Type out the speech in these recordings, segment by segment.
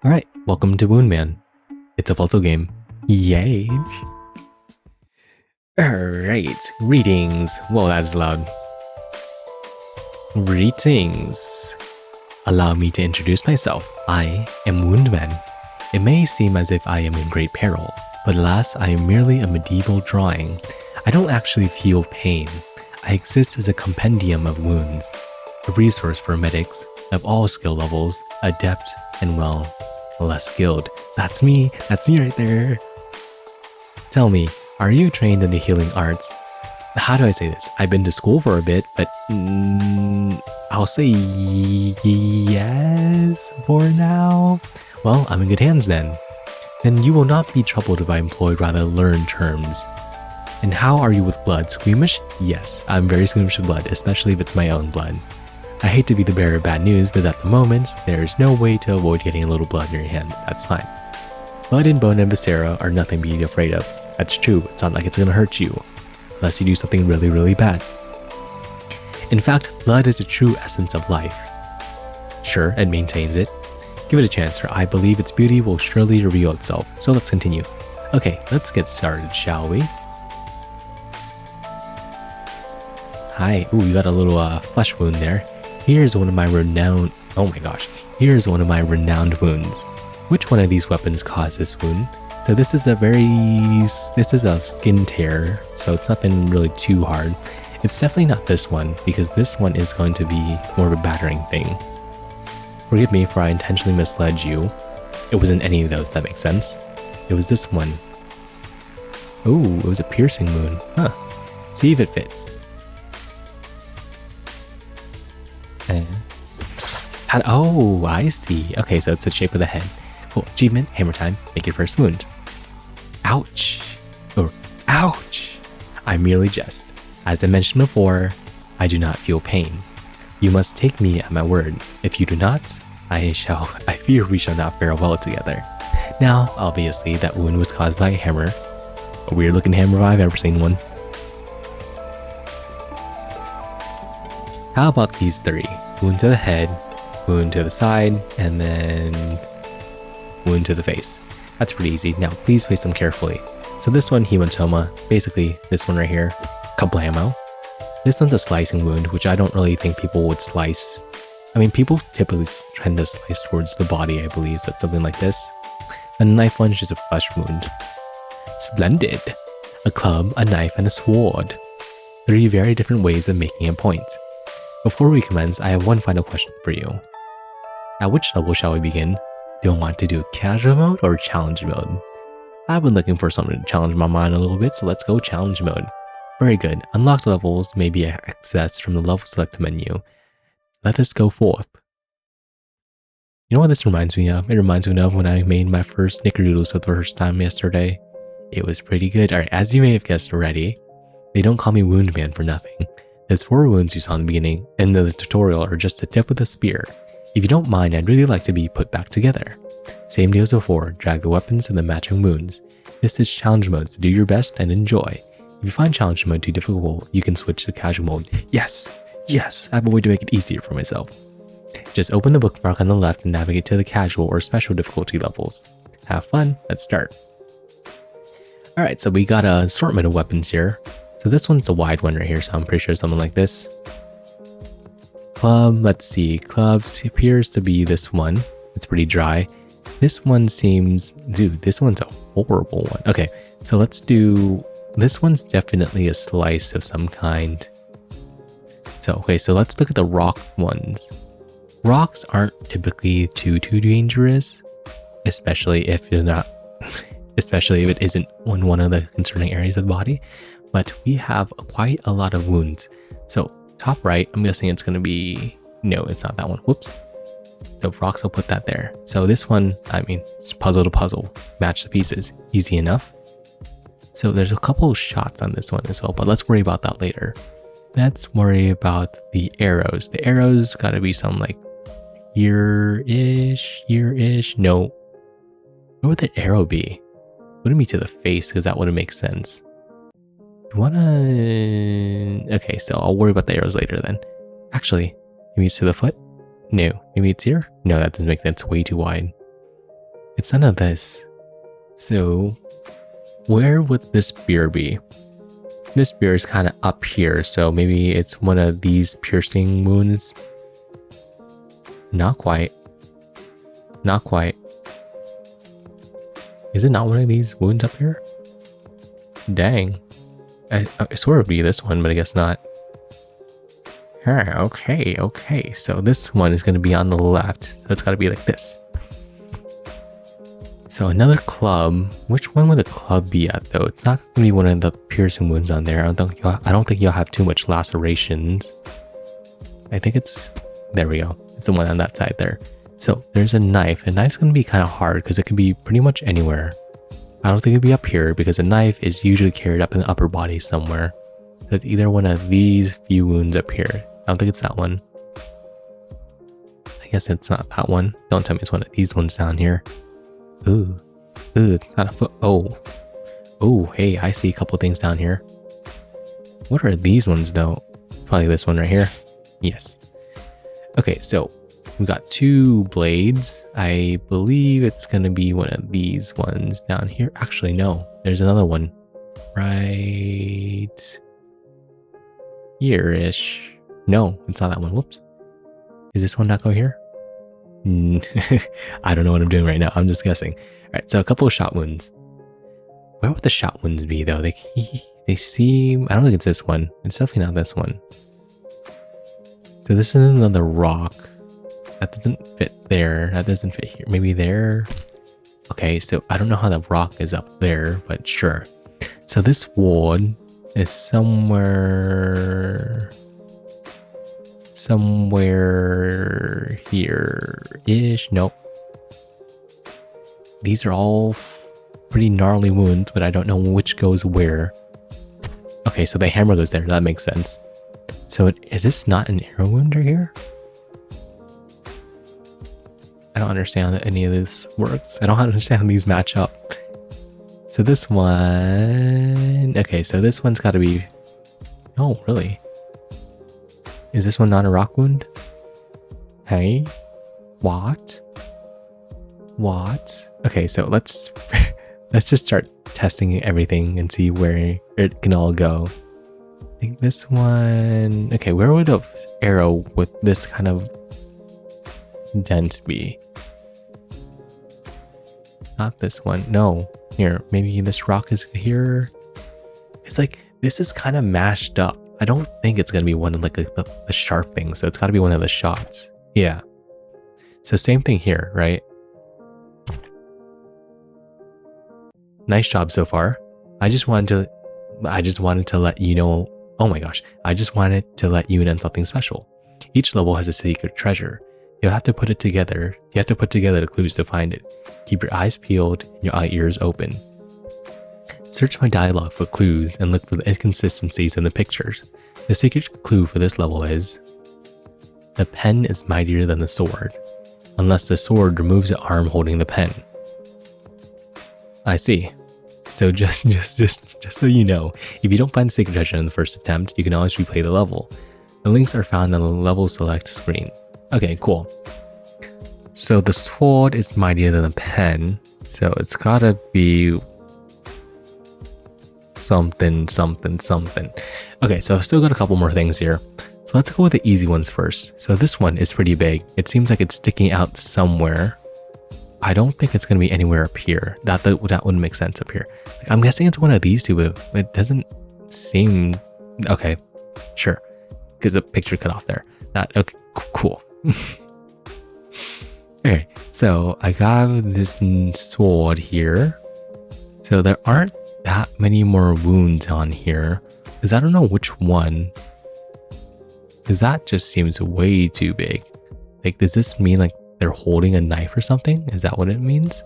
Alright, welcome to Wound Man. It's a puzzle game. Yay! Alright, greetings. Whoa, that's loud. Greetings. Allow me to introduce myself. I am Wound Man. It may seem as if I am in great peril, but alas, I am merely a medieval drawing. I don't actually feel pain. I exist as a compendium of wounds, a resource for medics of all skill levels, adept and well, less skilled. That's me right there. Tell me, are you trained in the healing arts? How do I say this? I've been to school for a bit, but I'll say yes for now. Well, I'm in good hands then. Then you will not be troubled if I employ rather learned terms. And how are you with blood? Squeamish? Yes, I'm very squeamish with blood, especially if it's my own blood. I hate to be the bearer of bad news, but at the moment, there's no way to avoid getting a little blood in your hands. That's fine. Blood and bone and viscera are nothing to be afraid of. That's true, it's not like it's gonna hurt you, unless you do something really, really bad. In fact, blood is the true essence of life. Sure, it maintains it. Give it a chance, for I believe its beauty will surely reveal itself. So let's continue. Okay, let's get started, shall we? Hi, ooh, you got a little flesh wound there. Here's one of my renowned wounds. Which one of these weapons caused this wound? So this is a skin tear, so it's nothing really too hard. It's definitely not this one, because this one is going to be more of a battering thing. Forgive me for I intentionally misled you. It wasn't any of those, that makes sense. It was this one. Ooh, it was a piercing wound. Huh. See if it fits. Oh, I see. Okay, so it's the shape of the head. Cool. Achievement, hammer time, make your first wound. Ouch. Or ouch. I merely jest. As I mentioned before, I do not feel pain. You must take me at my word. If you do not, I fear we shall not fare well together. Now, obviously, that wound was caused by a hammer. A weird looking hammer if I've ever seen one. How about these three? Wound to the head, wound to the side, and then wound to the face. That's pretty easy. Now, please place them carefully. So this one, hematoma. Basically, this one right here, kablamo. This one's a slicing wound, which I don't really think people would slice. I mean, people typically tend to slice towards the body, I believe, so it's something like this. The knife one is just a flesh wound. Splendid! A club, a knife, and a sword. 3 very different ways of making a point. Before we commence, I have one final question for you. At which level shall we begin? Do I want to do casual mode or challenge mode? I've been looking for something to challenge my mind a little bit, so let's go challenge mode. Very good. Unlocked levels may be accessed from the level select menu. Let us go forth. You know what this reminds me of? It reminds me of when I made my first snickerdoodles for the first time yesterday. It was pretty good. Alright, as you may have guessed already, they don't call me Wound Man for nothing. Those 4 wounds you saw in the beginning and the tutorial are just a tip with a spear. If you don't mind, I'd really like to be put back together. Same deal as before, drag the weapons and the matching wounds. This is challenge mode, so do your best and enjoy. If you find challenge mode too difficult, you can switch to casual mode. Yes! Yes! I have a way to make it easier for myself. Just open the bookmark on the left and navigate to the casual or special difficulty levels. Have fun, let's start. Alright, so we got an assortment of weapons here. So this one's the wide one right here, so I'm pretty sure something like this. Club, let's see. Club appears to be this one. It's pretty dry. This one seems... Dude, this one's a horrible one. Okay, so let's do... This one's definitely a slice of some kind. So, okay, so let's look at the rock ones. Rocks aren't typically too dangerous, especially if they're not... especially if it isn't on one of the concerning areas of the body. But we have quite a lot of wounds. So top right, I'm guessing it's going to be... No, it's not that one. Whoops. So rocks, I'll put that there. So this one, I mean, just puzzle to puzzle. Match the pieces. Easy enough. So there's a couple shots on this one as well, but let's worry about that later. Let's worry about the arrows. The arrows got to be some like here-ish. No. Where would the arrow be? Wouldn't be to the face because that wouldn't make sense. Okay, so I'll worry about the arrows later then. Actually, maybe it's to the foot? No. Maybe it's here? No, that doesn't make sense. Way too wide. It's none of this. So, where would this spear be? This spear is kind of up here, so maybe it's one of these piercing wounds. Not quite. Not quite. Is it not one of these wounds up here? Dang. I swear it would be this one, but I guess not. Okay. So this one is going to be on the left. So it's got to be like this. So another club. Which one would the club be at though? It's not going to be one of the piercing wounds on there. I don't think you'll have too much lacerations. I think it's... There we go. It's the one on that side there. So there's a knife. A knife's going to be kind of hard because it can be pretty much anywhere. I don't think it'd be up here because a knife is usually carried up in the upper body somewhere. So it's either one of these few wounds up here. I don't think it's that one. I guess it's not that one. Don't tell me it's one of these ones down here. Ooh, it's not a foot. Oh, hey, I see a couple things down here. What are these ones though? Probably this one right here. Yes. Okay, so we got 2 blades. I believe it's going to be one of these ones down here. Actually, no. There's another one. Right here-ish. No, it's not that one. Whoops. Is this one not go here? I don't know what I'm doing right now. I'm just guessing. Alright, so a couple of shot wounds. Where would the shot wounds be though? They seem... I don't think it's this one. It's definitely not this one. So this is another rock. That doesn't fit there. That doesn't fit here. Maybe there. Okay, so I don't know how the rock is up there, but sure. So this ward is somewhere here-ish. Nope. These are all pretty gnarly wounds, but I don't know which goes where. Okay, so the hammer goes there. That makes sense. So is this not an arrow wound right here? I don't understand that any of this works. I don't understand how these match up. So this one... Okay, so this one's got to be... Oh, really? Is this one not a rock wound? Hey? What? Okay, so let's just start testing everything and see where it can all go. I think this one... Okay, where would an arrow with this kind of dent be? Not this one. No. Here, maybe this rock is here. It's like, this is kind of mashed up. I don't think it's going to be one of like the sharp things. So it's got to be one of the shots. Yeah. So same thing here, right? Nice job so far. I just wanted to let you know. Oh my gosh. I just wanted to let you in on something special. Each level has a secret treasure. You'll have to put it together. You have to put together the clues to find it. Keep your eyes peeled and your ears open. Search my dialogue for clues and look for the inconsistencies in the pictures. The secret clue for this level is: the pen is mightier than the sword, unless the sword removes the arm holding the pen. I see. So just so you know, if you don't find the secret treasure in the first attempt, you can always replay the level. The links are found on the level select screen. Okay, cool. So the sword is mightier than the pen, so it's gotta be something. Okay, so I've still got a couple more things here. So let's go with the easy ones first. So this one is pretty big. It seems like it's sticking out somewhere. I don't think it's gonna be anywhere up here. That wouldn't make sense up here. Like, I'm guessing it's one of these two, but it doesn't seem... Okay, sure. Because the picture cut off there. Okay, cool. Okay, so I got this sword here. So there aren't that many more wounds on here, because I don't know which one, because that just seems way too big. Like, does this mean like they're holding a knife or something? Is that what it means?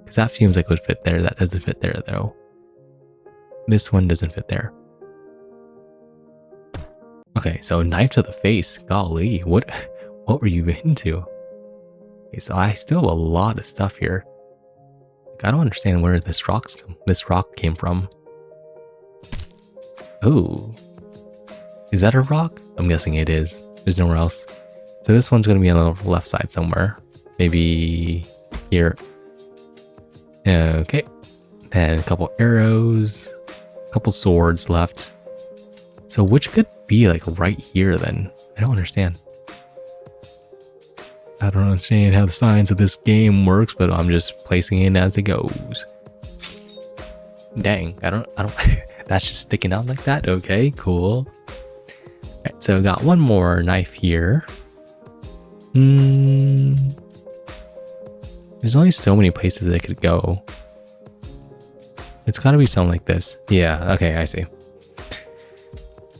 Because that seems like it would fit there. That doesn't fit there though. This one doesn't fit there. Okay, so knife to the face. Golly, what were you into? Okay, so I still have a lot of stuff here. Like, I don't understand where this rock came from. Oh, is that a rock? I'm guessing it is. There's nowhere else. So this one's going to be on the left side somewhere. Maybe here. Okay. Then a couple arrows, a couple swords left. So which could be like right here then? I don't understand. I don't understand how the science of this game works, but I'm just placing it as it goes. Dang, I don't, that's just sticking out like that. Okay, cool. All right, so got one more knife here. There's only so many places that could go. It's gotta be something like this. Yeah, okay, I see.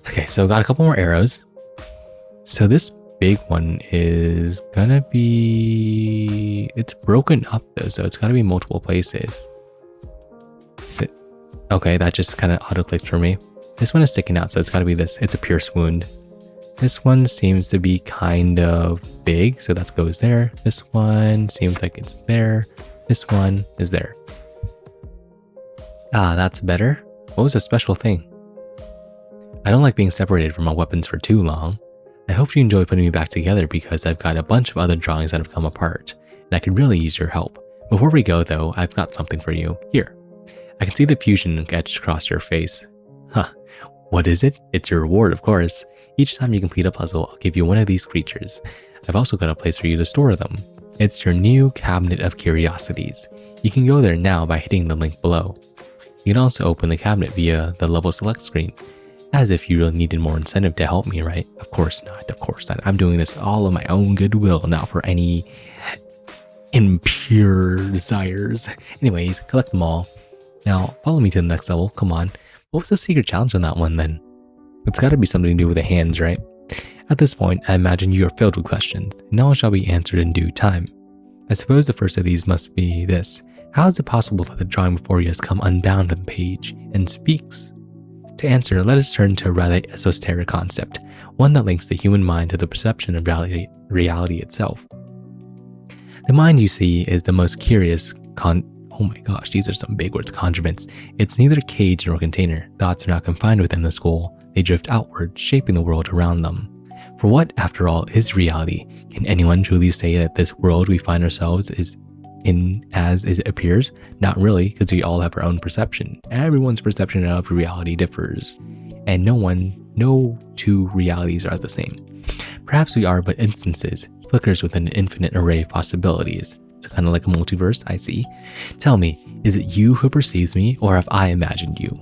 Okay, so got a couple more arrows. So this big one is gonna be... It's broken up though, so it's gotta be multiple places. Okay, that just kind of auto-clicked for me. This one is sticking out, so it's gotta be this. It's a pierce wound. This one seems to be kind of big, so that goes there. This one seems like it's there. This one is there. Ah, that's better. What was a special thing? I don't like being separated from my weapons for too long. I hope you enjoy putting me back together because I've got a bunch of other drawings that have come apart, and I could really use your help. Before we go though, I've got something for you. Here. I can see the fusion etched across your face. Huh. What is it? It's your reward, of course. Each time you complete a puzzle, I'll give you one of these creatures. I've also got a place for you to store them. It's your new Cabinet of Curiosities. You can go there now by hitting the link below. You can also open the cabinet via the level select screen. As if you really needed more incentive to help me, right? Of course not, of course not. I'm doing this all of my own goodwill, not for any impure desires. Anyways, collect them all. Now, follow me to the next level, come on. What was the secret challenge on that one then? It's gotta be something to do with the hands, right? At this point, I imagine you are filled with questions, and all shall be answered in due time. I suppose the first of these must be this. How is it possible that the drawing before you has come unbound on the page and speaks? To answer, let us turn to a rather esoteric concept, one that links the human mind to the perception of reality itself. The mind, you see, is the most curious oh my gosh, these are some big words, contrivance. It's neither cage nor container. Thoughts are not confined within the skull. They drift outward, shaping the world around them. For what, after all, is reality? Can anyone truly say that this world we find ourselves is in as it appears? Not really, because we all have our own perception. Everyone's perception of reality differs, and no two realities are the same. Perhaps we are but instances, flickers within an infinite array of possibilities. So kind of like a multiverse, I see. Tell me, is it you who perceives me, or have I imagined you?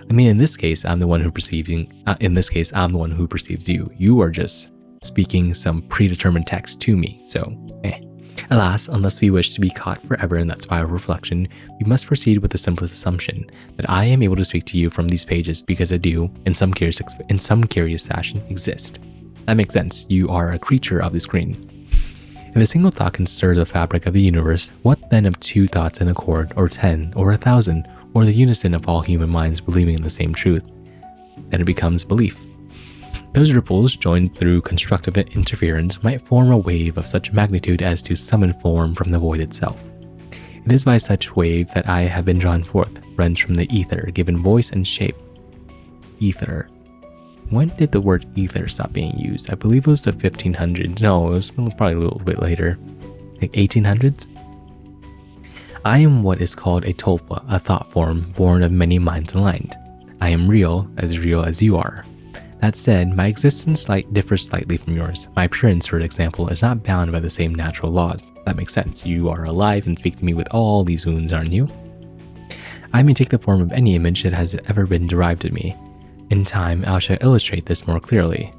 I mean, in this case, I'm the one who perceives you. You are just speaking some predetermined text to me, so Alas, unless we wish to be caught forever in that spiral of reflection, we must proceed with the simplest assumption, that I am able to speak to you from these pages because I do, in some curious fashion, exist. That makes sense. You are a creature of the screen. If a single thought can stir the fabric of the universe, what then of two thoughts in accord, or 10, or 1,000, or the unison of all human minds believing in the same truth? Then it becomes belief. Those ripples, joined through constructive interference, might form a wave of such magnitude as to summon form from the void itself. It is by such wave that I have been drawn forth, wrenched from the ether, given voice and shape. Ether. When did the word ether stop being used? I believe it was the 1500s. No, it was probably a little bit later. Like 1800s? I am what is called a tulpa, a thought form born of many minds aligned. I am real as you are. That said, my existence differs slightly from yours. My appearance, for example, is not bound by the same natural laws. That makes sense. You are alive and speak to me with all these wounds, aren't you? I may take the form of any image that has ever been derived of me. In time, I shall illustrate this more clearly.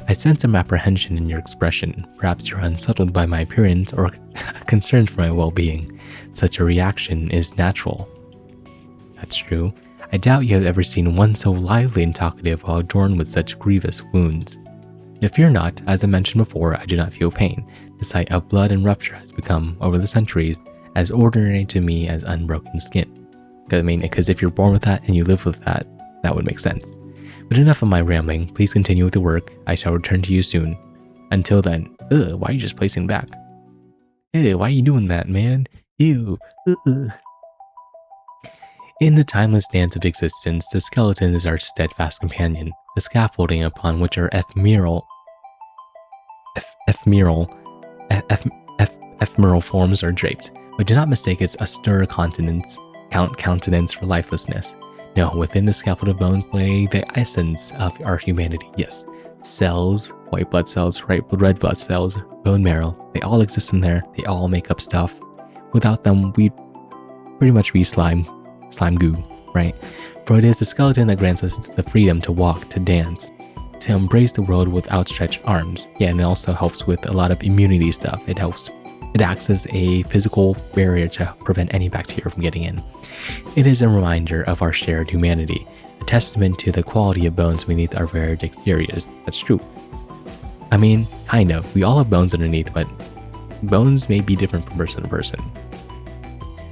I sense some apprehension in your expression. Perhaps you're unsettled by my appearance or concerned for my well-being. Such a reaction is natural. That's true. I doubt you have ever seen one so lively and talkative while adorned with such grievous wounds. Yet fear not, as I mentioned before, I do not feel pain. The sight of blood and rupture has become, over the centuries, as ordinary to me as unbroken skin. Because if you're born with that and you live with that, that would make sense. But enough of my rambling, please continue with the work. I shall return to you soon. Until then, why are you just placing back? Why are you doing that, man? Ew, In the timeless dance of existence, the skeleton is our steadfast companion, the scaffolding upon which our ephemeral forms are draped. But do not mistake it's a stir countenance for lifelessness. No, within the scaffold of bones lay the essence of our humanity. Yes, cells, white blood cells, red blood cells, bone marrow, they all exist in there. They all make up stuff. Without them, we'd pretty much be slime goo, right? For it is the skeleton that grants us the freedom to walk, to dance, to embrace the world with outstretched arms. Yeah, and it also helps with a lot of immunity stuff. It acts as a physical barrier to prevent any bacteria from getting in. It is a reminder of our shared humanity, a testament to the quality of bones beneath our varied exteriors. That's true. I mean, kind of. We all have bones underneath, but bones may be different from person to person.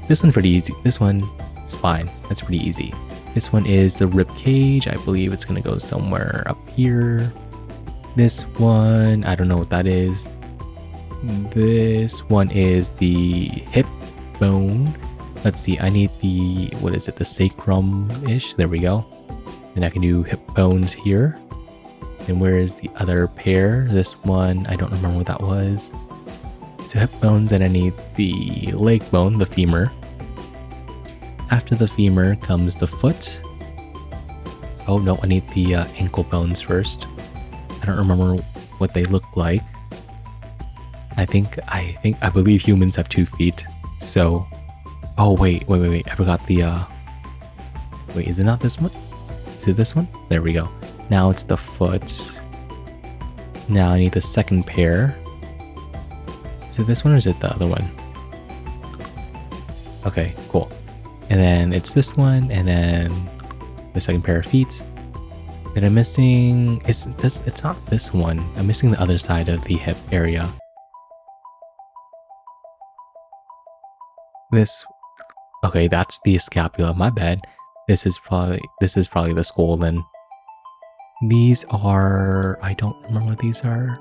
This one's pretty easy. This one is fine. That's pretty easy. This one is the rib cage. I believe it's going to go somewhere up here. This one, I don't know what that is. This one is the hip bone. Let's see, I need the, what is it, the sacrum-ish? There we go. Then I can do hip bones here. And where is the other pair? This one, I don't remember what that was. So hip bones, and I need the leg bone, the femur. After the femur comes the foot. Oh no, I need the ankle bones first. I don't remember what they look like. I believe humans have 2 feet. So, oh wait. I forgot the, wait, is it not this one? Is it this one? There we go. Now it's the foot. Now I need the second pair. Is it this one or is it the other one? Okay, cool. And then it's this one, and then the second pair of feet. That I'm missing, it's not this one. I'm missing the other side of the hip area. Okay, that's the scapula, my bad. This is probably the skull then. These are, I don't remember what these are.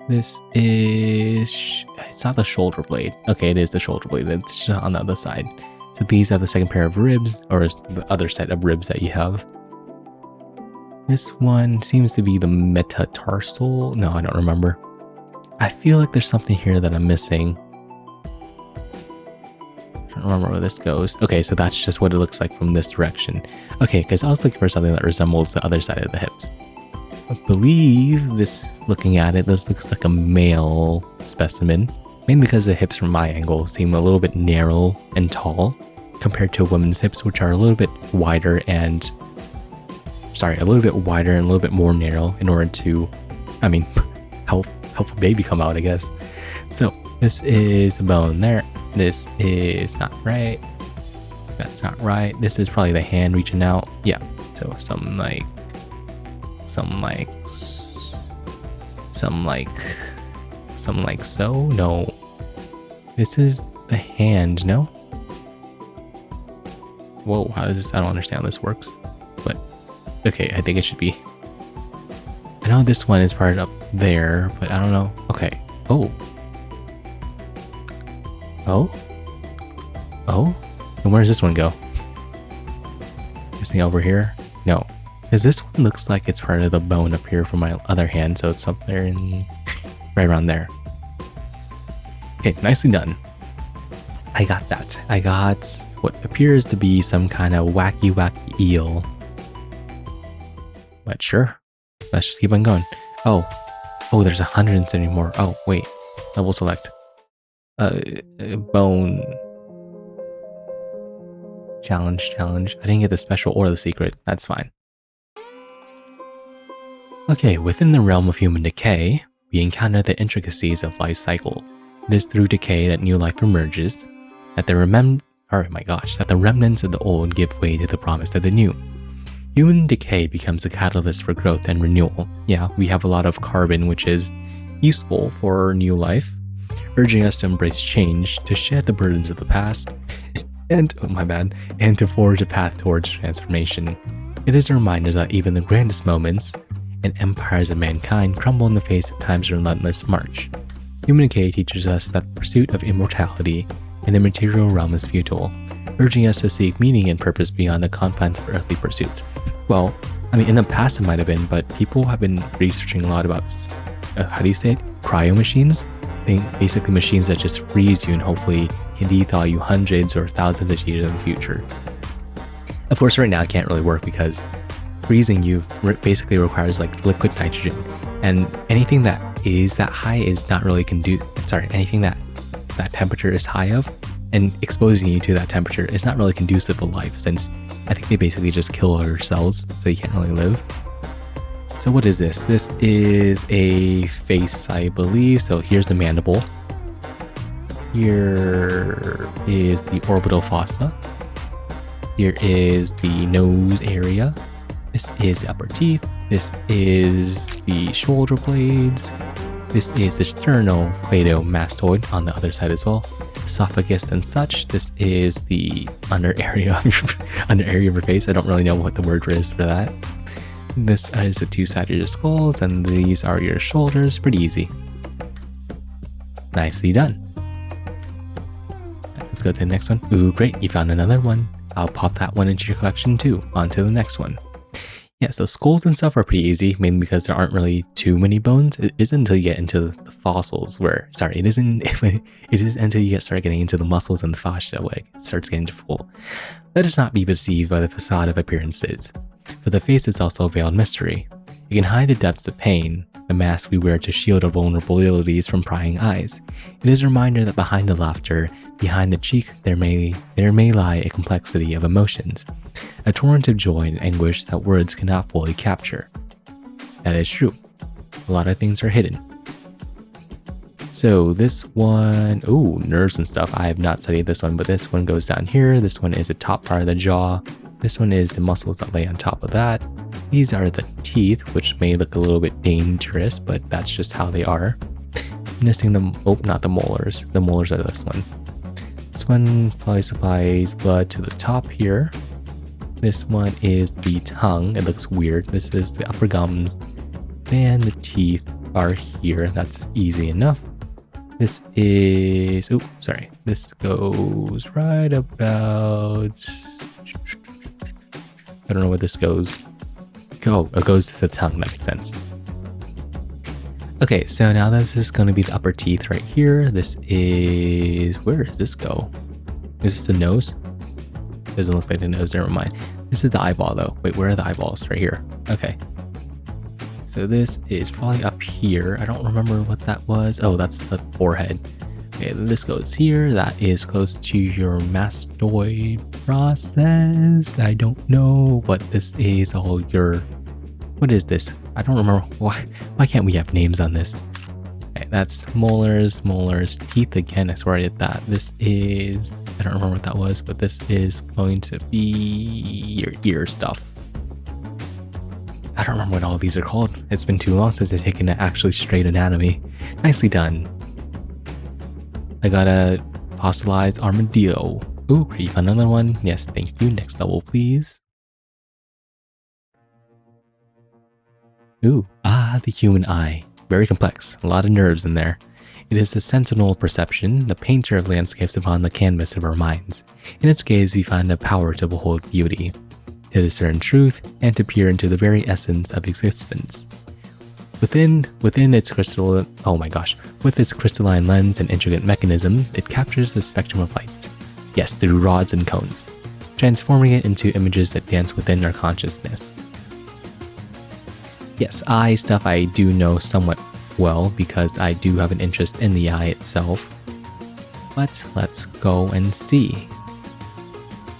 This is, it's not the shoulder blade. Okay, it is the shoulder blade. It's on the other side. So these are the second pair of ribs, or the other set of ribs that you have. This one seems to be the metatarsal. No, I don't remember. I feel like there's something here that I'm missing. I don't remember where this goes. Okay, so that's just what it looks like from this direction. Okay, because I was looking for something that resembles the other side of the hips. I believe this, looking at it, this looks like a male specimen. Mainly because the hips from my angle seem a little bit narrow and tall compared to a woman's hips, which are a little bit wider and a little bit more narrow in order to, I mean, help a baby come out, I guess. So this is the bone there. This is not right. That's not right. This is probably the hand reaching out. Yeah. So some like so. No. This is the hand, no? Whoa, how does this, I don't understand how this works. But okay, I think it should be. I know this one is part up there, but I don't know. Okay. Oh. And where does this one go? This thing over here? No. Because this one looks like it's part of the bone up here from my other hand, so it's up there and right around there. Okay, nicely done. I got that. I got what appears to be some kind of wacky eel. But sure, let's just keep on going. Oh, there's 170 more. Oh, wait, level select. Bone. Challenge. I didn't get the special or the secret. That's fine. Okay, within the realm of human decay, we encounter the intricacies of life cycle. It is through decay that new life emerges, that the remnants of the old give way to the promise of the new. Human decay becomes the catalyst for growth and renewal. Yeah, we have a lot of carbon, which is useful for new life, urging us to embrace change, to shed the burdens of the past, and to forge a path towards transformation. It is a reminder that even the grandest moments and empires of mankind crumble in the face of time's relentless march. Human decay teaches us that the pursuit of immortality in the material realm is futile, urging us to seek meaning and purpose beyond the confines of earthly pursuits. Well, I mean, in the past it might have been, but people have been researching a lot about, how do you say it? Cryo machines? basically machines that just freeze you and hopefully can dethaw you hundreds or thousands of years in the future. Of course, right now it can't really work because freezing you basically requires like liquid nitrogen, and anything that is that high is not really anything that temperature is high of and exposing you to that temperature is not really conducive to life, since I think they basically just kill your cells so you can't really live. So what is this? This is a face, I believe. So here's the mandible. Here is the orbital fossa. Here is the nose area. This is the upper teeth. This is the shoulder blades. This is the sternocleidomastoid on the other side as well. Esophagus and such. This is the under area of your face. I don't really know what the word is for that. This is the two sides of your skulls, and these are your shoulders. Pretty easy. Nicely done. Let's go to the next one. Ooh, great, you found another one. I'll pop that one into your collection too. On to the next one. Yeah, so skulls and stuff are pretty easy, mainly because there aren't really too many bones. It isn't until you get into the fossils it isn't until you start getting into the muscles and the fascia where it starts getting full. Let us not be deceived by the facade of appearances. For the face is also a veiled mystery. It can hide the depths of pain, the mask we wear to shield our vulnerabilities from prying eyes. It is a reminder that behind the laughter, behind the cheek, there may lie a complexity of emotions, a torrent of joy and anguish that words cannot fully capture. That is true. A lot of things are hidden. So this one, nerves and stuff. I have not studied this one, but this one goes down here. This one is the top part of the jaw. This one is the muscles that lay on top of that. These are the teeth, which may look a little bit dangerous, but that's just how they are. Missing not the molars. The molars are this one. This one probably supplies blood to the top here. This one is the tongue. It looks weird. This is the upper gums. And the teeth are here. That's easy enough. This is... This goes right about... I don't know where this goes. It goes to the tongue. That makes sense. Okay, so now this is going to be the upper teeth right here. This is... Where does this go? Is this the nose? Doesn't look like the nose. Never mind. This is the eyeball, though. Wait, where are the eyeballs? Right here. Okay. So this is probably up here. I don't remember what that was. Oh, that's the forehead. Okay, this goes here. That is close to your mastoid process. I don't know what this is. What is this? I don't remember. Why can't we have names on this? Okay, that's molars, teeth again. I swear I did that. This is... I don't remember what that was, but this is going to be your ear stuff. I don't remember what all these are called. It's been too long since I've taken an actually straight anatomy. Nicely done. I got a fossilized armadillo. Ooh, great, you found another one. Yes, thank you. Next level, please. Ooh, the human eye. Very complex. A lot of nerves in there. It is the sentinel of perception, the painter of landscapes upon the canvas of our minds. In its gaze, we find the power to behold beauty, to discern truth, and to peer into the very essence of existence. Within its with its crystalline lens and intricate mechanisms, it captures the spectrum of light. Yes, through rods and cones, transforming it into images that dance within our consciousness. Yes, eye stuff I do know somewhat well because I do have an interest in the eye itself. But let's go and see.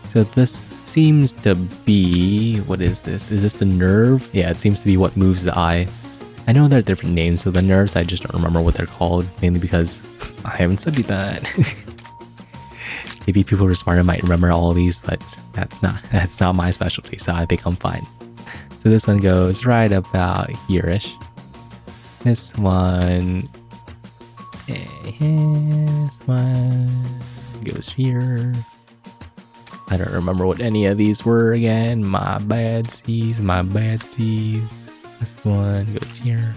So this seems to be... What is this? Is this the nerve? Yeah, it seems to be what moves the eye. I know there are different names for the nerves, I just don't remember what they're called, mainly because I haven't studied that. Maybe people who are smarter might remember all these, but that's not my specialty, so I think I'm fine. So this one goes right about here-ish. This one goes here. I don't remember what any of these were again. My bad seas. This one goes here.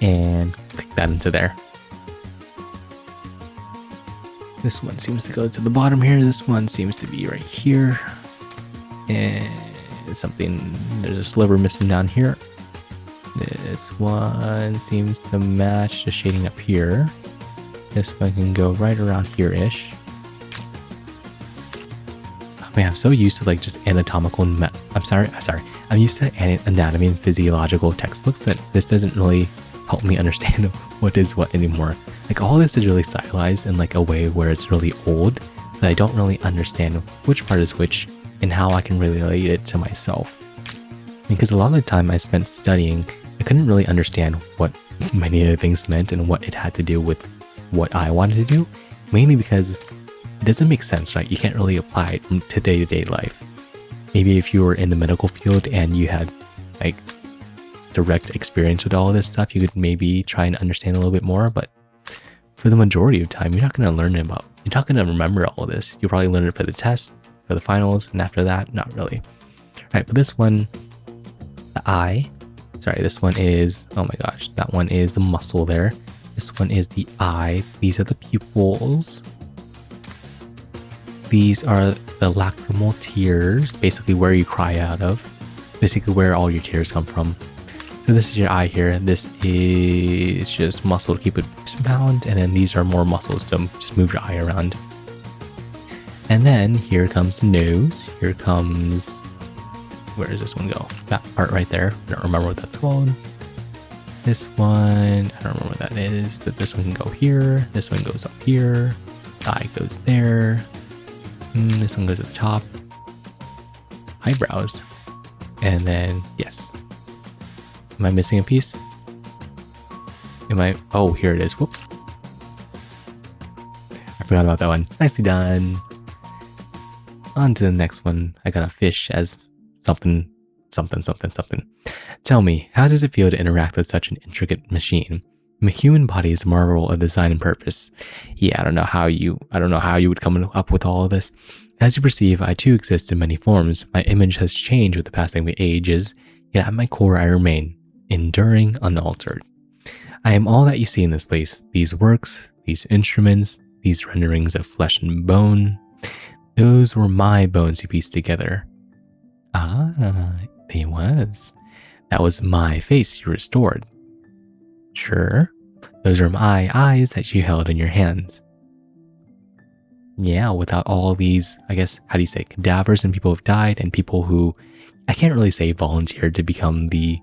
And click that into there. This one seems to go to the bottom here. This one seems to be right here. And there's a sliver missing down here. This one seems to match the shading up here. This one can go right around here-ish. Oh man, I'm so used to like just anatomical I'm sorry. I'm used to anatomy and physiological textbooks that this doesn't really help me understand what is what anymore. Like all this is really stylized in like a way where it's really old, so I don't really understand which part is which and how I can relate it to myself. Because a lot of the time I spent studying, I couldn't really understand what many of the things meant and what it had to do with what I wanted to do, mainly because it doesn't make sense, right? You can't really apply it to day-to-day life. Maybe if you were in the medical field and you had like direct experience with all of this stuff, you could maybe try and understand a little bit more, but for the majority of time, you're not going to remember all of this. You'll probably learn it for the test, for the finals, and after that, not really. All right, but this one, the eye, sorry, this one is, oh my gosh, that one is the muscle there. This one is the eye. These are the pupils. These are the lacrimal tears, basically where you cry out of, basically where all your tears come from. So this is your eye here. This is just muscle to keep it bound, and then these are more muscles to just move your eye around. And then here comes the nose. Here comes, where does this one go? That part right there. I don't remember what that's called. This one, I don't remember what that is. That this one can go here. This one goes up here. The eye goes there. This one goes at the top. Eyebrows. And then, yes. Am I missing a piece? Oh, here it is. Whoops. I forgot about that one. Nicely done. On to the next one. I got a fish as something. Tell me, how does it feel to interact with such an intricate machine? The human body is a marvel of design and purpose. Yeah, I don't know how you would come up with all of this. As you perceive, I too exist in many forms. My image has changed with the passing of ages, yet at my core I remain, enduring, unaltered. I am all that you see in this place. These works, these instruments, these renderings of flesh and bone. Those were my bones you pieced together. Ah, they was. That was my face you restored. Sure. Those are my eyes that you held in your hands. Yeah, without all these, I guess, how do you say, cadavers and people who've died and people who, I can't really say volunteered to become the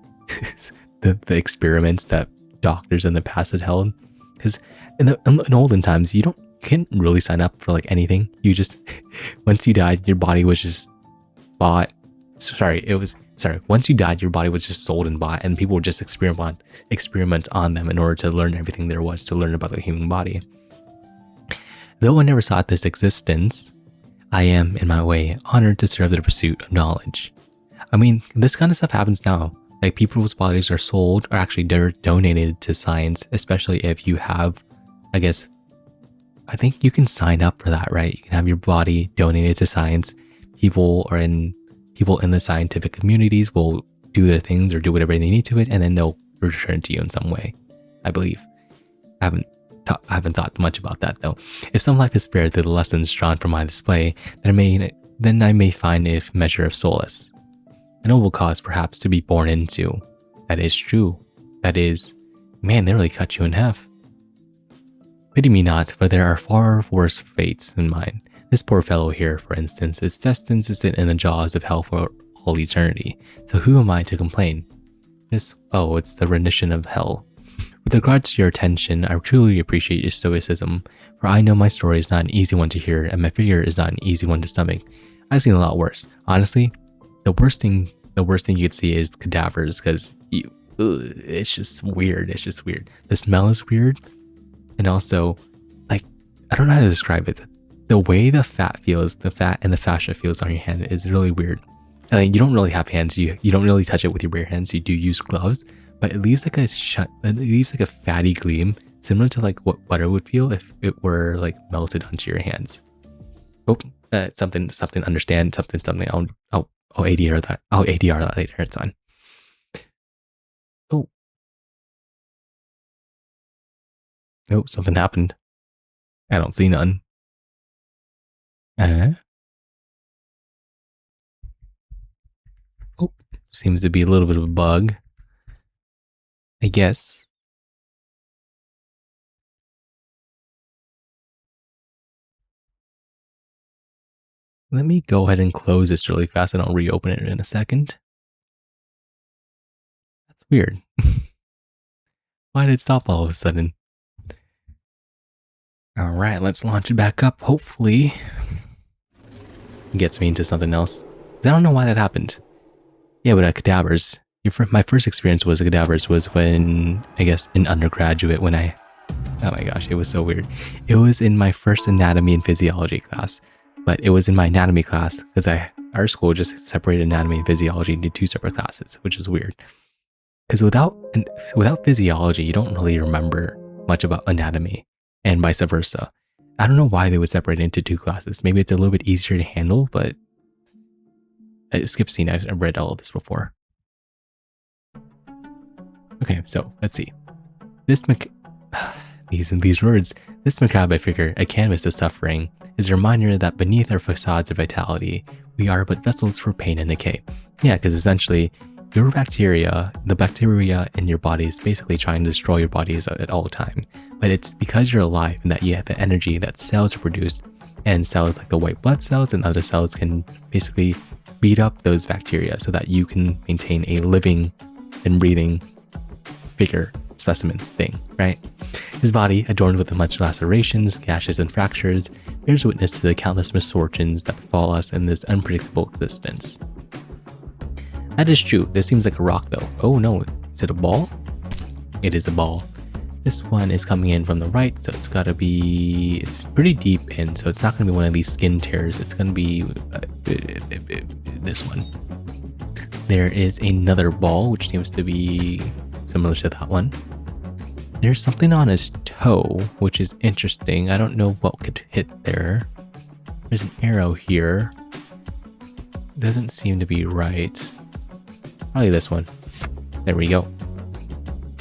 the experiments that doctors in the past had held. Because in olden times, you can't really sign up for like anything. You just, once you died, your body was just bought. Once you died, your body was just sold and bought, and people would just experiment on them in order to learn everything there was to learn about the human body. Though I never sought this existence, I am, in my way, honored to serve the pursuit of knowledge. I mean, this kind of stuff happens now. Like, people's bodies are sold, or actually they're donated to science, especially if you have, I think you can sign up for that, right? You can have your body donated to science. People in the scientific communities will do their things or do whatever they need to it, and then they'll return it to you in some way, I believe. I haven't thought much about that though. If some life is spared through the lessons drawn from my display, then I may find a measure of solace. A noble cause perhaps to be born into. That is true. That is, man, they really cut you in half. Pity me not, for there are far worse fates than mine. This poor fellow here, for instance, is destined to sit in the jaws of hell for all eternity. So who am I to complain? It's the rendition of hell. With regard to your attention, I truly appreciate your stoicism, for I know my story is not an easy one to hear, and my figure is not an easy one to stomach. I've seen a lot worse. Honestly, the worst thing you could see is cadavers, because it's just weird. It's just weird. The smell is weird, and also, like, I don't know how to describe it. The way the fat and the fascia feels on your hand is really weird. I mean, you don't really have hands. You don't really touch it with your bare hands. You do use gloves, but it leaves like a fatty gleam, similar to like what butter would feel if it were like melted onto your hands. Oh, something. Understand something. I'll ADR that. I'll ADR that later. It's on. Oh, something happened. I don't see none. Oh, seems to be a little bit of a bug. I guess. Let me go ahead and close this really fast and I'll reopen it in a second. That's weird. Why did it stop all of a sudden? Alright, let's launch it back up. Hopefully it gets me into something else. I don't know why that happened. Yeah, but cadavers. My first experience with cadavers was when, I guess, in undergraduate when I... Oh my gosh, it was so weird. It was in my first anatomy and physiology class. But it was in my anatomy class because our school just separated anatomy and physiology into two separate classes, which is weird. Because without physiology, you don't really remember much about anatomy and vice versa. I don't know why they would separate it into two classes. Maybe it's a little bit easier to handle, but I skipped scene. I've read all of this before. Okay, so let's see. These words. This macabre figure, a canvas of suffering, is a reminder that beneath our facades of vitality, we are but vessels for pain and decay. Yeah, because essentially, the bacteria in your body is basically trying to destroy your bodies at all time. But it's because you're alive and that you have the energy that cells are produced, and cells like the white blood cells and other cells can basically beat up those bacteria so that you can maintain a living and breathing figure, specimen thing, right? His body, adorned with much lacerations, gashes, and fractures, bears witness to the countless misfortunes that befall us in this unpredictable existence. That is true. This seems like a rock though. Oh no, is it a ball? It is a ball. This one is coming in from the right, so it's gotta be... It's pretty deep in, so it's not gonna be one of these skin tears. It's gonna be this one. There is another ball, which seems to be similar to that one. There's something on his toe, which is interesting. I don't know what could hit there. There's an arrow here. Doesn't seem to be right. Probably this one. There we go.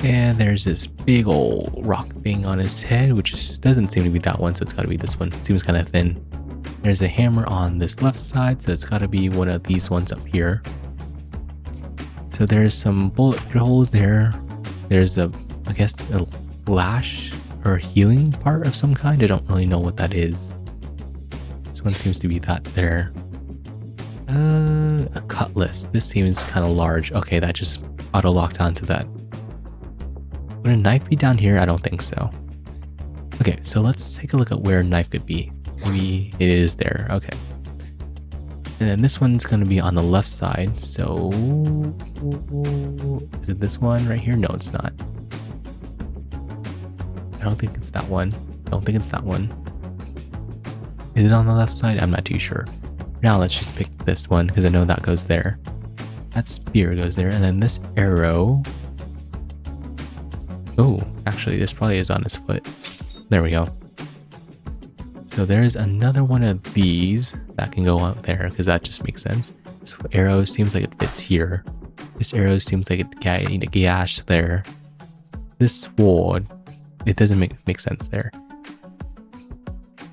And there's this big old rock thing on his head, which doesn't seem to be that one, so it's gotta be this one. Seems kind of thin. There's a hammer on this left side, so it's gotta be one of these ones up here. So there's some bullet holes there. There's I guess a lash or a healing part of some kind. I don't really know what that is. This one seems to be that there. A cutlass. This seems kind of large. Okay, that just auto-locked onto that. Would a knife be down here? I don't think so. Okay, so let's take a look at where a knife could be. Maybe it is there. Okay. And then this one's going to be on the left side. So is it this one right here? No, it's not. I don't think it's that one. I don't think it's that one. Is it on the left side? I'm not too sure. Now let's just pick this one because I know that goes there. That spear goes there. And then this arrow. Oh, actually this probably is on his foot. There we go. So there's another one of these that can go out there because that just makes sense. This arrow seems like it fits here. This arrow seems like it gashed there. This sword, it doesn't make sense there.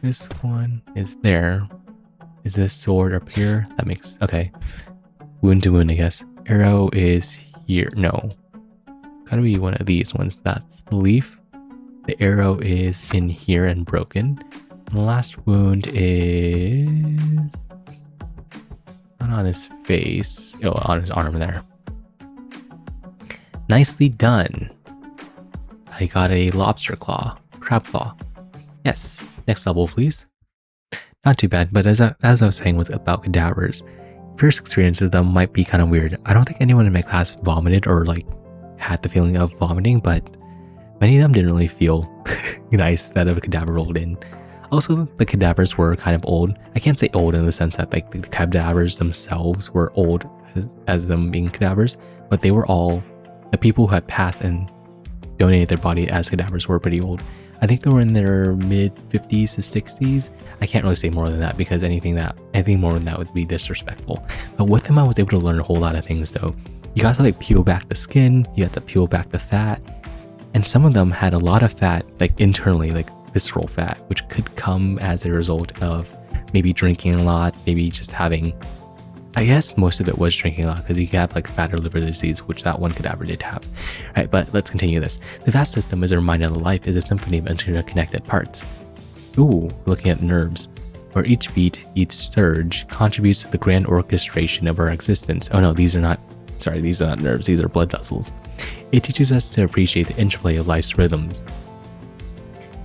This one is there. Is this sword up here? That makes... Okay. Wound to wound, I guess. Arrow is here. No. Gotta be one of these ones. That's the leaf. The arrow is in here and broken. And the last wound is... not on his face. Oh, on his arm there. Nicely done. I got a lobster claw. Crab claw. Yes. Next level, please. Not too bad, but as I was saying about cadavers, first experiences with them might be kind of weird. I don't think anyone in my class vomited or like had the feeling of vomiting, but many of them didn't really feel nice that a cadaver rolled in. Also, the cadavers were kind of old. I can't say old in the sense that like the cadavers themselves were old as them being cadavers, but they were all the people who had passed and donated their body as cadavers were pretty old. I think they were in their mid 50s to 60s. I can't really say more than that because anything more than that would be disrespectful. But with them, I was able to learn a whole lot of things though. You got to like peel back the skin, you got to peel back the fat, and some of them had a lot of fat, like internally, like visceral fat, which could come as a result of maybe drinking a lot, maybe just having I guess most of it was drinking a lot because you could have like fat or liver disease, which that one cadaver did have. All right, but let's continue this. The vast system, as a reminder of life, is a symphony of interconnected parts. Ooh, looking at nerves, where each beat, each surge contributes to the grand orchestration of our existence. Oh no, these are not nerves, these are blood vessels. It teaches us to appreciate the interplay of life's rhythms,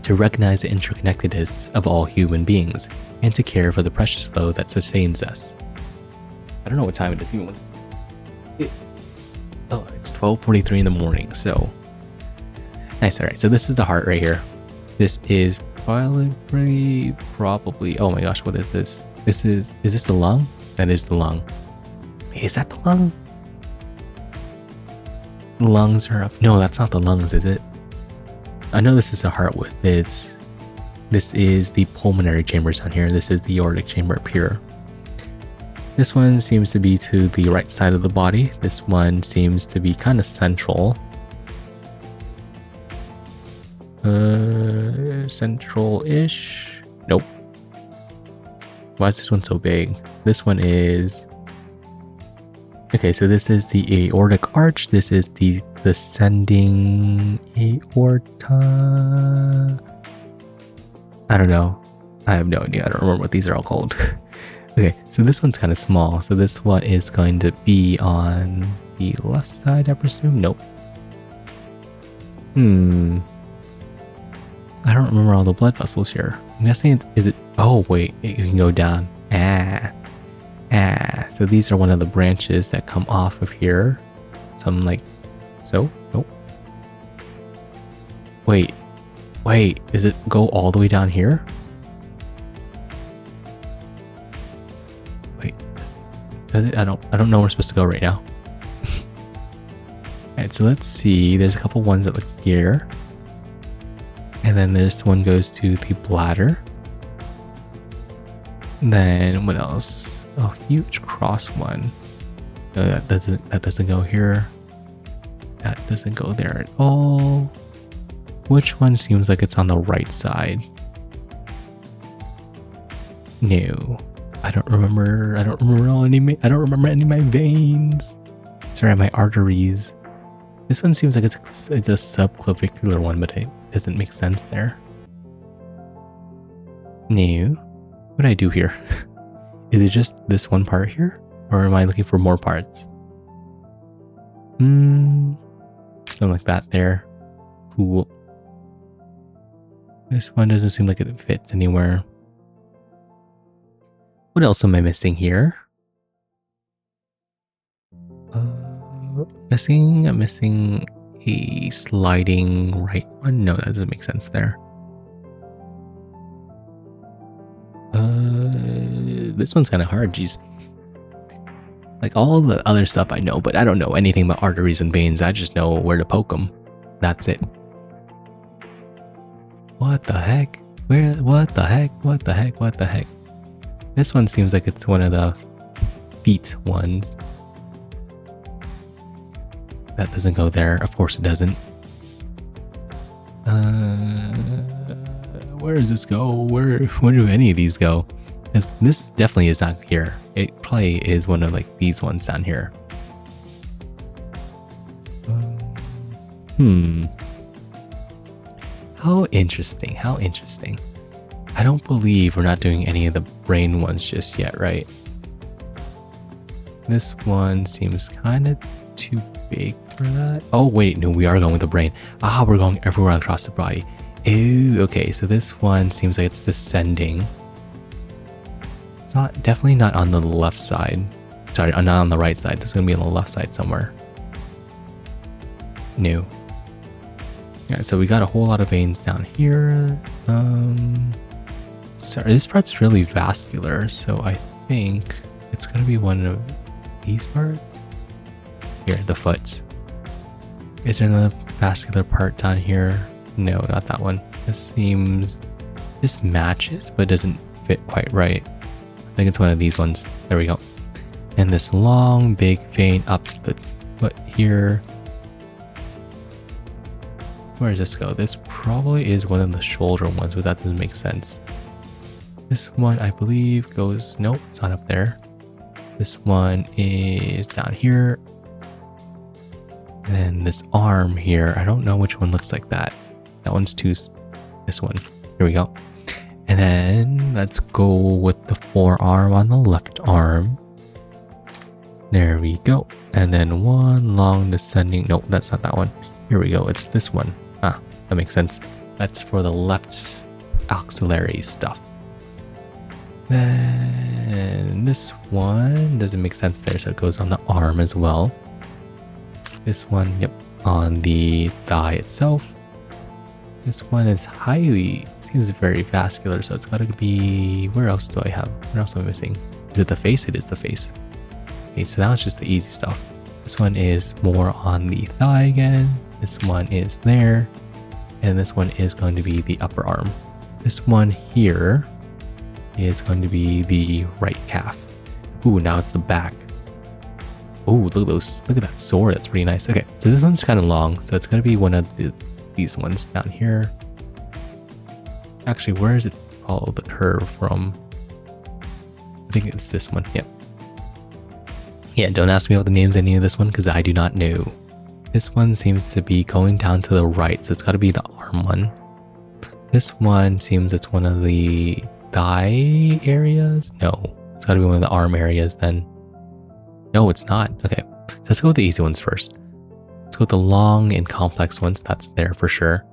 to recognize the interconnectedness of all human beings, and to care for the precious flow that sustains us. I don't know what time it is even. It's 12:43 in the morning, so nice. All right, so this is the heart right here. This is probably, oh my gosh, what is this? Is this the lung? That is the lung. Is that the lung? The lungs are up. No, that's not the lungs, is it? I know this is the heart with this. This is the pulmonary chambers down here. This is the aortic chamber up here. This one seems to be to the right side of the body. This one seems to be kind of central. Central-ish? Nope. Why is this one so big? This one is... Okay, so this is the aortic arch. This is the descending aorta. I don't know. I have no idea. I don't remember what these are all called. Okay, so this one's kind of small. So this one is going to be on the left side, I presume? Nope. I don't remember all the blood vessels here. I'm guessing is it... Oh, wait. It can go down. So these are one of the branches that come off of here. Something like so. Nope. Wait. Does it go all the way down here? Wait. Does it? I don't know where we're supposed to go right now. Alright, so let's see. There's a couple ones that look here. And then this one goes to the bladder. And then what else? Oh, huge cross one. No, that doesn't go here. That doesn't go there at all. Which one seems like it's on the right side? No. I don't remember any of my veins. Sorry, my arteries. This one seems like it's a subclavicular one, but it doesn't make sense there. No. What did I do here? Is it just this one part here? Or am I looking for more parts? Something like that there. Cool. This one doesn't seem like it fits anywhere. What else am I missing here? I'm missing a sliding right one. No, that doesn't make sense there. This one's kind of hard, geez. Like all the other stuff I know, but I don't know anything about arteries and veins. I just know where to poke them. That's it. What the heck? What the heck? This one seems like it's one of the feet ones. That doesn't go there. Of course it doesn't. Where does this go? Where do any of these go? This definitely is not here. It probably is one of like these ones down here. How interesting. I don't believe we're not doing any of the brain ones just yet, right? This one seems kind of too big for that. Oh wait, no, we are going with the brain. We're going everywhere across the body. Ew, okay, so this one seems like it's descending. It's definitely not on the left side. Sorry, not on the right side. This is gonna be on the left side somewhere. No. Yeah, so we got a whole lot of veins down here. Sorry, this part's really vascular, so I think it's gonna be one of these parts. Here, the foot. Is there another vascular part down here? No, not that one. This matches, but doesn't fit quite right. I think it's one of these ones. There we go. And this long, big vein up the foot here. Where does this go? This probably is one of the shoulder ones, but that doesn't make sense. This one, I believe, goes... Nope, it's not up there. This one is down here. And then this arm here, I don't know which one looks like that. That one's this one. Here we go. And then let's go with the forearm on the left arm. There we go. And then one long descending. Nope, that's not that one. Here we go. It's this one. Ah, that makes sense. That's for the left axillary stuff. Then this one doesn't make sense there, so it goes on the arm as well. This one, yep, on the thigh itself. This one is seems very vascular, so it's got to be, where else do I have? Where else am I missing? Is it the face? It is the face. Okay, so that was just the easy stuff. This one is more on the thigh again. This one is there. And this one is going to be the upper arm. This one here is going to be the right calf. Ooh, now it's the back. Ooh, look at those. Look at that sword. That's pretty nice. Okay, so this one's kind of long, so it's going to be one of these ones down here. Actually, where does it follow the curve from? I think it's this one. Yep. Yeah, don't ask me what the names any of this one because I do not know. This one seems to be going down to the right, so it's got to be the arm one. This one seems it's one of the thigh areas. No, it's got to be one of the arm areas then. No, it's not. Okay, so let's go with the easy ones first. Let's go with the long and complex ones. That's there for sure.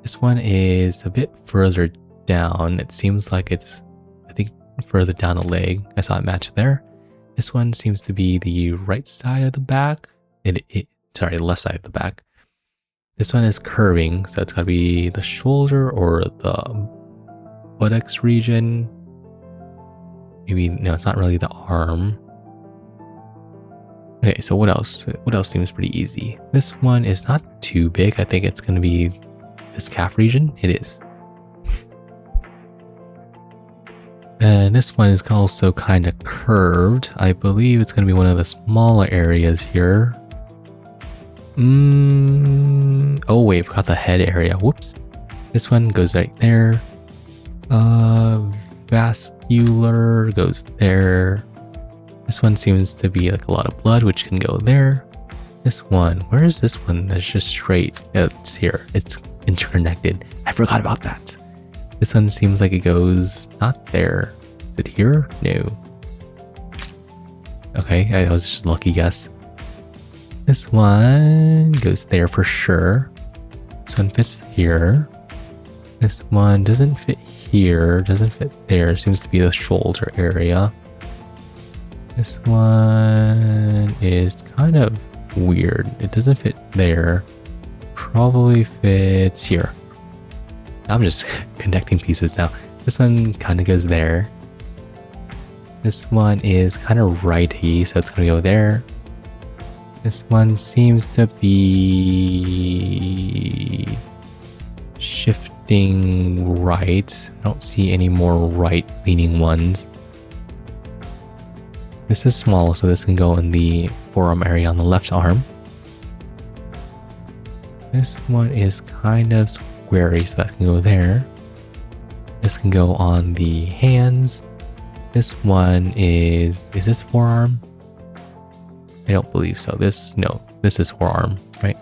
This one is a bit further down. It seems like it's, I think, further down the leg. I saw it match there. This one seems to be the right side of the back. Sorry, the left side of the back. This one is curving, so it's got to be the shoulder or the buttocks region. Maybe, no, it's not really the arm. Okay, so what else? What else seems pretty easy? This one is not too big. I think it's going to be this calf region. It is. And this one is also kind of curved. I believe it's going to be one of the smaller areas here. Oh wait, I forgot the head area. Whoops. This one goes right there. Vascular goes there. This one seems to be like a lot of blood, which can go there. This one, where is this one? That's just straight. It's here. It's interconnected. I forgot about that. This one seems like it goes not there. Is it here? No. Okay, that was just a lucky guess. This one goes there for sure. This one fits here. This one doesn't fit here, doesn't fit there. Seems to be the shoulder area. This one is kind of weird. It doesn't fit there. Probably fits here. I'm just connecting pieces now. This one kind of goes there. This one is kind of righty, so it's going to go there. This one seems to be shifting right. I don't see any more right leaning ones. This is small, so this can go in the forearm area on the left arm. This one is kind of squarey, so that can go there. This can go on the hands. This one is this forearm? I don't believe so. This is forearm, right?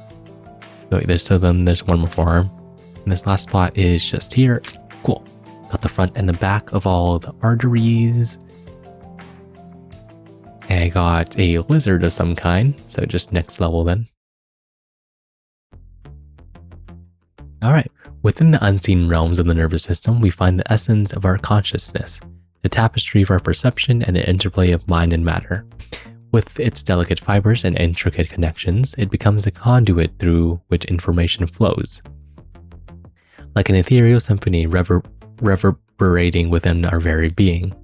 So then there's one more forearm. And this last spot is just here. Cool. Got the front and the back of all the arteries. I got a lizard of some kind, so just next level then. Alright, within the unseen realms of the nervous system, we find the essence of our consciousness, the tapestry of our perception and the interplay of mind and matter. With its delicate fibers and intricate connections, it becomes the conduit through which information flows. Like an ethereal symphony reverberating within our very being.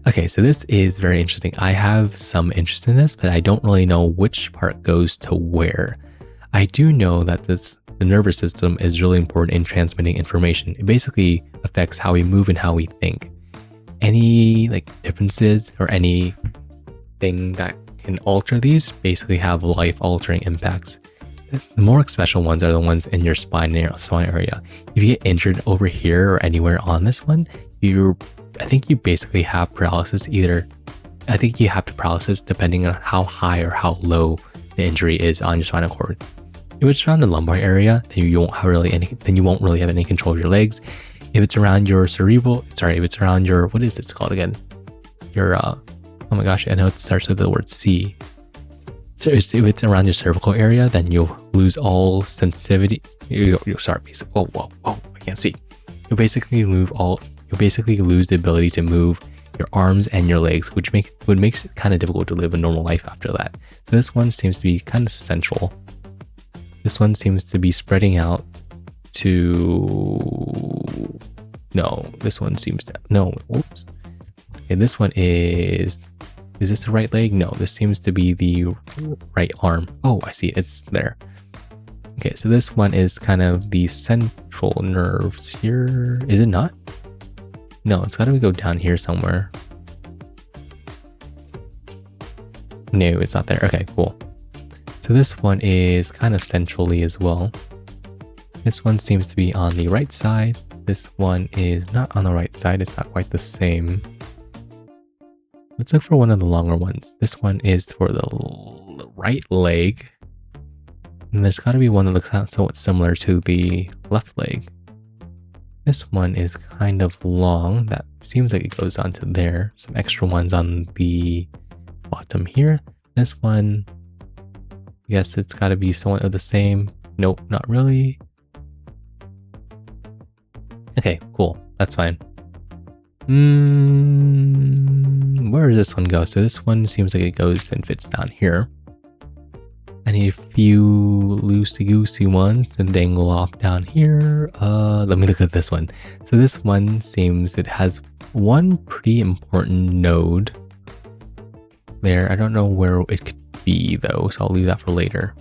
Okay, so this is very interesting. I have some interest in this, but I don't really know which part goes to where. I do know that the nervous system is really important in transmitting information. It basically affects how we move and how we think. Any differences or anything that can alter these basically have life-altering impacts. The more special ones are the ones in your spine area. If you get injured over here or anywhere on this one, I think you basically have paralysis either I think you have to paralysis depending on how high or how low the injury is on your spinal cord. If it's around the lumbar area, then you won't really have any control of your legs. If it's around your if it's around your, what is this called again? Your, oh my gosh, I know it starts with the word C. So if it's around your cervical area, then you'll lose all sensitivity. Whoa, I can't speak. You'll basically lose the ability to move your arms and your legs, which makes it kind of difficult to live a normal life after that. So this one seems to be kind of central. This one seems to be spreading out to, no, this one seems to, no, whoops. Okay, this one is this the right leg? No, this seems to be the right arm. Oh, I see, it's there. Okay, so this one is kind of the central nerves here. Is it not? No, it's gotta go down here somewhere. No, it's not there. Okay, cool. So this one is kind of centrally as well. This one seems to be on the right side. This one is not on the right side. It's not quite the same. Let's look for one of the longer ones. This one is for the right leg. And there's got to be one that looks somewhat similar to the left leg. This one is kind of long. That seems like it goes on to there. Some extra ones on the bottom here. This one, I guess it's got to be somewhat of the same. Nope, not really. Okay, cool. That's fine. Where does this one go? So this one seems like it goes and fits down here. I need a few loosey-goosey ones to dangle off down here. Let me look at this one. So this one seems it has one pretty important node there. I don't know where it could be though, so I'll leave that for later.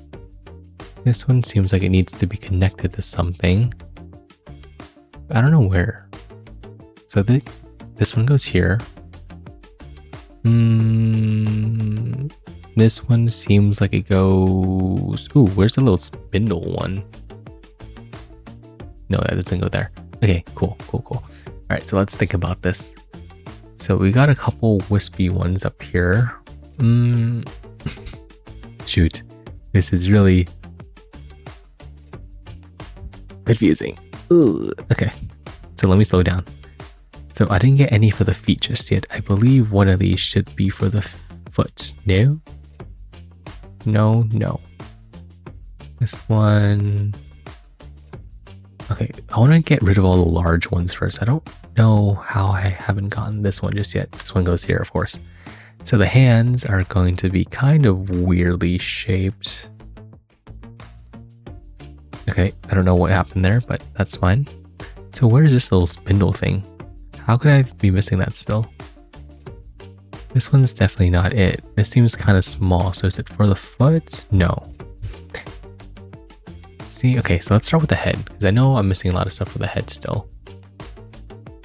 This one seems like it needs to be connected to something. I don't know where. So this one goes here. This one seems like it goes... Ooh, where's the little spindle one? No, that doesn't go there. Okay, cool. Alright, so let's think about this. So we got a couple wispy ones up here. Shoot. This is really confusing. Ugh. Okay, so let me slow down. So I didn't get any for the feet just yet. I believe one of these should be for the foot. No? No. This one... Okay, I want to get rid of all the large ones first. I don't know how I haven't gotten this one just yet. This one goes here, of course. So the hands are going to be kind of weirdly shaped. Okay, I don't know what happened there, but that's fine. So where is this little spindle thing? How could I be missing that still? This one's definitely not it. This seems kind of small. So is it for the foot? No. See, okay, so let's start with the head, because I know I'm missing a lot of stuff for the head still.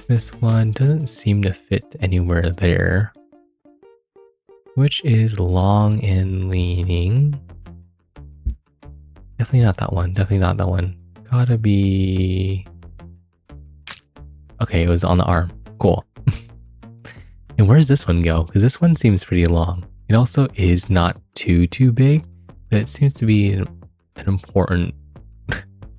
This one doesn't seem to fit anywhere there. Which is long and leaning. Definitely not that one. Gotta be... Okay, it was on the arm. Cool. And where does this one go? Because this one seems pretty long. It also is not too big, but it seems to be an important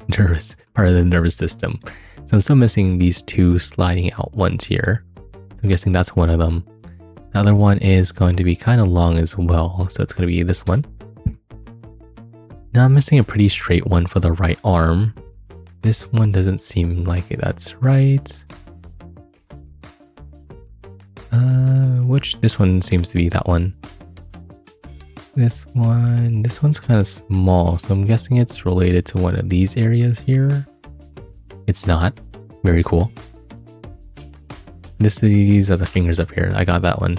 part of the nervous system. So I'm still missing these two sliding out ones here. So I'm guessing that's one of them. The other one is going to be kind of long as well, so it's going to be this one. Now I'm missing a pretty straight one for the right arm. This one doesn't seem like it. That's right. This one seems to be that one. This one's kind of small, so I'm guessing it's related to one of these areas here. It's not. Very cool. These are the fingers up here. I got that one.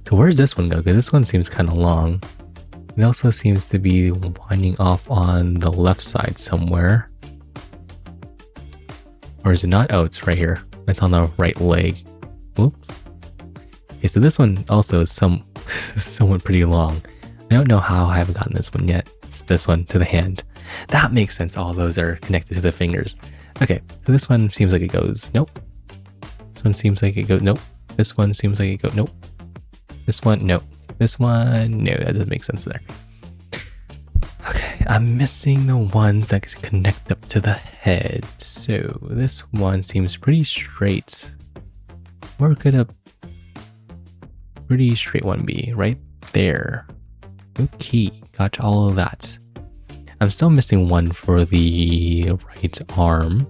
So where's this one go? Because this one seems kind of long. It also seems to be winding off on the left side somewhere. Or is it not? Oh, it's right here. It's on the right leg. Whoops. Okay, so this one also is somewhat pretty long. I don't know how I haven't gotten this one yet. It's this one to the hand. That makes sense. All those are connected to the fingers. Okay, so this one seems like it goes, nope. This one seems like it goes, nope. This one seems like it goes, nope. This one, no. This one, no, that doesn't make sense there. Okay, I'm missing the ones that connect up to the head. So this one seems pretty straight. Where could a pretty straight one be? Right there. Okay, got all of that. I'm still missing one for the right arm.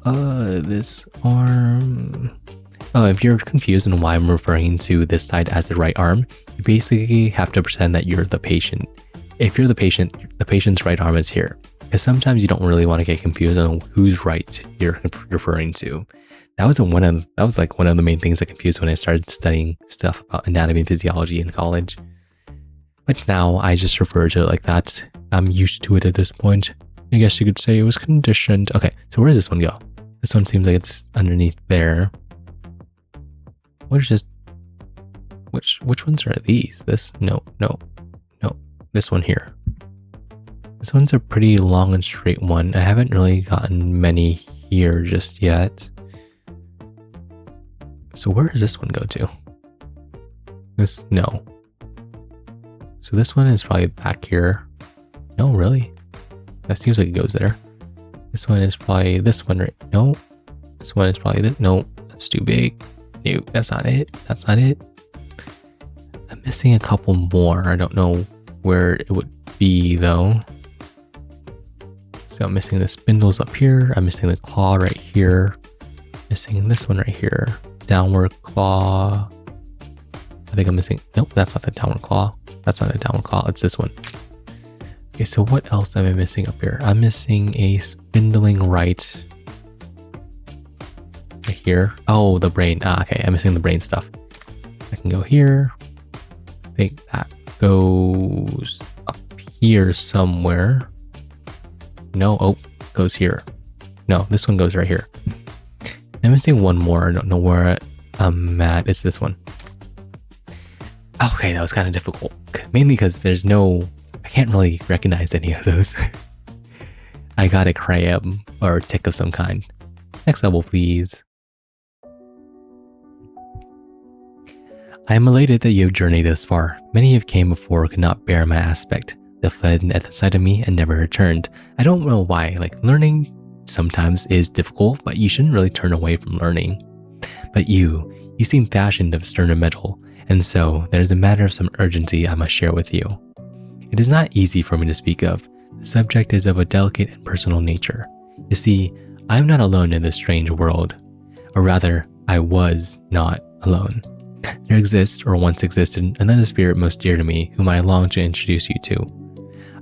This arm. Oh, if you're confused on why I'm referring to this side as the right arm, you basically have to pretend that you're the patient. If you're the patient's right arm is here. Because sometimes you don't really want to get confused on whose right you're referring to. That was one of the main things that confused when I started studying stuff about anatomy and physiology in college. But now I just refer to it like that. I'm used to it at this point. I guess you could say it was conditioned. Okay, so where does this one go? This one seems like it's underneath there. What is this? Which ones are these? This? No. This one here. This one's a pretty long and straight one. I haven't really gotten many here just yet. So where does this one go to? This, no. So this one is probably back here. No, really? That seems like it goes there. This one is probably this one, right? No. This one is probably this. No, that's too big. No, that's not it. That's not it. I'm missing a couple more. I don't know where it would be though. So I'm missing the spindles up here. I'm missing the claw right here. Missing this one right here. Downward claw. I think I'm missing. Nope, that's not the downward claw. That's not the downward claw. It's this one. Okay, so what else am I missing up here? I'm missing a spindling right here. Oh, the brain. Okay, I'm missing the brain stuff. I can go here. I think that goes up here somewhere. No, oh, goes here. No, this one goes right here. I'm missing one more. I don't know where I'm at. It's this one. Okay, that was kind of difficult. Mainly because there's no... I can't really recognize any of those. I got a crab or a tick of some kind. Next level, please. I am elated that you have journeyed this far. Many have came before could not bear my aspect. They fled at the sight of me and never returned. I don't know why. Like, learning sometimes is difficult, but you shouldn't really turn away from learning. But you seem fashioned of sterner metal, and so there's a matter of some urgency I must share with you. It is not easy for me to speak of. The subject is of a delicate and personal nature. You see, I am not alone in this strange world. Or rather, I was not alone. There exists, or once existed, another spirit most dear to me, whom I long to introduce you to.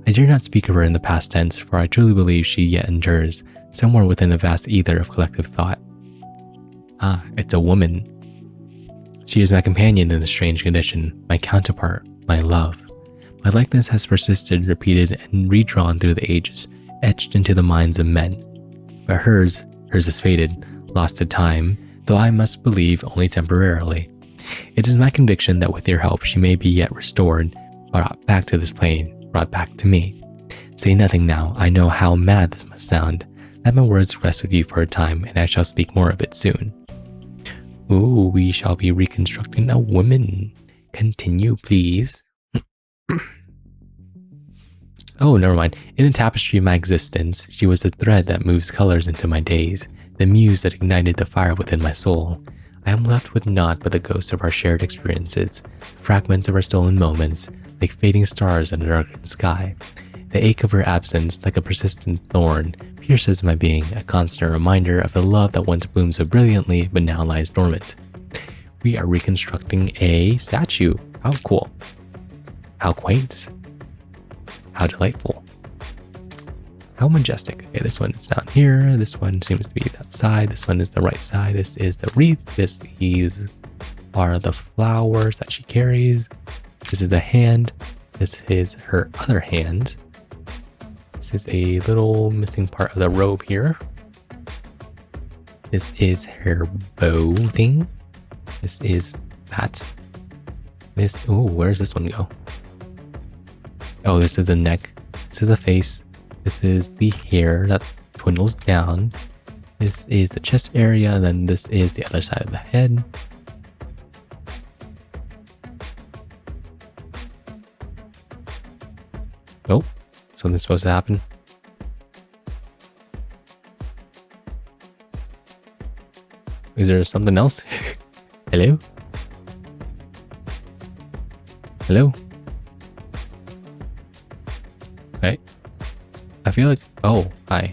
I dare not speak of her in the past tense, for I truly believe she yet endures, somewhere within the vast ether of collective thought. Ah, it's a woman. She is my companion in this strange condition, my counterpart, my love. My likeness has persisted, repeated, and redrawn through the ages, etched into the minds of men. But hers is faded, lost to time, though I must believe only temporarily. It is my conviction that with your help she may be yet restored, brought back to this plane, brought back to me. Say nothing now, I know how mad this must sound. Let my words rest with you for a time, and I shall speak more of it soon. Ooh, we shall be reconstructing a woman. Continue, please. Oh, never mind. In the tapestry of my existence, she was the thread that moves colors into my days, the muse that ignited the fire within my soul. I am left with naught but the ghosts of our shared experiences, fragments of our stolen moments, like fading stars in a darkened sky. The ache of her absence, like a persistent thorn, pierces my being, a constant reminder of the love that once bloomed so brilliantly but now lies dormant. We are reconstructing a statue. How cool. How quaint. How delightful. How majestic. Okay, this one is down here. This one seems to be that side. This one is the right side. This is the wreath. These are the flowers that she carries. This is the hand. This is her other hand. This is a little missing part of the robe here. This is her bow thing. This is that. This, oh, where does this one go? Oh, this is the neck. This is the face. This is the hair that dwindles down. This is the chest area, and then this is the other side of the head. something's supposed to happen. Is there something else? Hello? Hello? Okay. I feel like... Oh, hi.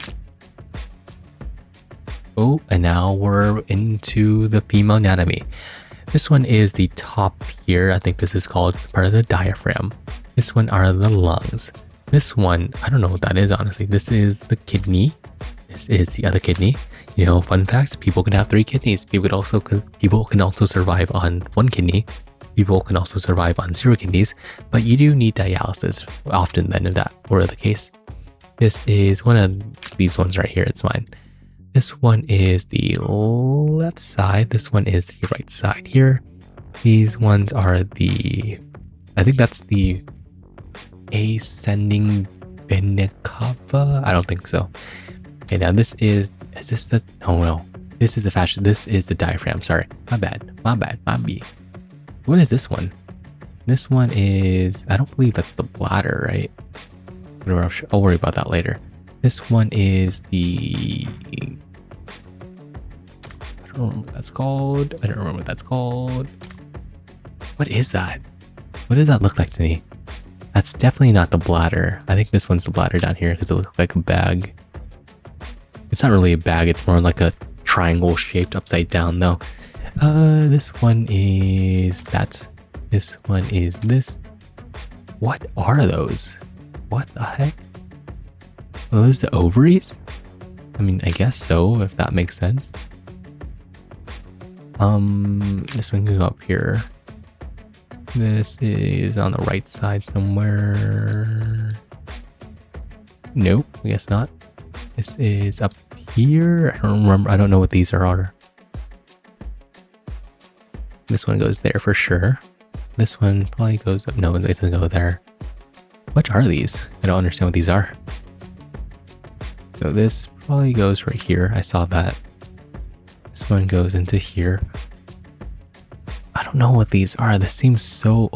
Oh, and now we're into the female anatomy. This one is the top here. I think this is called part of the diaphragm. This one are the lungs. This one, I don't know what that is, honestly. This is the kidney. This is the other kidney. You know, fun facts, people can have 3 kidneys. People can also survive on 1 kidney. People can also survive on 0 kidneys, but you do need dialysis often then if that were the case. This is one of these ones right here. It's mine. This one is the left side. This one is the right side here. These ones are the, I think that's the ascending vena cava. I don't think so. Okay, now this is this the, oh no. This is the fascia. This is the diaphragm. Sorry. My bad. My B. What is this one? This one is, I don't believe that's the bladder, right? Whatever, I'll worry about that later. This one is the, I don't remember what that's called. I don't remember what that's called. What is that? What does that look like to me? That's definitely not the bladder. I think this one's the bladder down here because it looks like a bag. It's not really a bag. It's more like a triangle shaped upside down though. This one is that. This one is this. What are those? What the heck? Are those the ovaries? I mean, I guess so, if that makes sense. This one can go up here. This is on the right side somewhere. Nope, I guess not. This is up here. I don't remember. I don't know what these are. This one goes there for sure. This one probably goes up. No, it doesn't go there. What are these? I don't understand what these are. So this probably goes right here. I saw that. This one goes into here. I don't know what these are. This seems so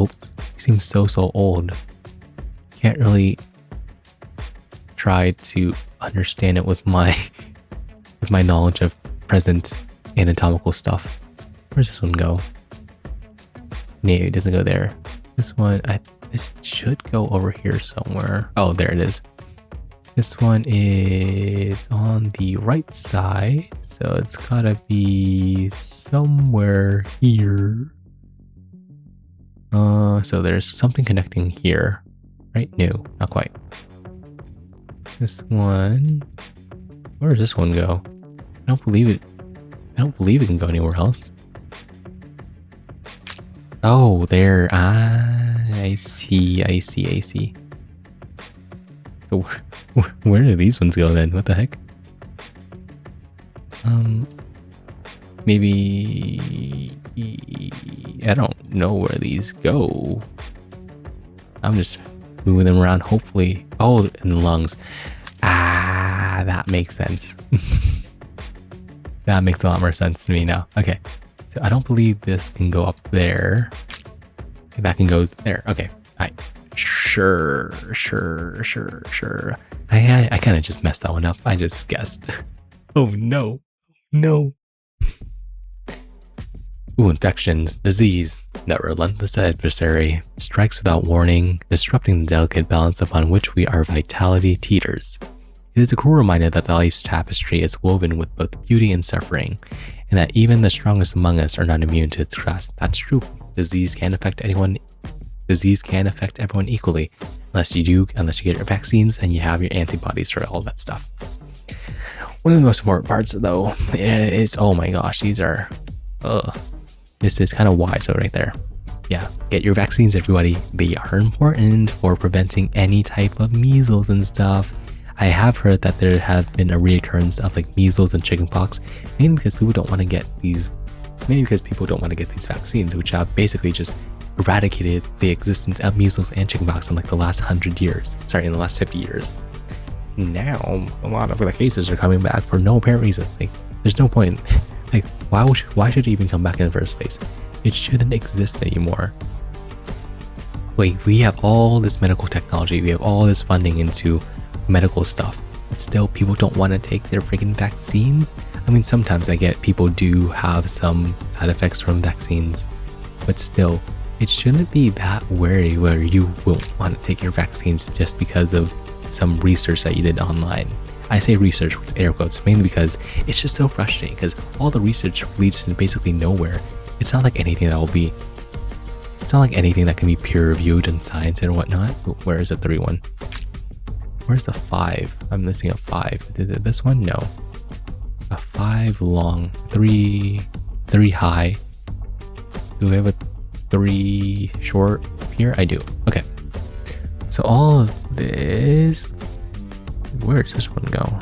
so old. Can't really try to understand it with my knowledge of present anatomical stuff. Where's this one go? No, it doesn't go there. This one, this should go over here somewhere. Oh, there it is. This one is on the right side, so it's gotta be somewhere here. So there's something connecting here, right? No, not quite. This one, where does this one go? I don't believe it. I don't believe it can go anywhere else. Oh, there. I see. So where do these ones go then? What the heck? Maybe I don't know where these go. I'm just moving them around. Hopefully, oh, in the lungs. Ah, that makes sense. That makes a lot more sense to me now. Okay. So I don't believe this can go up there. That can go there. Okay. Sure. I kind of just messed that one up. I just guessed. Oh no. Ooh, infections, disease. That relentless adversary strikes without warning, disrupting the delicate balance upon which our vitality teeters. It is a cruel reminder that life's tapestry is woven with both beauty and suffering, and that even the strongest among us are not immune to its grasp. That's true. Disease can affect everyone equally, unless you get your vaccines and you have your antibodies for all that stuff. One of the most important parts, though, is, oh my gosh, these are, this is kind of wise right there. Yeah, get your vaccines, everybody. They are important for preventing any type of measles and stuff. I have heard that there have been a reoccurrence of like measles and chickenpox, mainly because people don't want to get these vaccines, which have basically just eradicated the existence of measles and chickenpox in like the last 100 years. Sorry, in the last 50 years. Now, a lot of the cases are coming back for no apparent reason. Like, there's no point. Like, why should it even come back in the first place? It shouldn't exist anymore. Wait, we have all this medical technology, we have all this funding into medical stuff, but still people don't want to take their freaking vaccines? I mean, sometimes I get people do have some side effects from vaccines, but still, it shouldn't be that worry where you won't want to take your vaccines just because of some research that you did online. I say research with air quotes mainly because it's just so frustrating because all the research leads to basically nowhere. It's not like anything that can be peer reviewed in science and whatnot. Where is the 3-1? Where's the 5? I'm missing a 5. Is it this one? No. A 5 long, 3 high. Do we have a 3 short here? I do. Okay. So all of this, where does this one go?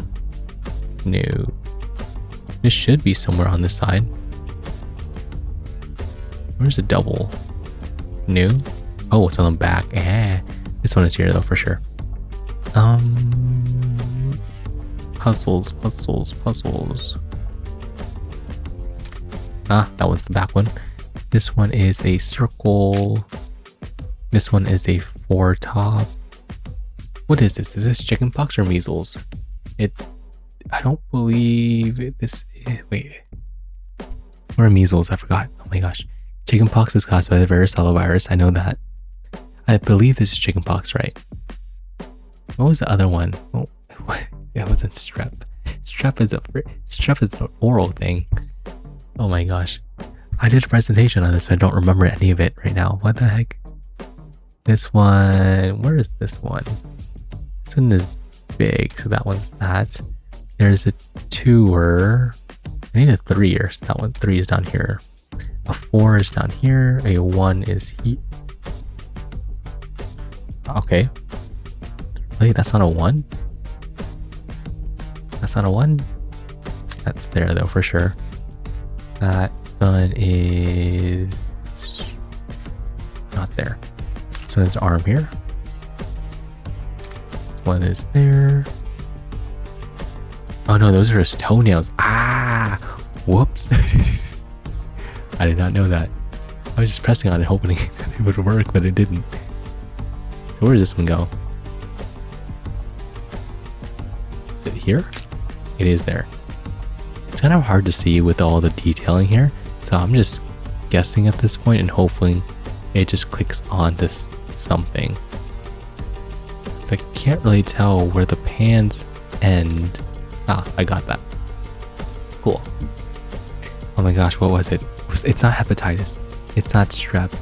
No. This should be somewhere on this side. Where's the double? No. Oh, it's on the back. This one is here though for sure. Puzzles. Ah, that one's the back one. This one is a circle. This one is a 4 top. What is this? Is this chickenpox or measles? I don't believe this is, wait. Or measles, I forgot. Oh my gosh. Chickenpox is caused by the varicella virus. I know that. I believe this is chickenpox, right? What was the other one? Oh, what? It wasn't strep. Strep is an oral thing. Oh my gosh. I did a presentation on this, but I don't remember any of it right now. What the heck? This one, where is this one? This one is big, so that one's that. There's a 2er. I need a 3er, so that one 3 is down here. A 4 is down here. A 1 is here. Okay. Wait, that's not a 1? That's not a 1? That's there though, for sure. That one is not there. So there's arm here. This one is there. Oh no, those are his toenails. Ah! Whoops. I did not know that. I was just pressing on it hoping it would work, but it didn't. So where does this one go? Is it here? It is there. It's kind of hard to see with all the detailing here, so I'm just guessing at this point and hoping it just clicks onto something. So I can't really tell where the pans end. Ah, I got that. Cool. Oh my gosh, what was it? It's not hepatitis. It's not strep.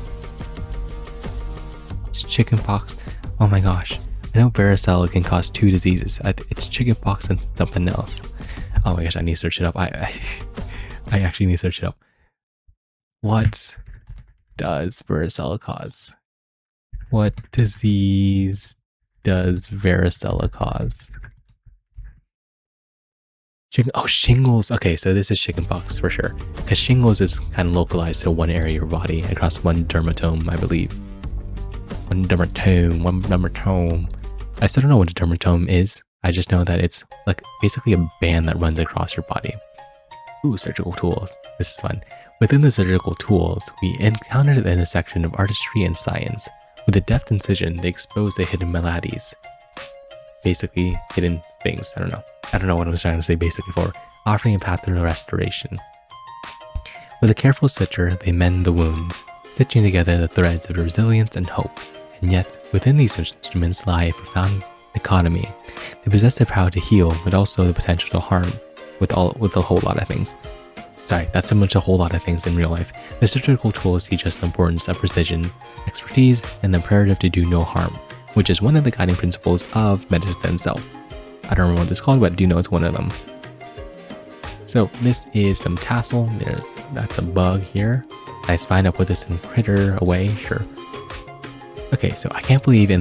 It's chickenpox. Oh my gosh. I know varicella can cause 2 diseases. It's chickenpox and something else. Oh my gosh, I need to search it up. I actually need to search it up. What does varicella cause? What disease does varicella cause? Shingles. Okay, so this is chickenpox for sure. Because shingles is kind of localized to one area of your body across one dermatome, I believe. One dermatome. I still don't know what a dermatome is. I just know that it's like basically a band that runs across your body. Ooh, surgical tools. This is fun. Within the surgical tools, we encountered the intersection of artistry and science. With a deft incision, they expose the hidden maladies. Basically, hidden things. I don't know what I was trying to say basically for. Offering a path to restoration. With a careful stitcher, they mend the wounds, stitching together the threads of resilience and hope. And yet, within these instruments lie a profound dichotomy. They possess the power to heal, but also the potential to harm, with a whole lot of things. Sorry, that's so much a whole lot of things in real life. The surgical tools teach us the importance of precision, expertise, and the imperative to do no harm, which is one of the guiding principles of medicine itself. I don't remember what it's called, but I do know it's one of them. So this is some tassel. That's a bug here. Nice find. I'll put this in critter away. Sure. Okay, so I can't believe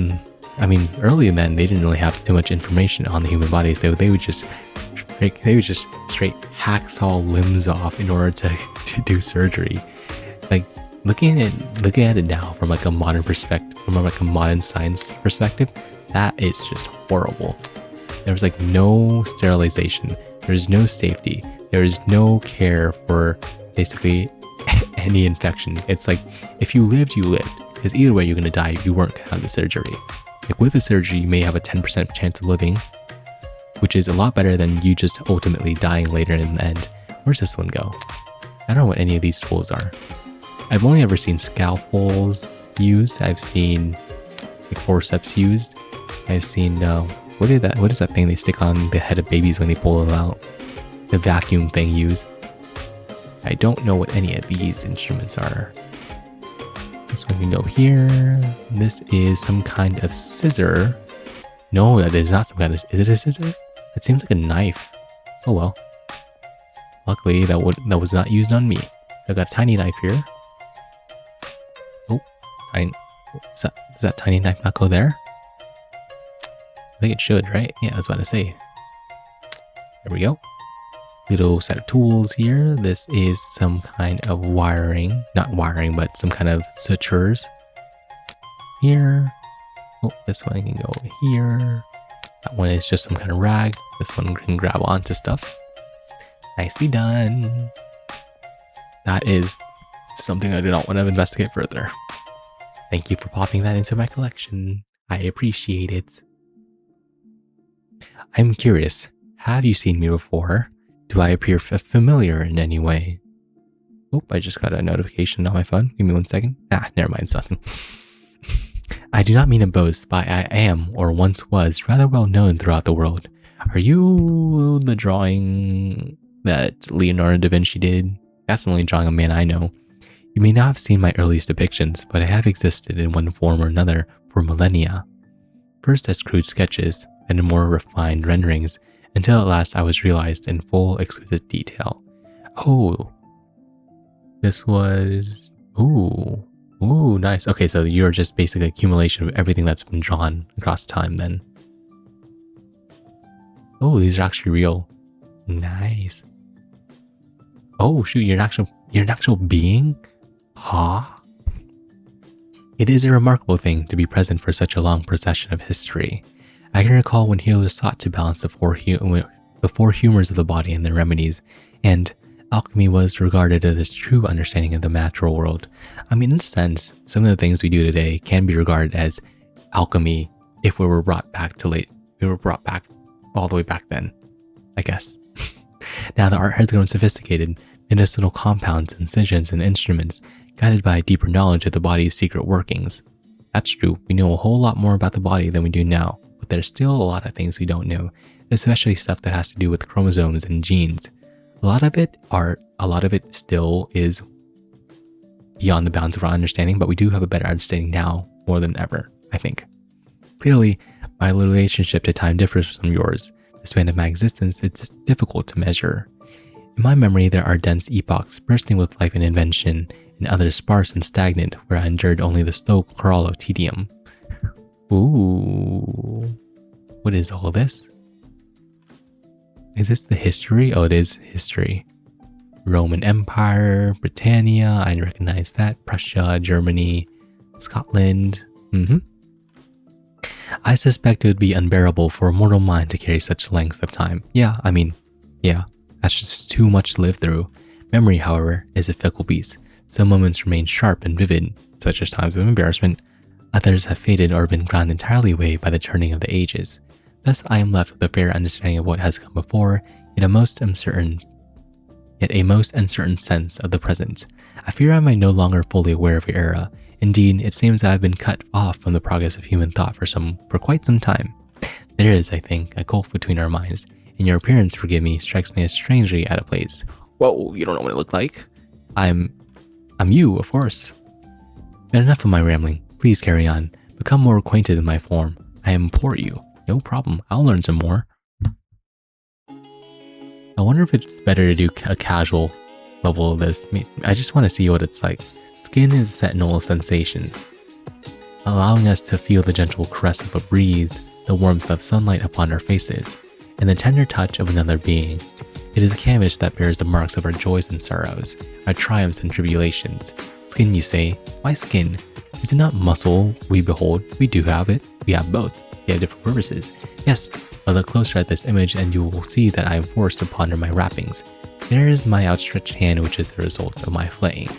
early then they didn't really have too much information on the human bodies. They would just straight hacksaw limbs off in order to do surgery. Like looking at it now from like a modern perspective, from like a modern science perspective, that is just horrible. There was like no sterilization. There's no safety. There is no care for basically any infection. It's like if you lived, you lived. Because either way, you're going to die if you weren't going to have the surgery. Like with the surgery, you may have a 10% chance of living, which is a lot better than you just ultimately dying later in the end. Where's this one go? I don't know what any of these tools are. I've only ever seen scalpels used. I've seen like forceps used. I've seen what is that thing they stick on the head of babies when they pull them out? The vacuum thing used. I don't know what any of these instruments are. This one we go here. This is some kind of scissor. No, that is not some kind of... Is it a scissor? It seems like a knife. Oh well. Luckily, that was not used on me. I've got a tiny knife here. Oh, does that tiny knife not go there? I think it should, right? Yeah, I was about to say. There we go. Little set of tools here. This is some kind of wiring. Not wiring, but some kind of sutures. Here. Oh, this one can go here. That one is just some kind of rag. This one can grab onto stuff. Nicely done. That is something I do not want to investigate further. Thank you for popping that into my collection. I appreciate it. I'm curious, have you seen me before? Do I appear familiar in any way? Oh, I just got a notification on my phone. Give me 1 second. Never mind, it's nothing. I do not mean to boast, but I am, or once was, rather well known throughout the world. Are you the drawing that Leonardo da Vinci did? That's the only drawing of man I know. You may not have seen my earliest depictions, but I have existed in one form or another for millennia. First as crude sketches, and in more refined renderings, until at last I was realized in full exquisite detail. Oh, this was... Ooh, nice. Okay, so you're just basically accumulation of everything that's been drawn across time then. Oh, these are actually real. Nice. Oh shoot, you're an actual being? Huh? It is a remarkable thing to be present for such a long procession of history. I can recall when healers sought to balance the four humors of the body and their remedies, and alchemy was regarded as true understanding of the natural world. I mean, in a sense, some of the things we do today can be regarded as alchemy if we were brought back all the way back then, I guess. Now the art has grown sophisticated, medicinal compounds, incisions, and instruments, guided by a deeper knowledge of the body's secret workings. That's true, we know a whole lot more about the body than we do now, but there's still a lot of things we don't know, especially stuff that has to do with chromosomes and genes. A lot of it still is beyond the bounds of our understanding, but we do have a better understanding now more than ever, I think. Clearly, my relationship to time differs from yours. The span of my existence is difficult to measure. In my memory, there are dense epochs bursting with life and invention, and others sparse and stagnant, where I endured only the slow crawl of tedium. Ooh. What is all this? Is this the history? Oh, it is history. Roman Empire, Britannia, I recognize that. Prussia, Germany, Scotland. I suspect it would be unbearable for a mortal mind to carry such length of time. Yeah, that's just too much to live through. Memory, however, is a fickle beast. Some moments remain sharp and vivid, such as times of embarrassment. Others have faded or been ground entirely away by the turning of the ages. Thus, I am left with a fair understanding of what has come before, yet a most uncertain sense of the present. I fear I am no longer fully aware of your era. Indeed, it seems that I have been cut off from the progress of human thought for quite some time. There is, I think, a gulf between our minds, and your appearance, forgive me, strikes me as strangely out of place. Whoa, you don't know what I look like? I'm you, of course. But enough of my rambling. Please carry on. Become more acquainted with my form. I implore you. No problem. I'll learn some more. I wonder if it's better to do a casual level of this. I just want to see what it's like. Skin is a sentinel sensation, allowing us to feel the gentle caress of a breeze, the warmth of sunlight upon our faces, and the tender touch of another being. It is a canvas that bears the marks of our joys and sorrows, our triumphs and tribulations. Skin, you say? Why skin? Is it not muscle we behold? We do have it. We have both. They have different purposes. Yes, but look closer at this image and you will see that I am forced to ponder my wrappings. There is my outstretched hand, which is the result of my flaying.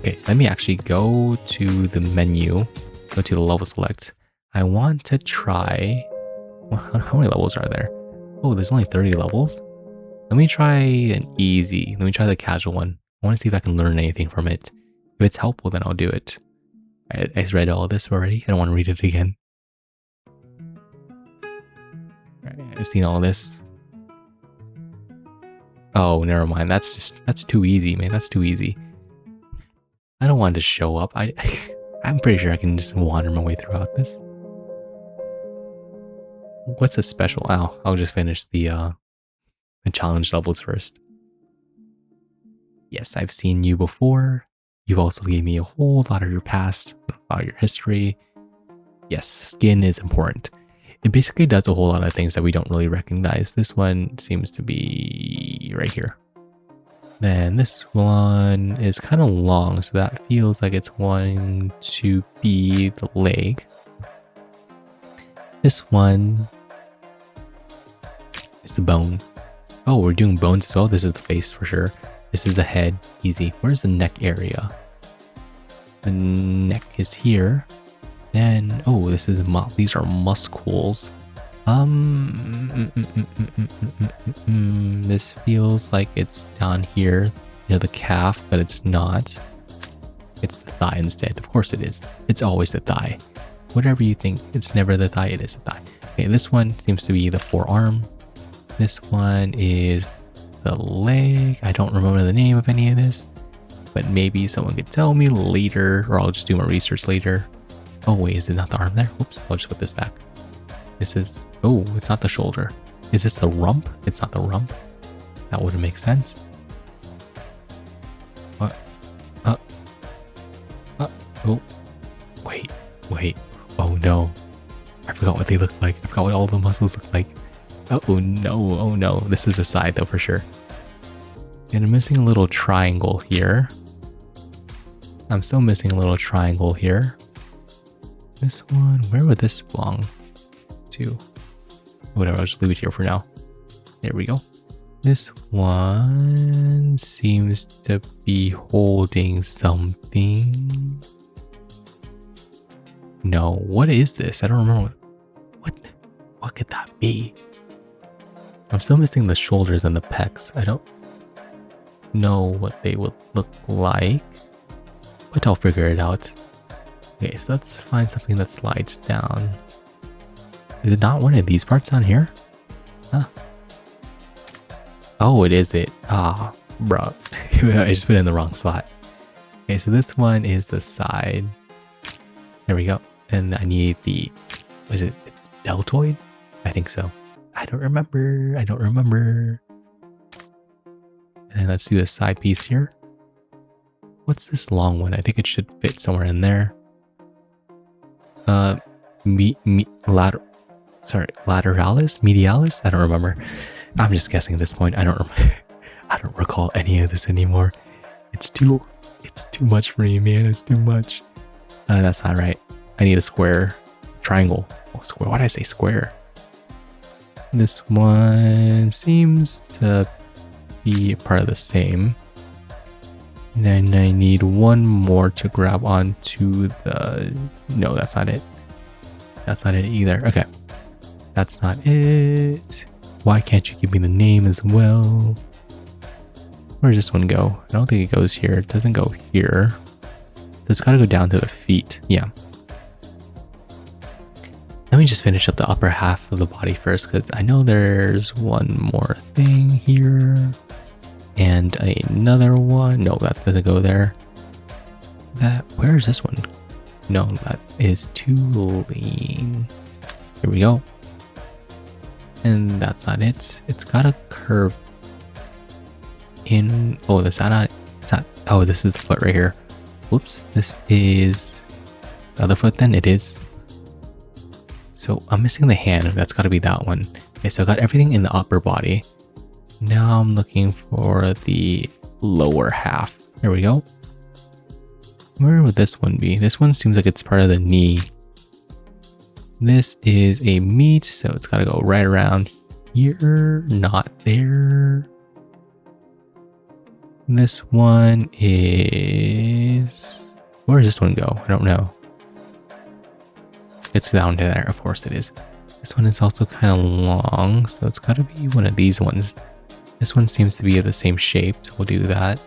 Okay, let me actually go to the menu, go to the level select. I want to try, well, how many levels are there? Oh, there's only 30 levels. Let me try an easy, let me try the casual one. I want to see if I can learn anything from it. If it's helpful, then I'll do it. I read all this already. I don't want to read it again. I've seen all this. Oh, never mind. That's too easy, man. That's too easy. I don't want it to show up. I'm pretty sure I can just wander my way throughout this. What's a special? Oh, I'll just finish the challenge levels first. Yes, I've seen you before. You've also gave me a whole lot of your past, about your history. Yes, skin is important. It basically does a whole lot of things that we don't really recognize. This one seems to be right here. Then this one is kind of long, so that feels like it's wanting to be the leg. This one is the bone. Oh, we're doing bones as well. This is the face for sure. This is the head. Easy. Where's the neck area? The neck is here. Then, oh, this is these are muscles. This feels like it's down here near the calf, but it's not. It's the thigh instead. Of course it is. It's always the thigh. Whatever you think, it's never the thigh, it is the thigh. Okay, this one seems to be the forearm. This one is the leg. I don't remember the name of any of this, but maybe someone could tell me later, or I'll just do my research later. Oh wait, is it not the arm there? Oops, I'll just put this back. This is, oh, it's not the shoulder. Is this the rump? It's not the rump. That wouldn't make sense. What? Oh, wait. Oh no. I forgot what they look like. I forgot what all the muscles look like. Oh no. This is a side though for sure. And I'm missing a little triangle here. I'm still missing a little triangle here. This one, where would this belong to? Whatever, I'll just leave it here for now. There we go. This one seems to be holding something. No, what is this? I don't remember. What could that be? I'm still missing the shoulders and the pecs. I don't know what they would look like, but I'll figure it out. Okay, so let's find something that slides down. Is it not one of these parts down here? Huh? Oh, it is it. Ah, bro. I just put it in the wrong slot. Okay, so this one is the side. There we go. And I need the, was it deltoid? I think so. I don't remember. And let's do the side piece here. What's this long one? I think it should fit somewhere in there. Lateralis? Medialis? I don't remember. I'm just guessing at this point. I don't recall any of this anymore. It's too much for me, man. It's too much. That's not right. I need a square. Triangle. Oh, square. Why did I say square? This one seems to be part of the same. And then I need one more to grab onto the... No, that's not it. That's not it either. Okay. That's not it. Why can't you give me the name as well? Where does this one go? I don't think it goes here. It doesn't go here. It's got to go down to the feet. Yeah. Let me just finish up the upper half of the body first, because I know there's one more thing here. And another one. No, that doesn't go there. Where is this one? No, that is too lean. Here we go. And that's not it. It's got a curve in. Oh, that's not. It's not. Oh, this is the foot right here. Whoops. This is the other foot then. It is. So I'm missing the hand. That's got to be that one. Okay, so I got everything in the upper body. Now I'm looking for the lower half. There we go. Where would this one be? This one seems like it's part of the knee. This is a meat, so it's got to go right around here. Not there. This one is... Where does this one go? I don't know. It's down there. Of course it is. This one is also kind of long, so it's got to be one of these ones. This one seems to be of the same shape, so we'll do that.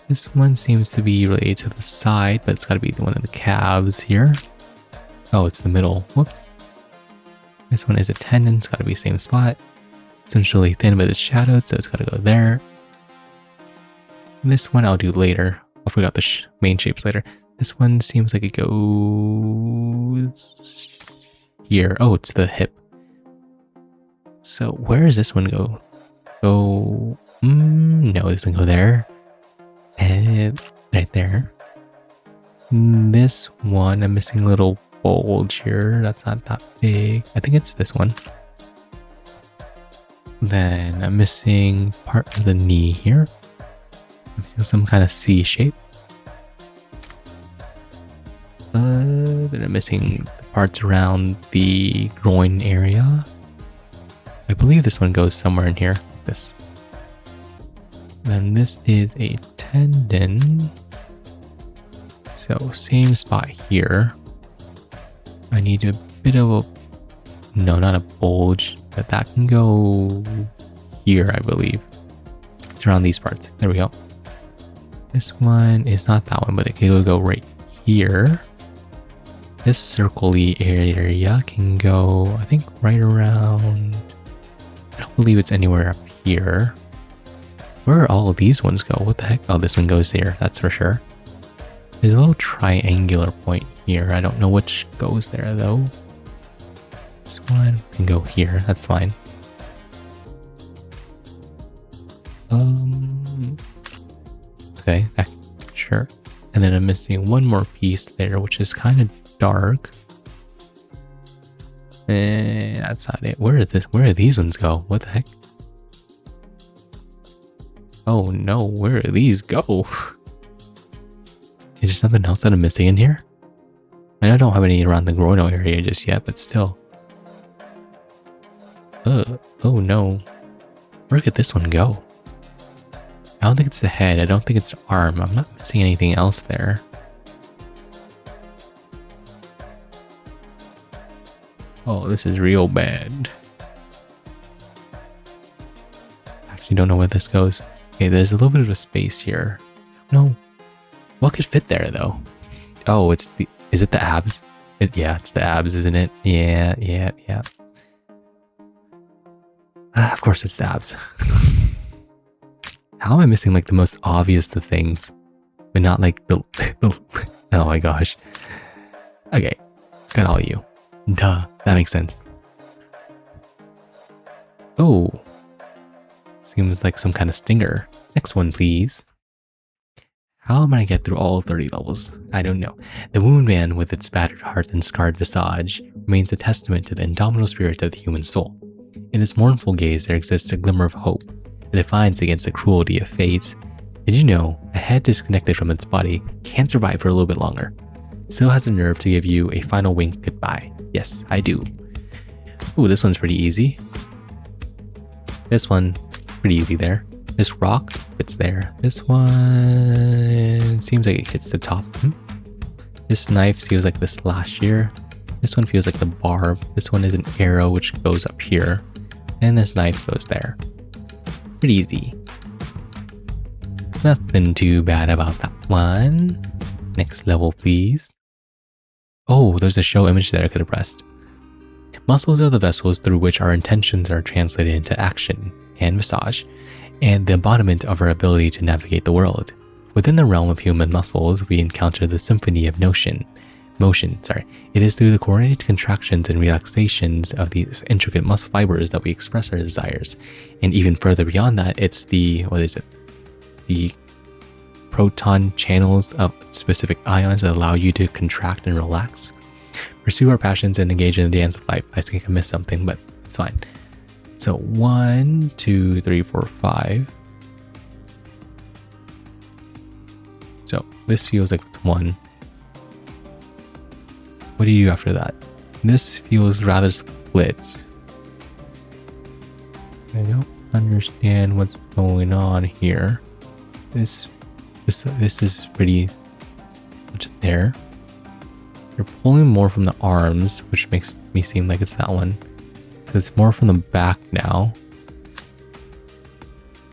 This one seems to be related to the side, but it's got to be one of the calves here. Oh, it's the middle. Whoops. This one is a tendon. It's got to be same spot. This one's really thin, but it's shadowed, so it's got to go there. And this one I'll do later. I forgot the main shapes later. This one seems like it goes here. Oh, it's the hip. So where does this one go? Go... no, this doesn't go there. And right there. This one, I'm missing a little bulge here. That's not that big. I think it's this one. Then I'm missing part of the knee here. I'm missing some kind of C shape. Then I'm missing the parts around the groin area. I believe this one goes somewhere in here. This. Then this is a tendon. So same spot here. I need a bit of a... No, not a bulge. But that can go here, I believe. It's around these parts. There we go. This one is not that one, but it can go right here. This circle-y area can go, I think, right around... I don't believe it's anywhere up here. Where are all of these ones go? What the heck? Oh, this one goes there, that's for sure. There's a little triangular point here. I don't know which goes there, though. This one can go here. That's fine. Okay, sure. And then I'm missing one more piece there, which is kind of dark. And that's not it. Where do these ones go? What the heck? Oh no, where do these go? Is there something else that I'm missing in here? I know I don't have any around the groinal area just yet, but still. Oh no. Where could this one go? I don't think it's the head. I don't think it's the arm. I'm not missing anything else there. Oh, this is real bad. Actually, don't know where this goes. Okay, there's a little bit of a space here. No. What could fit there, though? Oh, it's the... Is it the abs? Yeah, it's the abs, isn't it? Yeah. Of course it's the abs. How am I missing, like, the most obvious of things? But not, like, the... Oh my gosh. Okay. Got all you. Duh. That makes sense. Oh. Seems like some kind of stinger. Next one, please. How am I gonna get through all 30 levels? I don't know. The Wound Man, with its battered heart and scarred visage, remains a testament to the indomitable spirit of the human soul. In its mournful gaze there exists a glimmer of hope, a defiance against the cruelty of fate. Did you know a head disconnected from its body can survive for a little bit longer? Still has the nerve to give you a final wink goodbye. Yes, I do. Ooh, this one's pretty easy. This one, pretty easy there. This rock fits there. This one seems like it hits the top. This knife feels like the slash here. This one feels like the barb. This one is an arrow which goes up here. And this knife goes there. Pretty easy. Nothing too bad about that one. Next level, please. Oh, there's a show image that I could have pressed. Muscles are the vessels through which our intentions are translated into action and visage, and the embodiment of our ability to navigate the world. Within the realm of human muscles, we encounter the symphony of motion. It is through the coordinated contractions and relaxations of these intricate muscle fibers that we express our desires. And even further beyond that, it's the proton channels of specific ions that allow you to contract and relax, pursue our passions, and engage in the dance of life. I think I missed something, but it's fine. So 1, 2, 3, 4, 5. So this feels like it's 1. What do you do after that? This feels rather split. I don't understand what's going on here. This is pretty much there. You're pulling more from the arms, which makes me seem like it's that one. So it's more from the back now.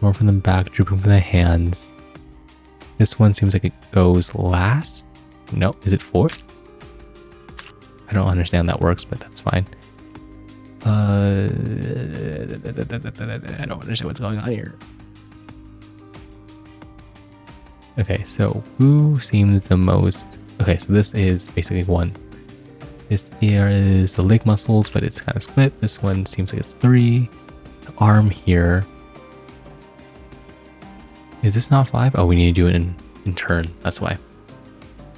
More from the back, drooping from the hands. This one seems like it goes last. No, is it fourth? I don't understand how that works, but that's fine. I don't understand what's going on here. Okay, so who seems the most... Okay, so this is basically one. This here is the leg muscles, but it's kind of split. This one seems like it's 3. The arm here. Is this not 5? Oh, we need to do it in turn. That's why.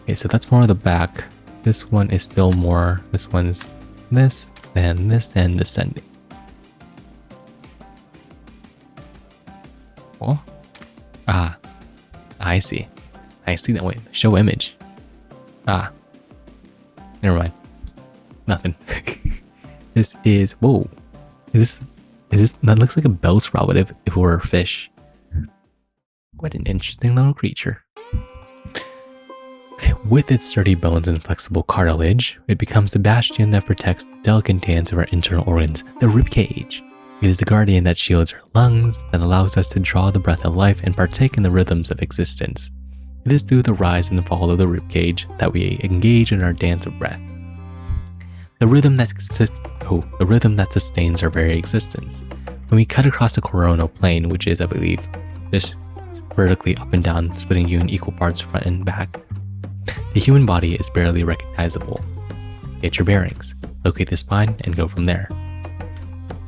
Okay, so that's more of the back. This one is still more. This one's this, then descending. Oh. Ah. I see. I see that way. Show image. Ah. Never mind. Nothing. This is... Whoa. Is this... That looks like a bell sprout, but if it were a fish. What an interesting little creature. Okay, with its sturdy bones and flexible cartilage, it becomes the bastion that protects the delicate dance of our internal organs, the rib cage. It is the guardian that shields our lungs, that allows us to draw the breath of life and partake in the rhythms of existence. It is through the rise and fall of the rib cage that we engage in our dance of breath. The rhythm that sustains our very existence. When we cut across the coronal plane, which is, I believe, just vertically up and down, splitting you in equal parts front and back, the human body is barely recognizable. Get your bearings, locate the spine, and go from there.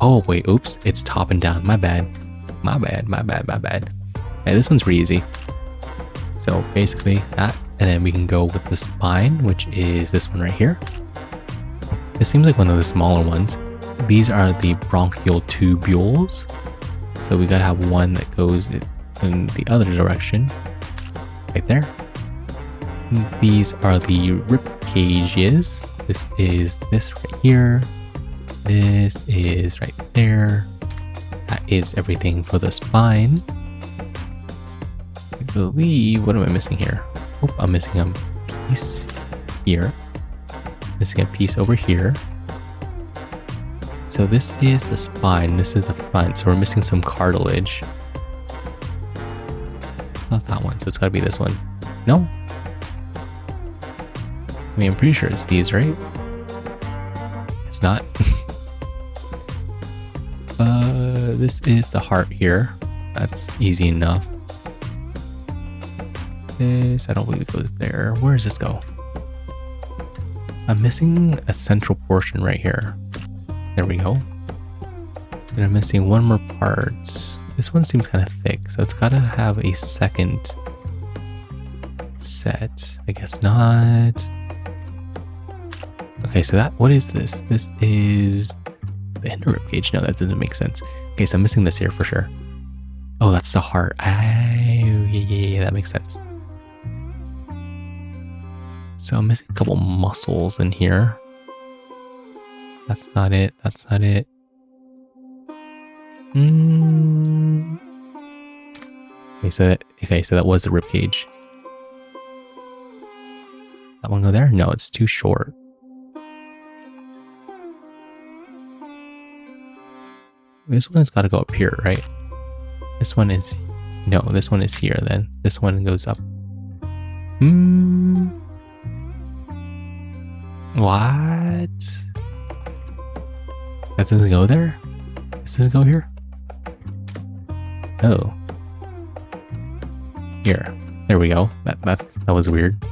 Oh wait, oops, it's top and down, my bad. My bad. Hey, this one's pretty easy. So basically that, and then we can go with the spine, which is this one right here. This seems like one of the smaller ones. These are the bronchial tubules. So we gotta have one that goes in the other direction, right there. These are the rib cages. This is this right here. This is right there. That is everything for the spine. I believe, what am I missing here? Oh, I'm missing a piece here. Missing a piece over here. So this is the spine, this is the front, so we're missing some cartilage. Not that one, so it's gotta be this one. No? I mean, I'm pretty sure it's these, right? It's not. This is the heart here. That's easy enough. This, I don't believe it goes there. Where does this go? I'm missing a central portion right here. There we go. And I'm missing one more part. This one seems kind of thick, so it's gotta have a second set. I guess not. Okay, so what is this? This is the inner rib cage. No, that doesn't make sense. Okay, so I'm missing this here for sure. Oh, that's the heart. Yeah, that makes sense. So I'm missing a couple muscles in here. That's not it. That's not it. Okay, so that was the rib cage. That one go there? No, it's too short. This one has got to go up here, right? This one is... No, this one is here then. This one goes up. What? That doesn't go there? This doesn't go here? Oh. Here. There we go. That was weird.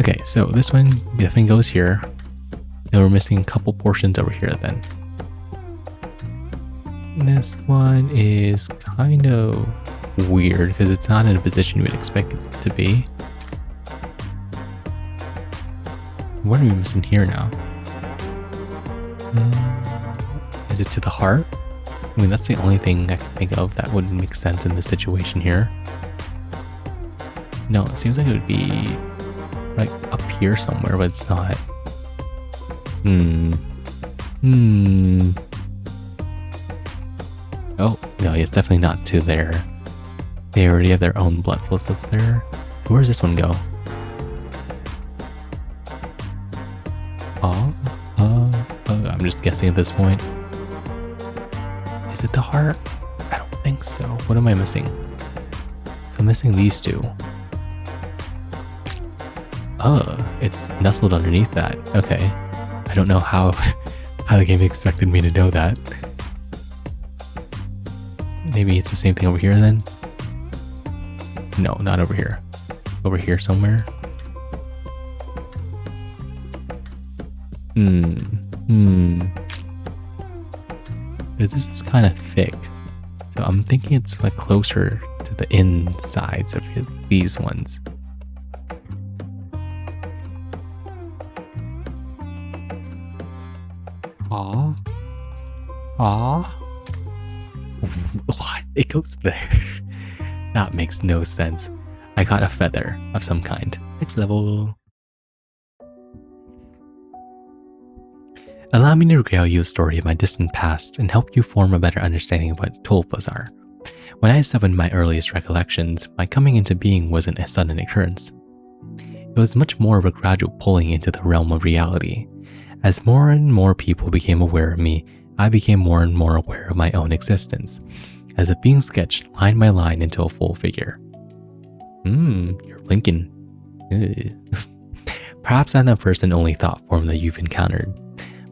Okay, so this one definitely goes here. And we're missing a couple portions over here then. This one is kind of weird because it's not in a position you would expect it to be. What are we missing here now? Is it to the heart? I mean, that's the only thing I can think of that would make sense in this situation here. No, it seems like it would be like up here somewhere, but it's not. Oh, no, it's definitely not to there. They already have their own blood flow cells there. So where does this one go? I'm just guessing at this point. Is it the heart? I don't think so. What am I missing? So I'm missing these two. It's nestled underneath that. Okay. I don't know how the game expected me to know that. Maybe it's the same thing over here then? No, not over here. Over here somewhere? Because this is kind of thick. So I'm thinking it's like closer to the insides of these ones. What? It goes there. That makes no sense. I got a feather of some kind. Next level. Allow me to regale you a story of my distant past and help you form a better understanding of what tulpas are. When I summoned my earliest recollections, my coming into being wasn't a sudden occurrence. It was much more of a gradual pulling into the realm of reality. As more and more people became aware of me, I became more and more aware of my own existence, as if being sketched line by line into a full figure. You're blinking. Perhaps I'm the first and only thought form that you've encountered.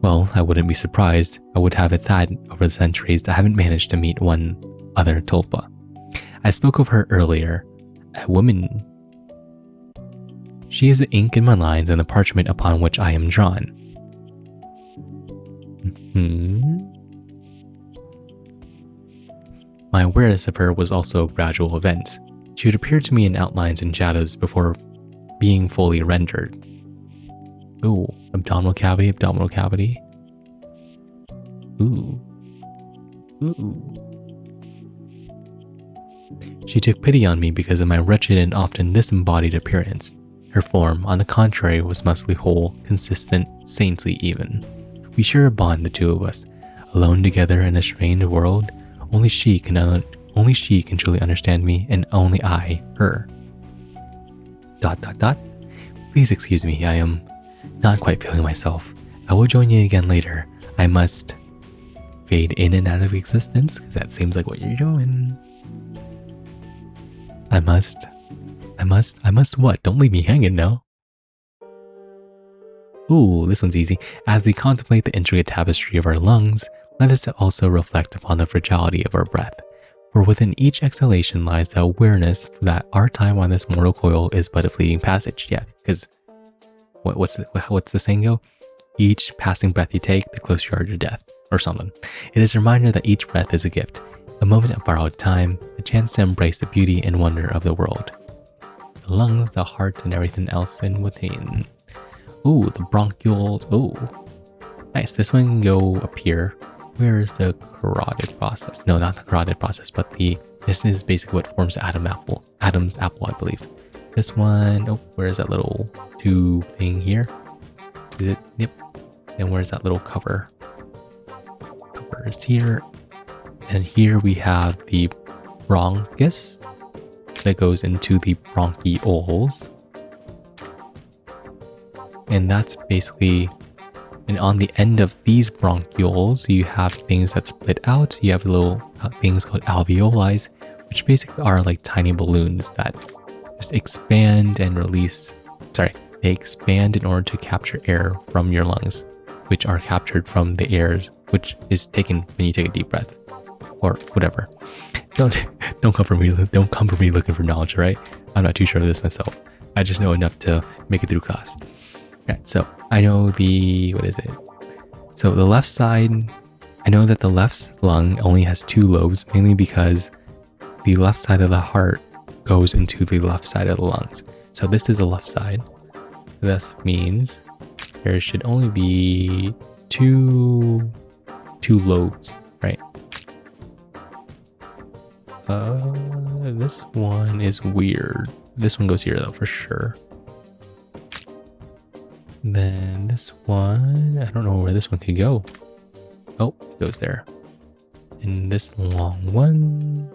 Well, I wouldn't be surprised. I would have it that over the centuries I haven't managed to meet one other tulpa. I spoke of her earlier, a woman. She is the ink in my lines and the parchment upon which I am drawn. My awareness of her was also a gradual event. She would appear to me in outlines and shadows before being fully rendered. Ooh, abdominal cavity, abdominal cavity. Ooh. She took pity on me because of my wretched and often disembodied appearance. Her form, on the contrary, was mostly whole, consistent, saintly even. We share a bond, the two of us, alone together in a strange world. Only she can truly understand me, and only I, her. ... Please excuse me, I am not quite feeling myself. I will join you again later. I must fade in and out of existence, because that seems like what you're doing. I must what? Don't leave me hanging now. Ooh, this one's easy. As we contemplate the intricate tapestry of our lungs, let us also reflect upon the fragility of our breath. For within each exhalation lies the awareness that our time on this mortal coil is but a fleeting passage. Yeah, because what's the saying go? Each passing breath you take, the closer you are to death, or something. It is a reminder that each breath is a gift, a moment of borrowed time, a chance to embrace the beauty and wonder of the world. The lungs, the heart, and everything else in within. Ooh, the bronchioles. Ooh, nice. This one can go up here. Where is the carotid process? No, not the carotid process, but this is basically what forms the Adam's apple, I believe. This one, oh, where is that little tube thing here? Is it? Yep. And where's that little cover? Cover is here. And here we have the bronchus that goes into the bronchioles. And that's basically, and on the end of these bronchioles, you have things that split out. You have little things called alveoli, which basically are like tiny balloons that just expand and release. Sorry, they expand in order to capture air from your lungs, which are captured from the air, which is taken when you take a deep breath, or whatever. Don't come for me. Don't come for me looking for knowledge, right? I'm not too sure of this myself. I just know enough to make it through class. Right, so I know what is it? So the left side, I know that the left lung only has 2 lobes, mainly because the left side of the heart goes into the left side of the lungs. So this is the left side. This means there should only be two lobes, right? This one is weird. This one goes here though, for sure. Then this one, I don't know where this one could go. Oh, it goes there. And this long one,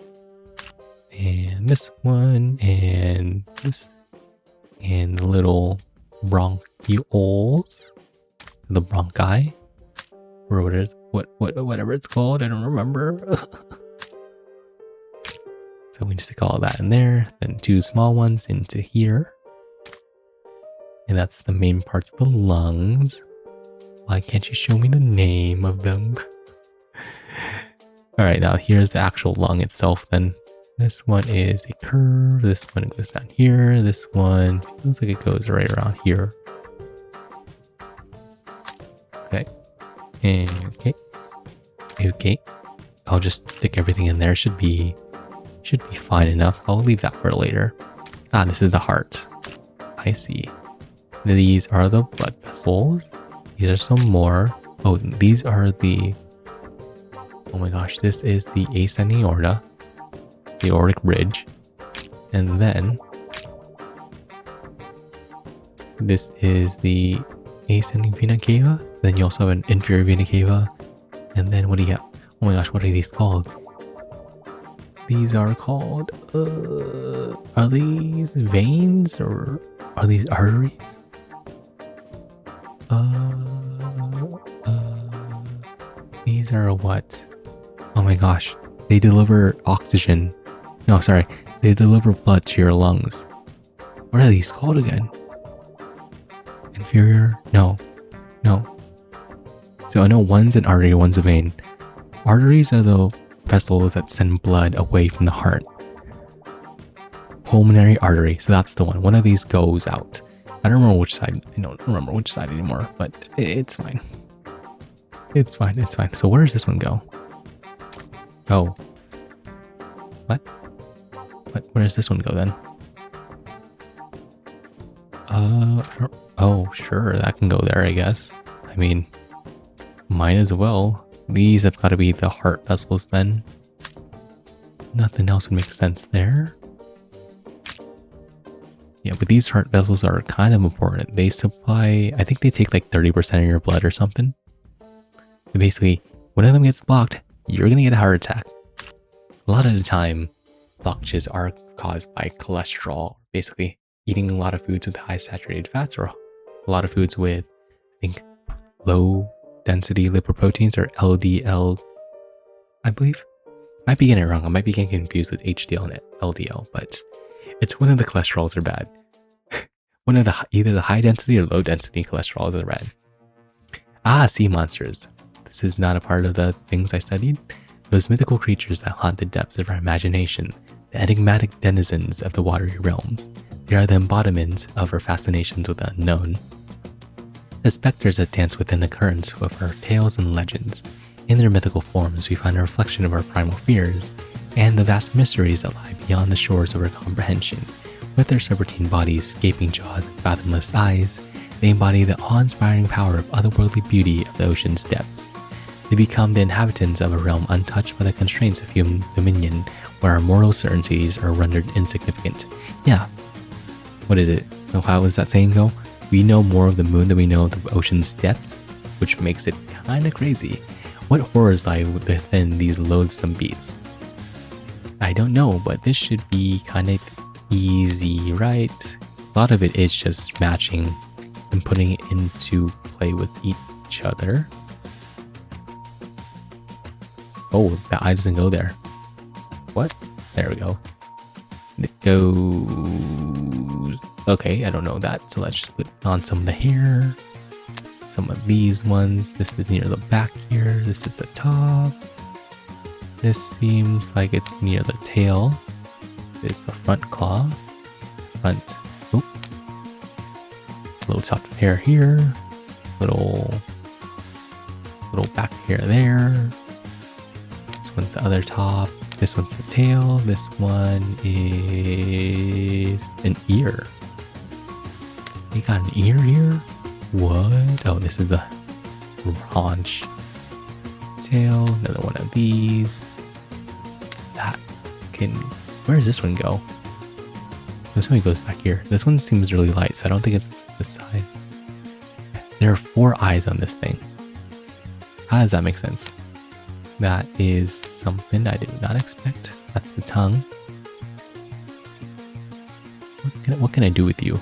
and this one, and this, and the little bronchioles, the bronchi, or whatever it's called. I don't remember. So we just stick all of that in there, then 2 small ones into here. And that's the main parts of the lungs. Why can't you show me the name of them? Alright, now here's the actual lung itself then. This one is a curve, this one goes down here, this one feels like it goes right around here. Okay. And okay. I'll just stick everything in there. Should be fine enough. I'll leave that for later. Ah, this is the heart. I see. These are the blood vessels. These are some more. Oh, these are the... Oh my gosh, this is the ascending aorta. The aortic ridge. And then... this is the ascending vena cava. Then you also have an inferior vena cava. And then what do you have? Oh my gosh, what are these called? These are called... are these veins or are these arteries? These are what? Oh my gosh. They deliver oxygen. No, sorry. They deliver blood to your lungs. What are these called again? Inferior? No. So I know one's an artery, one's a vein. Arteries are the vessels that send blood away from the heart. Pulmonary artery. So that's the one. One of these goes out. I don't remember which side. I don't remember which side anymore, but it's fine. It's fine. So where does this one go? Oh. What? Where does this one go then? Oh, sure. That can go there, I guess. I mean, might as well. These have got to be the heart vessels then. Nothing else would make sense there. Yeah, but these heart vessels are kind of important. They supply, I think they take like 30% of your blood or something. So basically, one of them gets blocked, you're going to get a heart attack. A lot of the time, blockages are caused by cholesterol. Basically, eating a lot of foods with high saturated fats or a lot of foods with, I think, low density lipoproteins or LDL, I believe. Might be getting it wrong. I might be getting confused with HDL and LDL, but it's one of the cholesterols are bad. One of the either the high density or low density cholesterols are bad. Ah, sea monsters. This is not a part of the things I studied. Those mythical creatures that haunt the depths of our imagination, the enigmatic denizens of the watery realms. They are the embodiments of our fascinations with the unknown. The specters that dance within the currents of our tales and legends. In their mythical forms, we find a reflection of our primal fears and the vast mysteries that lie beyond the shores of our comprehension. With their serpentine bodies, gaping jaws, and fathomless eyes, they embody the awe-inspiring power of otherworldly beauty of the ocean's depths. They become the inhabitants of a realm untouched by the constraints of human dominion, where our mortal certainties are rendered insignificant. Yeah. What is it? How does that saying go? We know more of the moon than we know of the ocean's depths, which makes it kinda crazy. What horrors lie within these loathsome beasts? I don't know, but this should be kind of easy, right? A lot of it is just matching and putting it into play with each other. Oh, the eye doesn't go there. What? There we go. It goes... Okay, I don't know that, so let's just put on some of the hair. Some of these ones. This is near the back here. This is the top. This seems like it's near the tail. This is the front claw. Front. Oop. Little tuft of hair here. Little back hair there. This one's the other top. This one's the tail. This one is an ear. You got an ear here? What? Oh, this is the haunch. Tail. Another one of these. That can... Where does this one go? This one goes back here. This one seems really light, so I don't think it's this side. There are 4 eyes on this thing. How does that make sense? That is something I did not expect. That's the tongue. What can I do with you?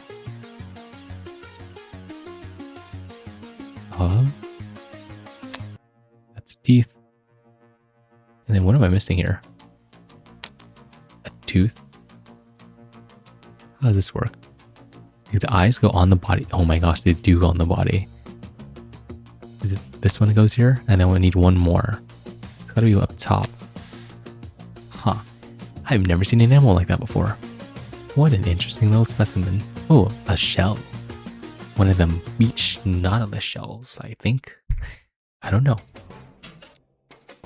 That's teeth. And then what am I missing here? A tooth? How does this work? Do the eyes go on the body? Oh my gosh, they do go on the body. Is it this one that goes here? And then we need one more. It's gotta be up top. Huh. I've never seen an animal like that before. What an interesting little specimen. Oh, a shell. One of them beach nautilus shells, I think. I don't know.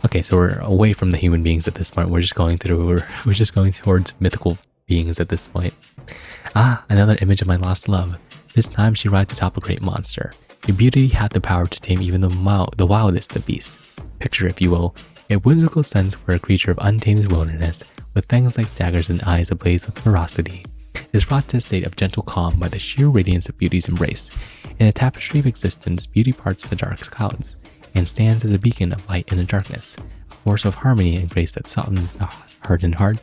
Okay, so we're away from the human beings at this point. We're just going towards mythical beings at this point. Ah, another image of my lost love. This time she rides atop a great monster. Your beauty had the power to tame even the wildest of beasts. Picture, if you will, a whimsical sense for a creature of untamed wilderness, with fangs like daggers and eyes ablaze with ferocity. It is brought to a state of gentle calm by the sheer radiance of beauty's embrace. In a tapestry of existence, beauty parts the darkest clouds, and stands as a beacon of light in the darkness, a force of harmony and grace that softens the hardened heart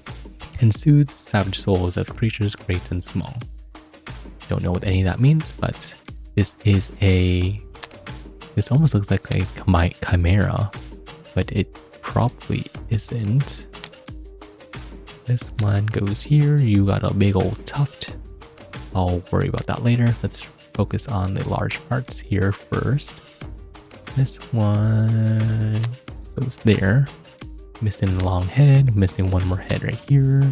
and soothes savage souls of creatures great and small. Don't know what any of that means, but this almost looks like a chimera, but it probably isn't. This one goes here. You got a big old tuft. I'll worry about that later. Let's focus on the large parts here first. This one goes there. Missing a long head. Missing one more head right here.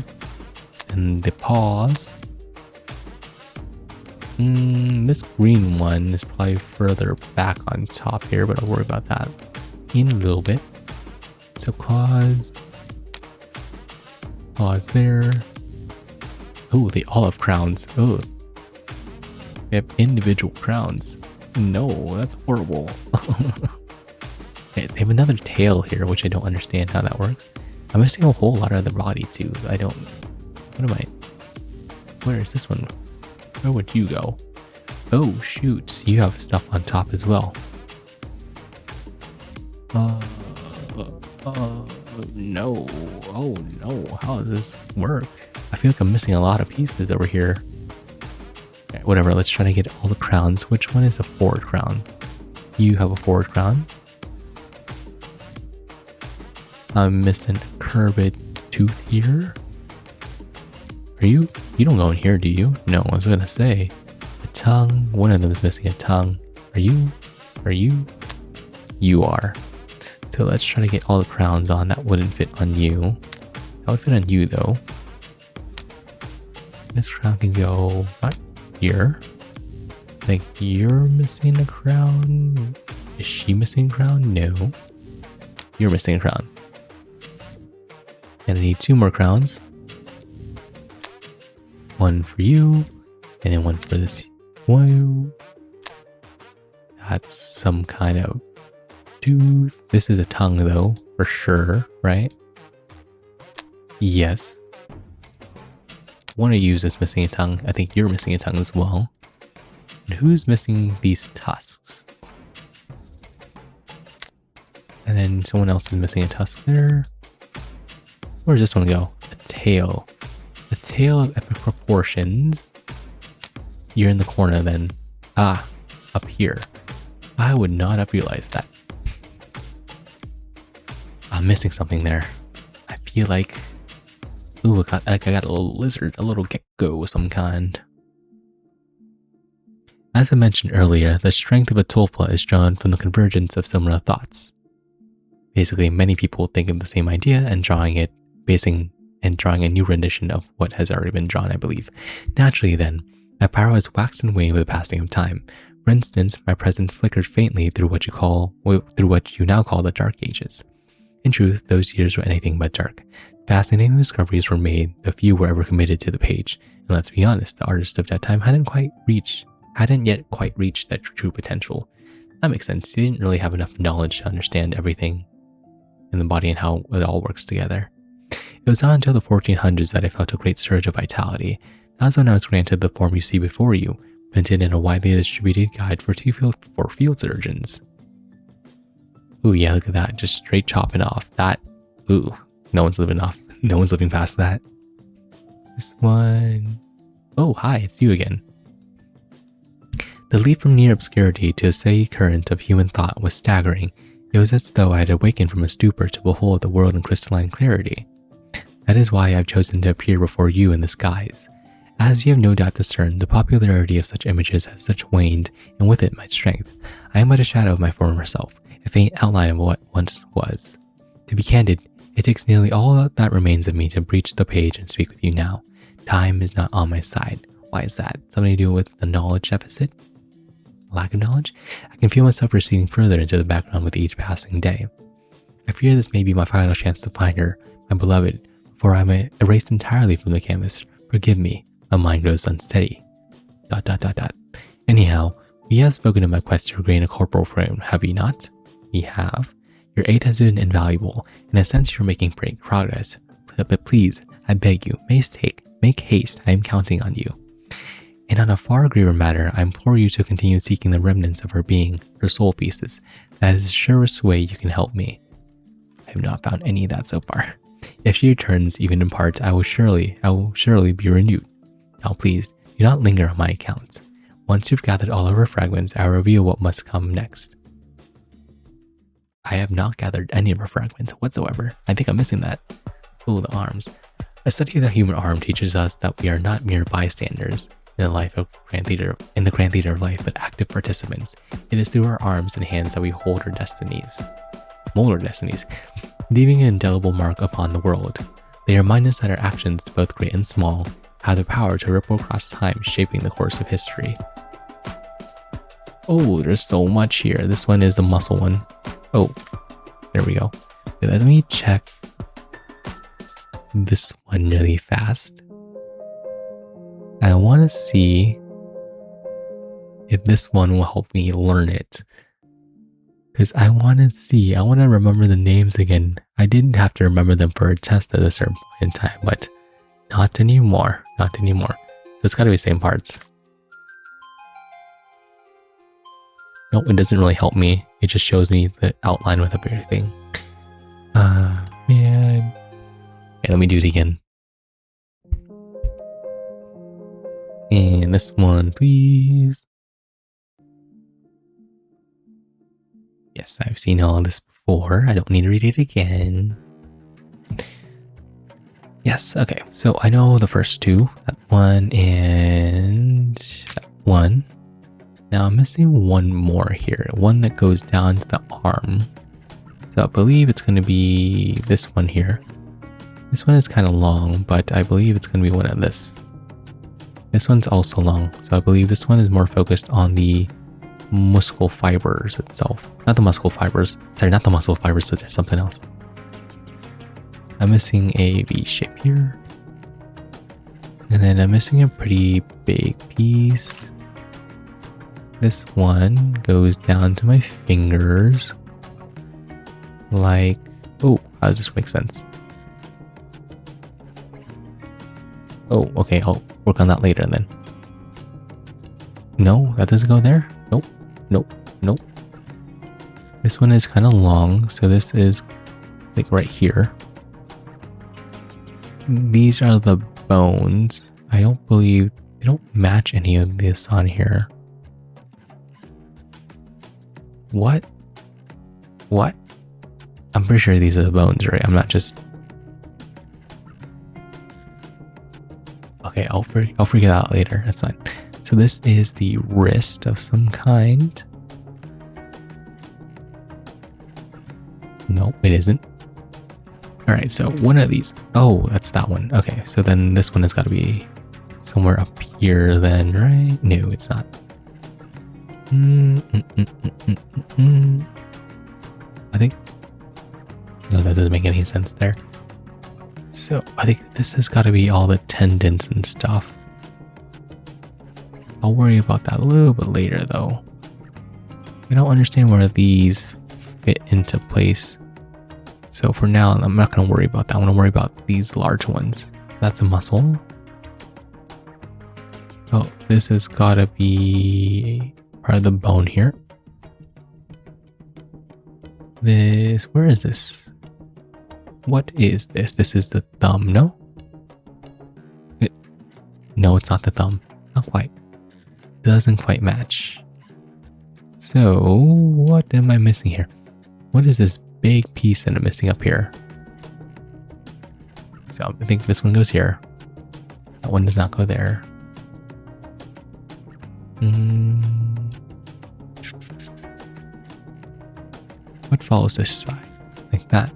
And the paws. This green one is probably further back on top here, but I'll worry about that in a little bit. So claws. Claws there. Oh, the olive crowns. Oh, they have individual crowns. No, that's horrible. They have another tail here, which I don't understand how that works. I'm missing a whole lot of the body too. Where is this one? Where would you go? Oh shoot, you have stuff on top as well. No. Oh no, how does this work? I feel like I'm missing a lot of pieces over here. Okay, whatever, let's try to get all the crowns. Which one is the forward crown? You have a forward crown. I'm missing a curved tooth here. You don't go in here, do you? No, I was gonna say. A tongue, one of them is missing a tongue. Are you? You are. So let's try to get all the crowns on. That wouldn't fit on you. That would fit on you though. This crown can go right here. I think you're missing a crown. Is she missing a crown? No. You're missing a crown. And I need 2 more crowns. One for you, and then one for this one. That's some kind of tooth. This is a tongue though, for sure, right? Yes. One of you is missing a tongue. I think you're missing a tongue as well. And who's missing these tusks? And then someone else is missing a tusk there. Where does this one go? A tail. A tail of epic proportions. You're in the corner then. Ah, up here. I would not have realized that. I'm missing something there. I feel like... Ooh, I got a little lizard, a little gecko of some kind. As I mentioned earlier, the strength of a tulpa is drawn from the convergence of similar thoughts. Basically, many people think of the same idea and drawing a new rendition of what has already been drawn, I believe. Naturally then, my power has waxed and waned with the passing of time. For instance, my present flickered faintly through what you now call the Dark Ages. In truth, those years were anything but dark. Fascinating discoveries were made, though few were ever committed to the page. And let's be honest, the artists of that time hadn't yet quite reached their true potential. That makes sense. They didn't really have enough knowledge to understand everything in the body and how it all works together. It was not until the 1400s that I felt a great surge of vitality. That was when I was granted the form you see before you, printed in a widely distributed guide for field surgeons. Ooh, yeah, look at that. Just straight chopping off. That, ooh, no one's living past that. This one. Oh, hi, it's you again. The leap from near obscurity to a steady current of human thought was staggering. It was as though I had awakened from a stupor to behold the world in crystalline clarity. That is why I have chosen to appear before you in this guise. As you have no doubt discerned, the popularity of such images has such waned, and with it my strength. I am but a shadow of my former self, a faint outline of what once was. To be candid, it takes nearly all that remains of me to breach the page and speak with you now. Time is not on my side. Why is that? Something to do with the knowledge deficit? Lack of knowledge? I can feel myself receding further into the background with each passing day. I fear this may be my final chance to find her, my beloved, before I am erased entirely from the canvas. Forgive me, my mind grows unsteady. ... Anyhow, we have spoken of my quest to regain a corporal frame, have we not? We have. Your aid has been invaluable. In a sense, you're making great progress. But please, I beg you, make haste. I am counting on you. And on a far graver matter, I implore you to continue seeking the remnants of her being, her soul pieces. That is the surest way you can help me. I have not found any of that so far. If she returns, even in part, I will surely be renewed. Now please, do not linger on my account. Once you've gathered all of her fragments, I will reveal what must come next. I have not gathered any of her fragments whatsoever. I think I'm missing that. Oh, the arms. A study of the human arm teaches us that we are not mere bystanders in the grand theater of life, but active participants. It is through our arms and hands that we mold our destinies, leaving an indelible mark upon the world. They remind us that our actions, both great and small, have the power to ripple across time, shaping the course of history. Oh, there's so much here. This one is the muscle one. Oh, there we go. Wait, let me check this one really fast. I want to see if this one will help me learn it. Because I want to remember the names again. I didn't have to remember them for a test at a certain point in time, but not anymore. It's got to be the same parts. Nope, it doesn't really help me. It just shows me the outline with everything. Man. Okay, let me do it again. And this one, please. Yes, I've seen all of this before. I don't need to read it again. Yes, okay. So I know the first two. That one and that one. Now I'm missing one more here. One that goes down to the arm. So I believe it's going to be this one here. This one is kind of long, but I believe it's going to be one of this. This one's also long, so I believe this one is more focused on the muscle fibers itself. Not the muscle fibers. Sorry, not the muscle fibers, but there's something else. I'm missing a V shape here. And then I'm missing a pretty big piece. This one goes down to my fingers. Like, oh, how does this make sense? Oh, okay, I'll work on that later then. No, that doesn't go there. Nope. This one is kind of long, so this is like right here. These are the bones. I don't believe they don't match any of this on here. What? I'm pretty sure these are the bones, right? I'm not just... Okay, I'll figure that out later. That's fine. So this is the wrist of some kind. Nope, it isn't. Alright, so one of these. Oh, that's that one. Okay, so then this one has got to be somewhere up here then, right? No, it's not. I think... No, that doesn't make any sense there. So I think this has got to be all the tendons and stuff. I'll worry about that a little bit later though. I don't understand where these fit into place. So for now, I'm not going to worry about that. I want to worry about these large ones. That's a muscle. Oh, this has got to be part of the bone here. Where is this? What is this? This is the thumb, no? no, it's not the thumb. Not quite. Doesn't quite match. So, what am I missing here? What is this big piece that I'm missing up here? So, I think this one goes here. That one does not go there. What follows this side? Like that.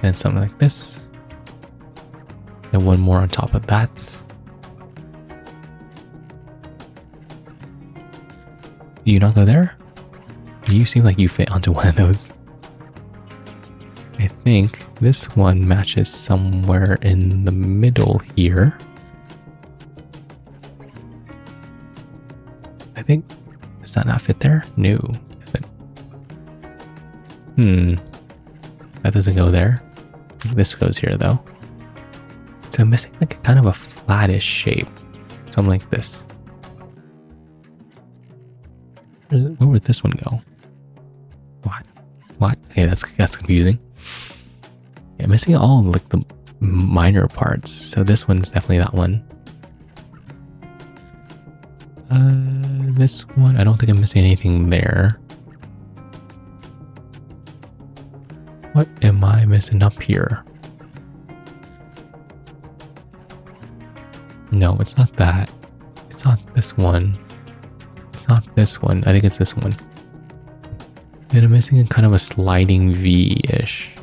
And something like this. And one more on top of that. Do you not go there? You seem like you fit onto one of those. I think this one matches somewhere in the middle here. I think, does that not fit there? No. That doesn't go there. This goes here though. So I'm missing like kind of a flattish shape. Something like this. Where would this one go? What? Okay, that's confusing. Yeah, I'm missing all like the minor parts. So this one's definitely that one. This one, I don't think I'm missing anything there. What am I missing up here? No, it's not that. It's not this one. It's not this one. I think it's this one. Then I'm missing kind of a sliding V-ish.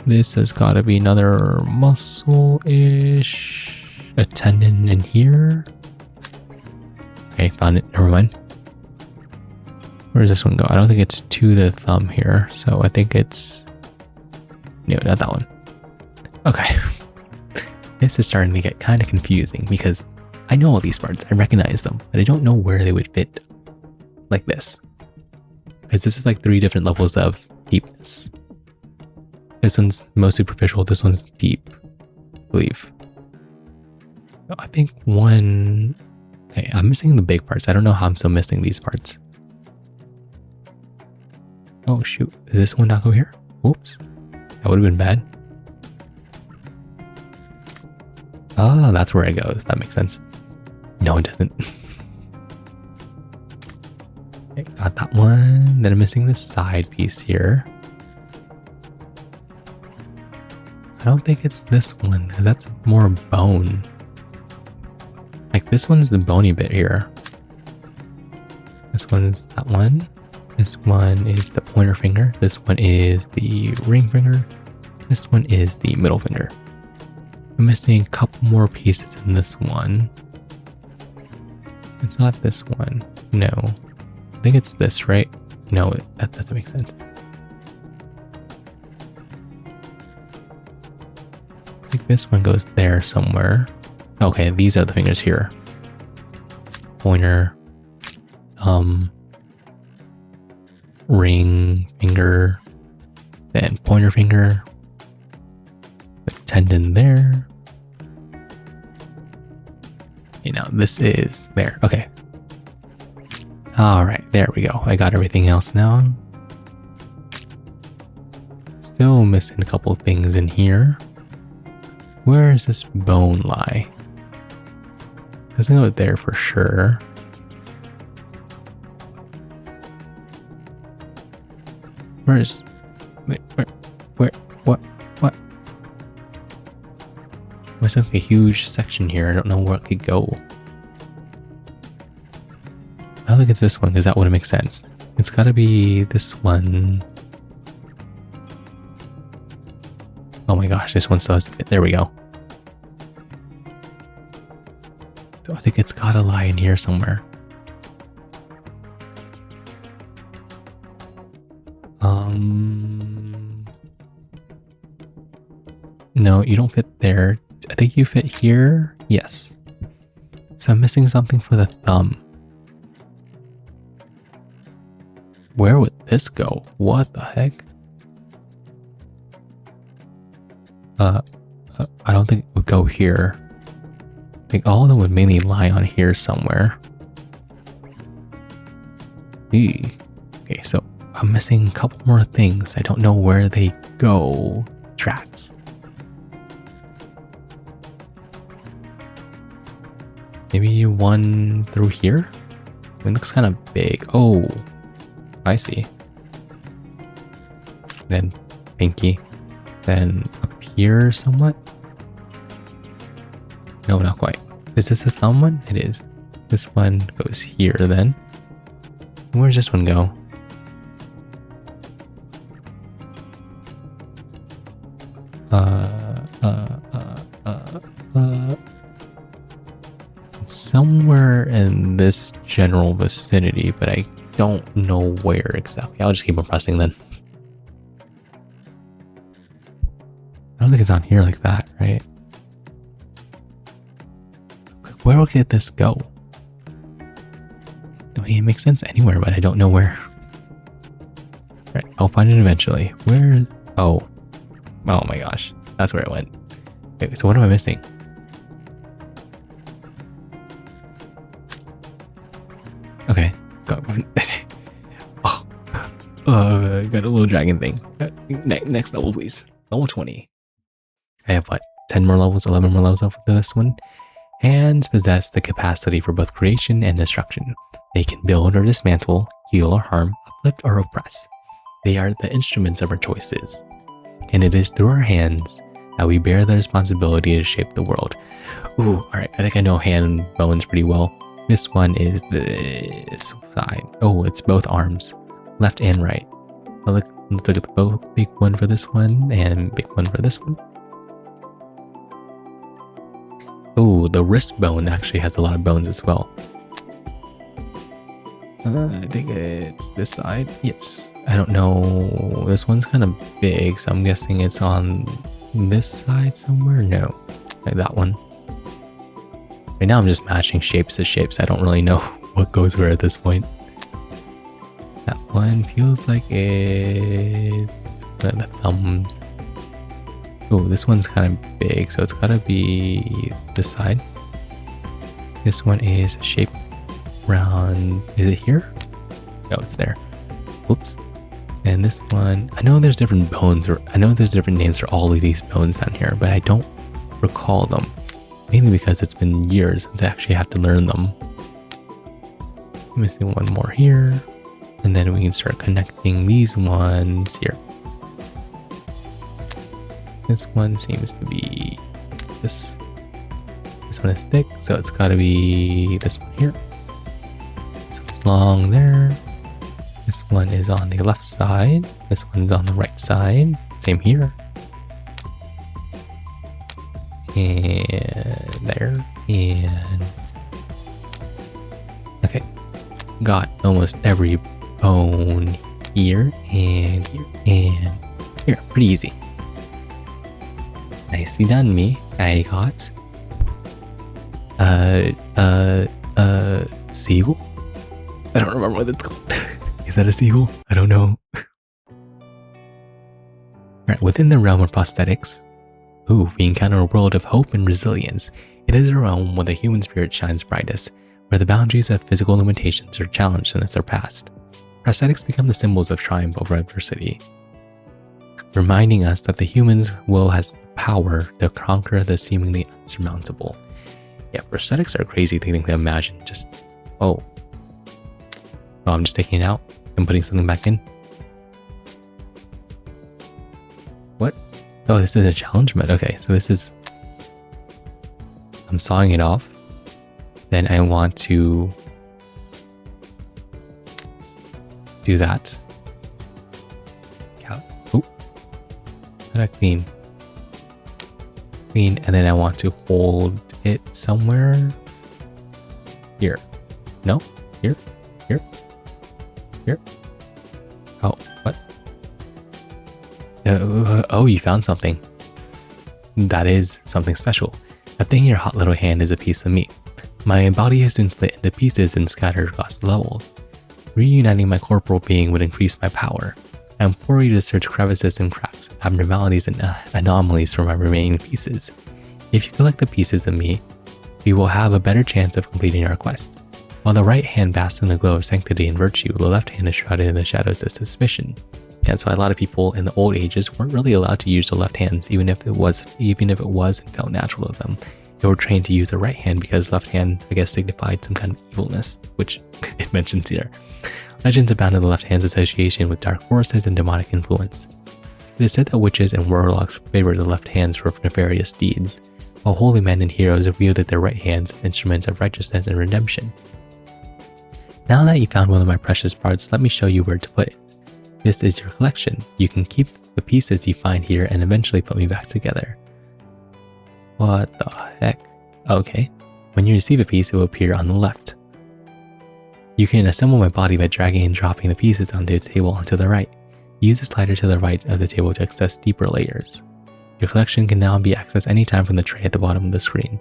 This has got to be another muscle-ish. A tendon in here. Okay, found it. Never mind. Where does this one go? I don't think it's to the thumb here. So I think it's... No, not that one. Okay. This is starting to get kind of confusing because I know all these parts. I recognize them, but I don't know where they would fit. Like this. Because this is like 3 different levels of deepness. This one's most superficial. This one's deep, I believe. I think one... Okay, I'm missing the big parts. I don't know how I'm still missing these parts. Oh shoot, does this one not go here? Oops, that would have been bad. Ah, that's where it goes. That makes sense. No, it doesn't. Okay, got that one. Then I'm missing this side piece here. I don't think it's this one, because that's more bone. Like this one's the bony bit here. This one's that one. This one is the pointer finger. This one is the ring finger. This one is the middle finger. I'm missing a couple more pieces in this one. It's not this one. No. I think it's this, right? No, that doesn't make sense. I think this one goes there somewhere. Okay, these are the fingers here. Pointer, ring finger, then pointer finger, the tendon there. You know, this is there. Okay. All right, there we go. I got everything else now. Still missing a couple things in here. Where does this bone lie? Doesn't go there for sure. Where's... Where? What? There's like a huge section here. I don't know where it could go. I don't think it's this one because that wouldn't make sense. It's got to be this one. Oh my gosh, this one still has to fit. There we go. So I think it's got to lie in here somewhere. No, you don't fit there. I think you fit here. Yes. So I'm missing something for the thumb. Where would this go? What the heck? I don't think it would go here. I think all of them would mainly lie on here somewhere. Eee. Okay, so I'm missing a couple more things. I don't know where they go. Tracks. Maybe one through here? I mean, it looks kind of big. Oh, I see. Then pinky. Then up here somewhat? No, not quite. Is this the thumb one? It is. This one goes here then. Where's this one go? It's somewhere in this general vicinity, but I don't know where exactly. I'll just keep on pressing then. I don't think it's on here like that, right? Where will this go? I mean, it makes sense anywhere, but I don't know where. Right, I'll find it eventually. Where? Oh my gosh, that's where it went. Wait, so what am I missing? Okay, got got a little dragon thing. Next level, please. Level 20. I have what? 10 more levels, 11 more levels after this one. Hands possess the capacity for both creation and destruction. They can build or dismantle, heal or harm, uplift or oppress. They are the instruments of our choices. And it is through our hands that we bear the responsibility to shape the world. Ooh, alright, I think I know hand bones pretty well. This one is this side. Oh, it's both arms, left and right. Let's look at the both big one for this one and big one for this one. Oh, the wrist bone actually has a lot of bones as well. I think it's this side. Yes. I don't know. This one's kind of big, so I'm guessing it's on this side somewhere. No, like that one. Right now I'm just matching shapes to shapes. I don't really know what goes where at this point. That one feels like it's the thumbs. Oh, this one's kind of big, so it's gotta be this side. This one is shaped around. Is it here? No, it's there. Oops. And this one, I know there's different bones, or I know there's different names for all of these bones down here, but I don't recall them. Mainly because it's been years since I actually had to learn them. I'm missing one more here, and then we can start connecting these ones here. This one seems to be this. This one is thick, so it's got to be this one here. So it's long there. This one is on the left side. This one's on the right side. Same here. And there. And okay. Got almost every bone here and here and here. Pretty easy. Nicely done, me. I got seagull? I don't remember what it's called. Is that a seagull? I don't know. Alright, within the realm of prosthetics, we encounter a world of hope and resilience. It is a realm where the human spirit shines brightest, where the boundaries of physical limitations are challenged and surpassed. Prosthetics become the symbols of triumph over adversity, reminding us that the human's will has the power to conquer the seemingly unsurmountable. Yeah, prosthetics are a crazy thing to imagine. Just, oh, I'm just taking it out and putting something back in. What? Oh, this is a challenge mode. Okay, so this is, I'm sawing it off. Then I want to do that. Oh, how do I clean? Clean, and then I want to hold it somewhere here. No, here, here, here. Oh, what? Oh, you found something. That is something special. That thing in your hot little hand is a piece of me. My body has been split into pieces and scattered across the levels. Reuniting my corporal being would increase my power. I implore you to search crevices and cracks, abnormalities and anomalies for my remaining pieces. If you collect the pieces of me, you will have a better chance of completing our quest. While the right hand basks in the glow of sanctity and virtue, the left hand is shrouded in the shadows of suspicion. And so a lot of people in the old ages weren't really allowed to use the left hands, even if it was and felt natural to them. They were trained to use the right hand because left hand, I guess, signified some kind of evilness, which it mentions here. Legends abound in the left hand's association with dark forces and demonic influence. It is said that witches and warlocks favored the left hands for nefarious deeds, while holy men and heroes wielded their right hands as instruments of righteousness and redemption. Now that you found one of my precious parts, let me show you where to put it. This is your collection. You can keep the pieces you find here and eventually put me back together. What the heck? Okay. When you receive a piece, it will appear on the left. You can assemble my body by dragging and dropping the pieces onto the table onto the right. Use the slider to the right of the table to access deeper layers. Your collection can now be accessed anytime from the tray at the bottom of the screen.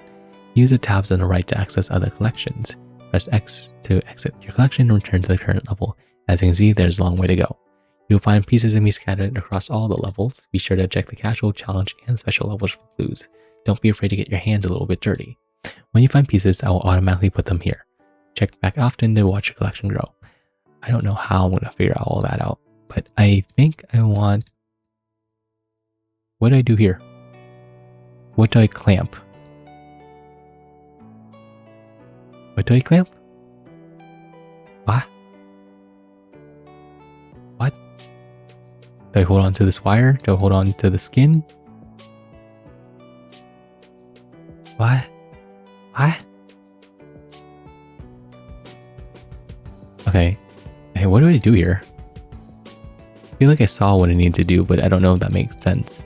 Use the tabs on the right to access other collections. Press X to exit your collection and return to the current level. As you can see, there's a long way to go. You'll find pieces of me scattered across all the levels. Be sure to check the casual, challenge, and special levels for clues. Don't be afraid to get your hands a little bit dirty. When you find pieces, I will automatically put them here. Check back often to watch your collection grow. I don't know how I'm going to figure all that out, but I think I want... What do I do here? What do I clamp? What do I clamp? What? What? Do I hold on to this wire? Do I hold on to the skin? What? What? Okay. Hey, what do I do here? I feel like I saw what I need to do, but I don't know if that makes sense.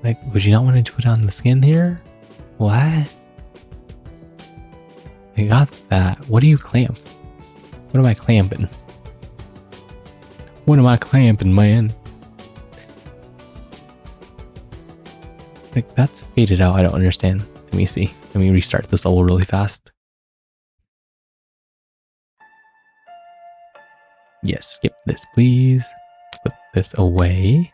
Like, would you not want to put on the skin here? What? I got that. What do you clamp? What am I clamping? What am I clamping, man? Like, that's faded out. I don't understand. Let me see. Let me restart this level really fast. Yes, skip this, please. Put this away.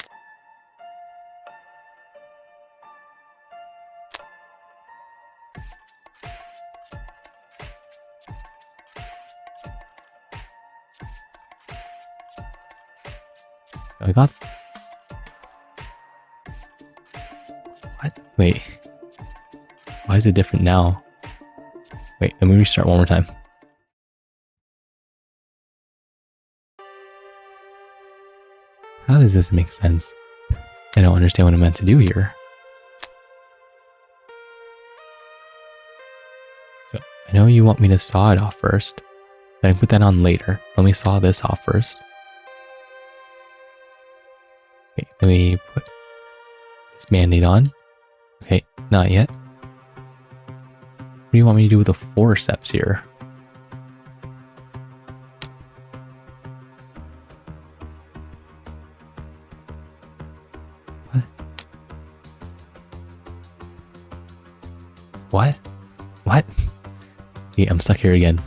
I got... What? Wait. Why is it different now? Wait, let me restart one more time. How does this make sense? I don't understand what I'm meant to do here. So, I know you want me to saw it off first. But I can put that on later. Let me saw this off first. Okay, let me put this band-aid on. Okay, not yet. What do you want me to do with the forceps here? What? What? Okay, I'm stuck here again.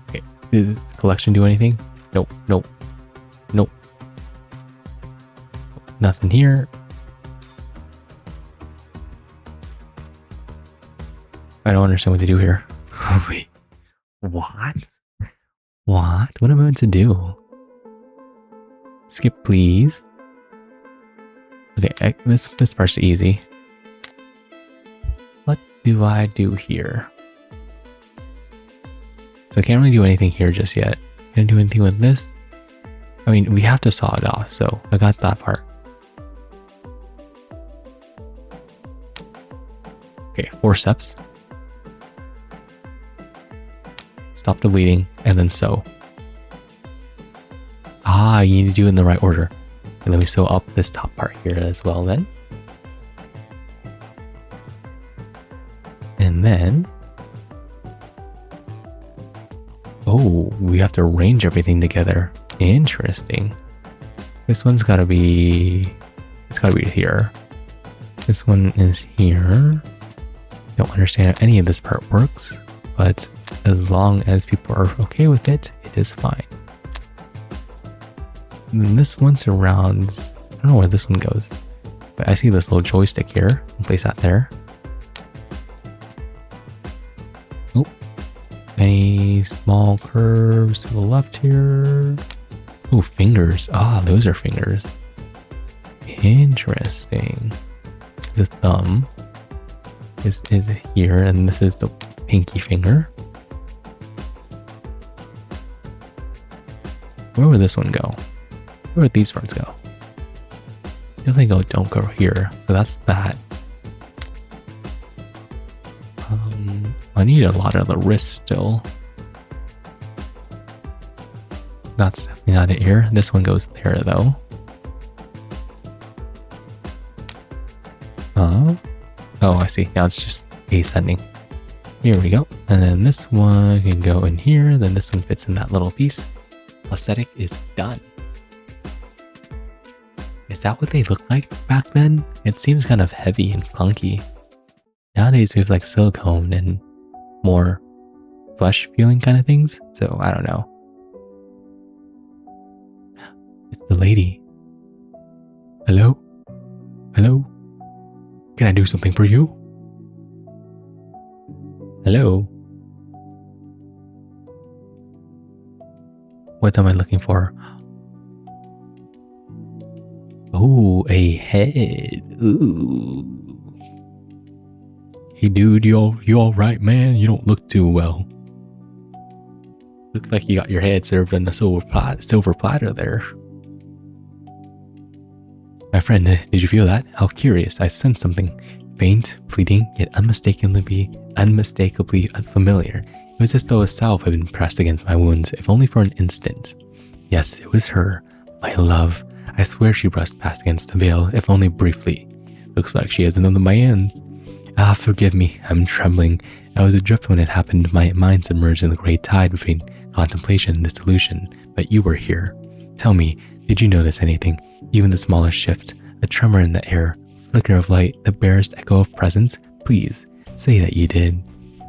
Okay, does this collection do anything? Nope, nope, nope. Nothing here. I don't understand what to do here. Wait, what? What? What am I meant to do? Skip, please. Okay, this part's easy. What do I do here? So I can't really do anything here just yet. Can I do anything with this? I mean, we have to saw it off, so I got that part. Okay, forceps. Stop the bleeding, and then sew. Ah, you need to do it in the right order. Okay, let me sew up this top part here as well then. And then... Oh, we have to arrange everything together. Interesting. This one's gotta be... It's gotta be here. This one is here. Don't understand how any of this part works, but as long as people are okay with it, it is fine. And then this one surrounds... I don't know where this one goes, but I see this little joystick here. I'll place that there. Oh, any small curves to the left here? Oh, fingers. Ah, those are fingers. Interesting. So the thumb is here, and this is the pinky finger. Where would this one go? Where would these parts go? Definitely don't go here. So that's that. I need a lot of the wrist still. That's definitely not it here. This one goes there though. Oh, I see. Now it's just ascending. Here we go. And then this one can go in here. Then this one fits in that little piece. Prosthetic is done. Is that what they looked like back then? It seems kind of heavy and clunky. Nowadays we have like silicone and more flesh feeling kind of things. So I don't know. It's the lady. Hello? Hello? Can I do something for you? Hello? What am I looking for? Oh, a head. Ooh. Hey dude, you all right, man? You don't look too well. Looks like you got your head served on a silver platter there. My friend, did you feel that? How curious. I sensed something. Faint, fleeting, yet unmistakably unfamiliar. It was as though a salve had been pressed against my wounds, if only for an instant. Yes, it was her. My love. I swear she brushed past against the veil, if only briefly. Looks like she has none of my hands. Ah, forgive me. I'm trembling. I was adrift when it happened. My mind submerged in the great tide between contemplation and dissolution. But you were here. Tell me, did you notice anything? Even the smallest shift, a tremor in the air, flicker of light, the barest echo of presence? Please, say that you did.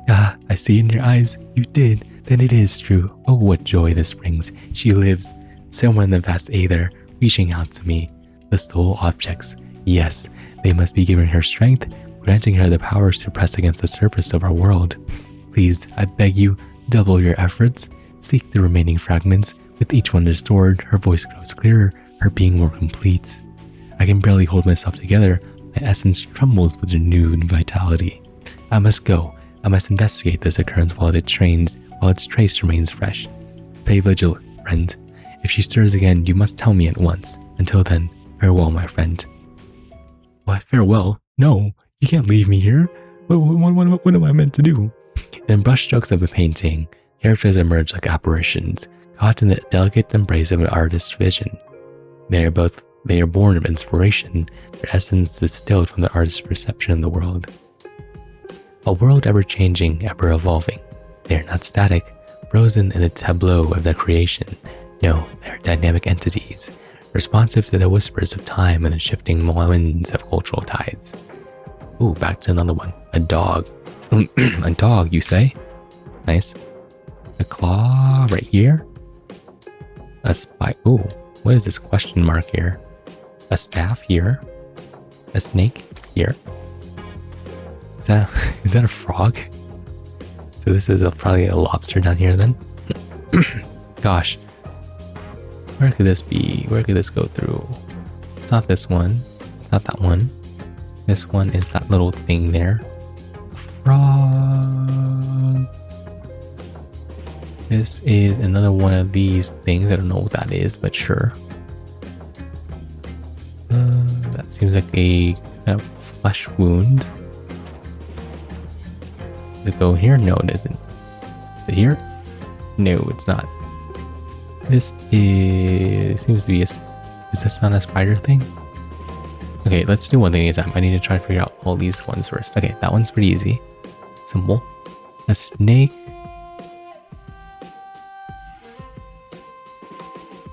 Ah, I see in your eyes. You did. Then it is true. Oh, what joy this brings. She lives. Somewhere in the vast aether, reaching out to me. The soul objects. Yes, they must be giving her strength, granting her the powers to press against the surface of our world. Please, I beg you, double your efforts. Seek the remaining fragments. With each one restored, her voice grows clearer, her being more complete. I can barely hold myself together. My essence trembles with renewed vitality. I must go. I must investigate this occurrence while its trace remains fresh. Stay vigilant, friend. If she stirs again, you must tell me at once. Until then, farewell, my friend. What? Farewell? No, you can't leave me here. What am I meant to do? In brushstrokes of a painting, characters emerge like apparitions, caught in the delicate embrace of an artist's vision. They are born of inspiration, their essence distilled from the artist's perception of the world. A world ever-changing, ever-evolving. They are not static, frozen in the tableau of their creation. No, they are dynamic entities, responsive to the whispers of time and the shifting winds of cultural tides. Ooh, back to another one. A dog. A dog, you say? Nice. A claw right here. A spike. Ooh, what is this question mark here? A staff here. A snake here. Is that a frog? So this is probably a lobster down here then. Gosh. Where could this be? Where could this go through? It's not this one. It's not that one. This one is that little thing there. A frog. This is another one of these things. I don't know what that is, but sure. That seems like a kind of flesh wound. Does it go here? No, it isn't. Is it here? No, it's not. This seems to be is this not a spider thing? Okay, let's do one thing at a time. I need to try to figure out all these ones first. Okay, that one's pretty easy. Simple. A snake.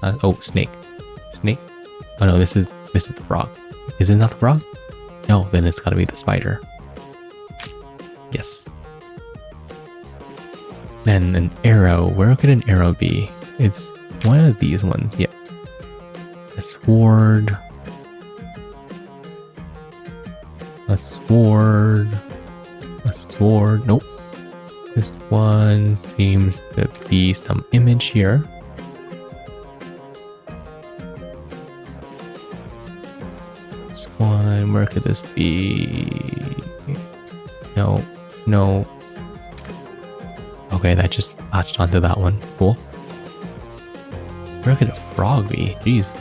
Oh, snake. Snake? Oh no, this is the frog. Is it not the frog? No, then it's gotta be the spider. Yes. Then an arrow. Where could an arrow be? It's one of these ones. Yep. A sword. A sword. A sword. Nope. This one seems to be some image here. This one, where could this be? No, no. Okay, that just latched onto that one. Cool. Where could a frog be? Jeez.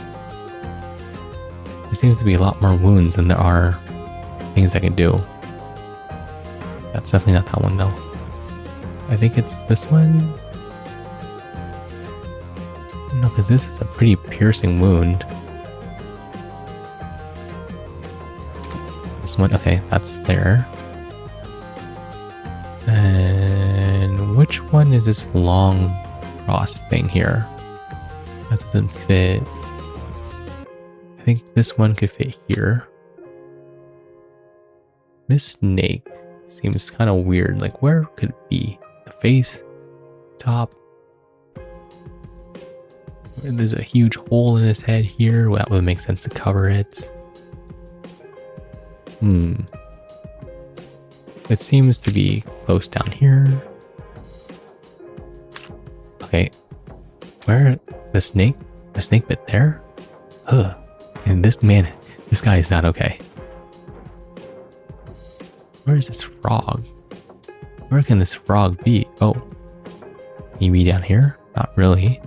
There seems to be a lot more wounds than there are things I can do. That's definitely not that one though. I think it's this one. No, because this is a pretty piercing wound. This one, okay, that's there. And which one is this long cross thing here? That doesn't fit. I think this one could fit here. This snake seems kind of weird. Like, where could it be? The face? Top? There's a huge hole in his head here. Well, that would make sense to cover it. It seems to be close down here. Okay. Where? The snake? The snake bit there? Ugh. And this guy is not okay. Where is this frog? Where can this frog be? Oh. Can he be down here? Not really.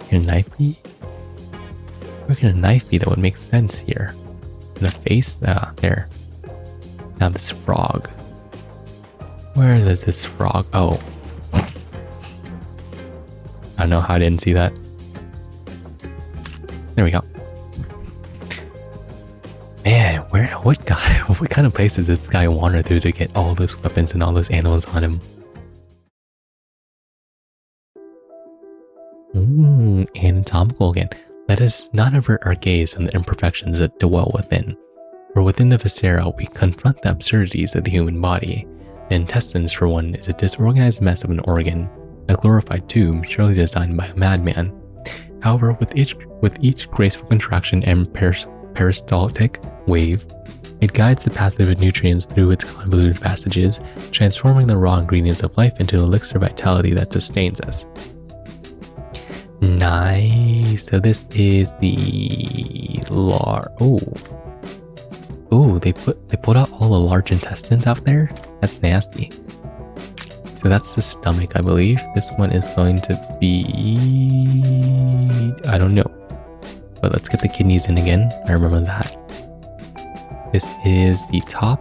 Can a knife be? Where can a knife be that would make sense here? In the face? Ah, there. Now this frog. Where is this frog? Oh. I don't know how I didn't see that. There we go. Man, what kind of place does this guy wander through to get all those weapons and all those animals on him? Anatomical again. Let us not avert our gaze from the imperfections that dwell within. For within the viscera, we confront the absurdities of the human body. The intestines, for one, is a disorganized mess of an organ, a glorified tomb surely designed by a madman. However, with each graceful contraction and peristaltic wave, it guides the passage of nutrients through its convoluted passages, transforming the raw ingredients of life into the elixir vitality that sustains us. Nice. So this is the Oh, they put out all the large intestines out there? That's nasty. So that's the stomach, I believe. This one is going to be... I don't know. But let's get the kidneys in again. I remember that. This is the top.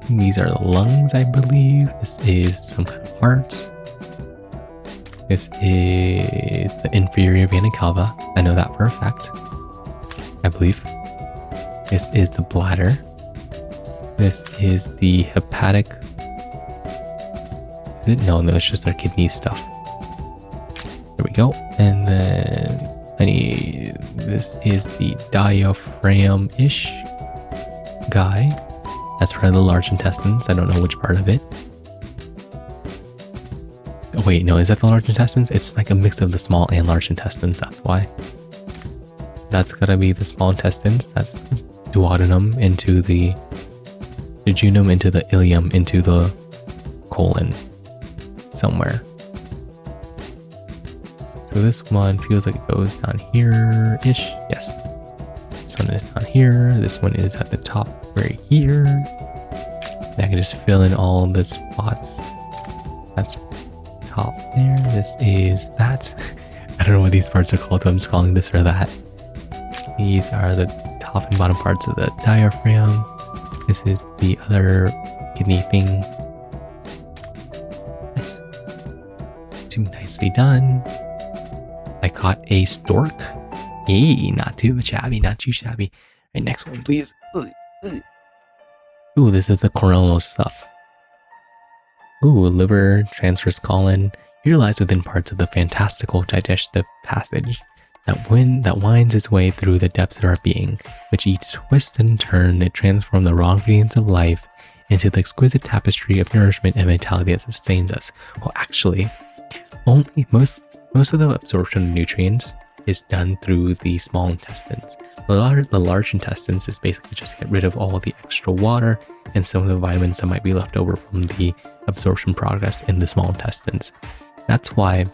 These are the lungs, I believe. This is some kind of heart. This is the inferior vena cava. I know that for a fact. I believe. This is the bladder. This is the hepatic. No, it's just our kidney stuff. There we go. And then this is the diaphragm-ish guy. That's part of the large intestines. I don't know which part of it. Oh wait, no, is that the large intestines? It's like a mix of the small and large intestines, that's why. That's gotta be the small intestines. That's duodenum into the jejunum into the ileum into the colon somewhere. So this one feels like it goes down here-ish. Yes. This one is down here. This one is at the top right here. And I can just fill in all the spots. That's top there. This is that. I don't know what these parts are called, so I'm just calling this or that. These are the top and bottom parts of the diaphragm. This is the other kidney thing. Nice. Too nicely done. I caught a stork. Hey, not too shabby, not too shabby. Alright, next one, please. Ooh, this is the coronal stuff. Ooh, liver, transverse colon. Here lies within parts of the fantastical digestive passage that winds its way through the depths of our being, which each twist and turn it transforms the raw ingredients of life into the exquisite tapestry of nourishment and vitality that sustains us. Well, actually, only most of the absorption of nutrients is done through the small intestines. The large intestines is basically just to get rid of all the extra water and some of the vitamins that might be left over from the absorption progress in the small intestines. That's why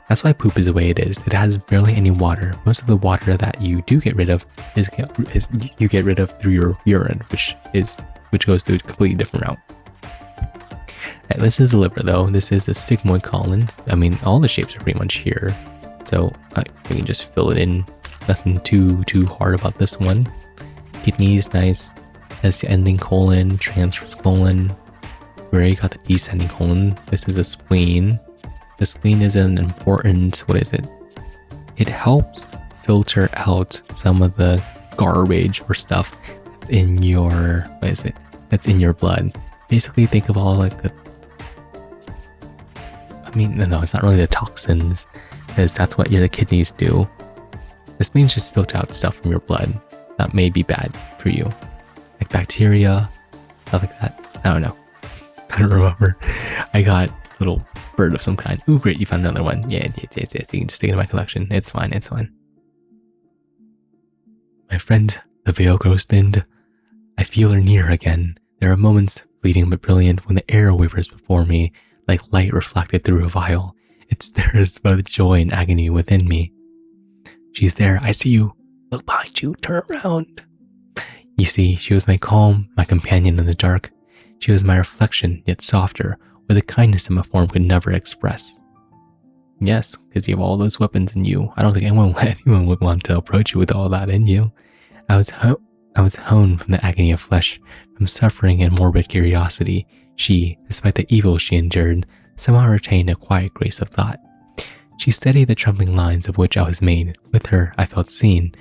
That's why poop is the way it is. It has barely any water. Most of the water that you do get rid of is you get rid of through your urine, which goes through a completely different route. Right, this is the liver though. This is the sigmoid colon. I mean, all the shapes are pretty much here. So we can just fill it in. Nothing too hard about this one. Kidneys, nice. That's the ending colon, transverse colon. We already got the descending colon. This is a spleen. The spleen is an important, what is it? It helps filter out some of the garbage or stuff that's in your, what is it? That's in your blood. Basically think of all like the, I mean, no, it's not really the toxins, because that's what the kidneys do. The spleens just filter out stuff from your blood that may be bad for you. Like bacteria, stuff like that. I don't know. I don't remember. I got a little bird of some kind. Ooh, great, you found another one. Yeah. You can just stick it in my collection. It's fine. My friend, the veil grows thin. I feel her near again. There are moments, fleeting but brilliant, when the air wavers before me, like light reflected through a vial. It stirs both joy and agony within me. She's there. I see you. Look behind you. Turn around. You see, she was my calm, my companion in the dark. She was my reflection, yet softer, with a kindness that my form could never express. Yes, because you have all those weapons in you. I don't think anyone would want to approach you with all that in you. I was honed from the agony of flesh, from suffering and morbid curiosity. She, despite the evil she endured, somehow retained a quiet grace of thought. She studied the trembling lines of which I was made. With her, I felt seen,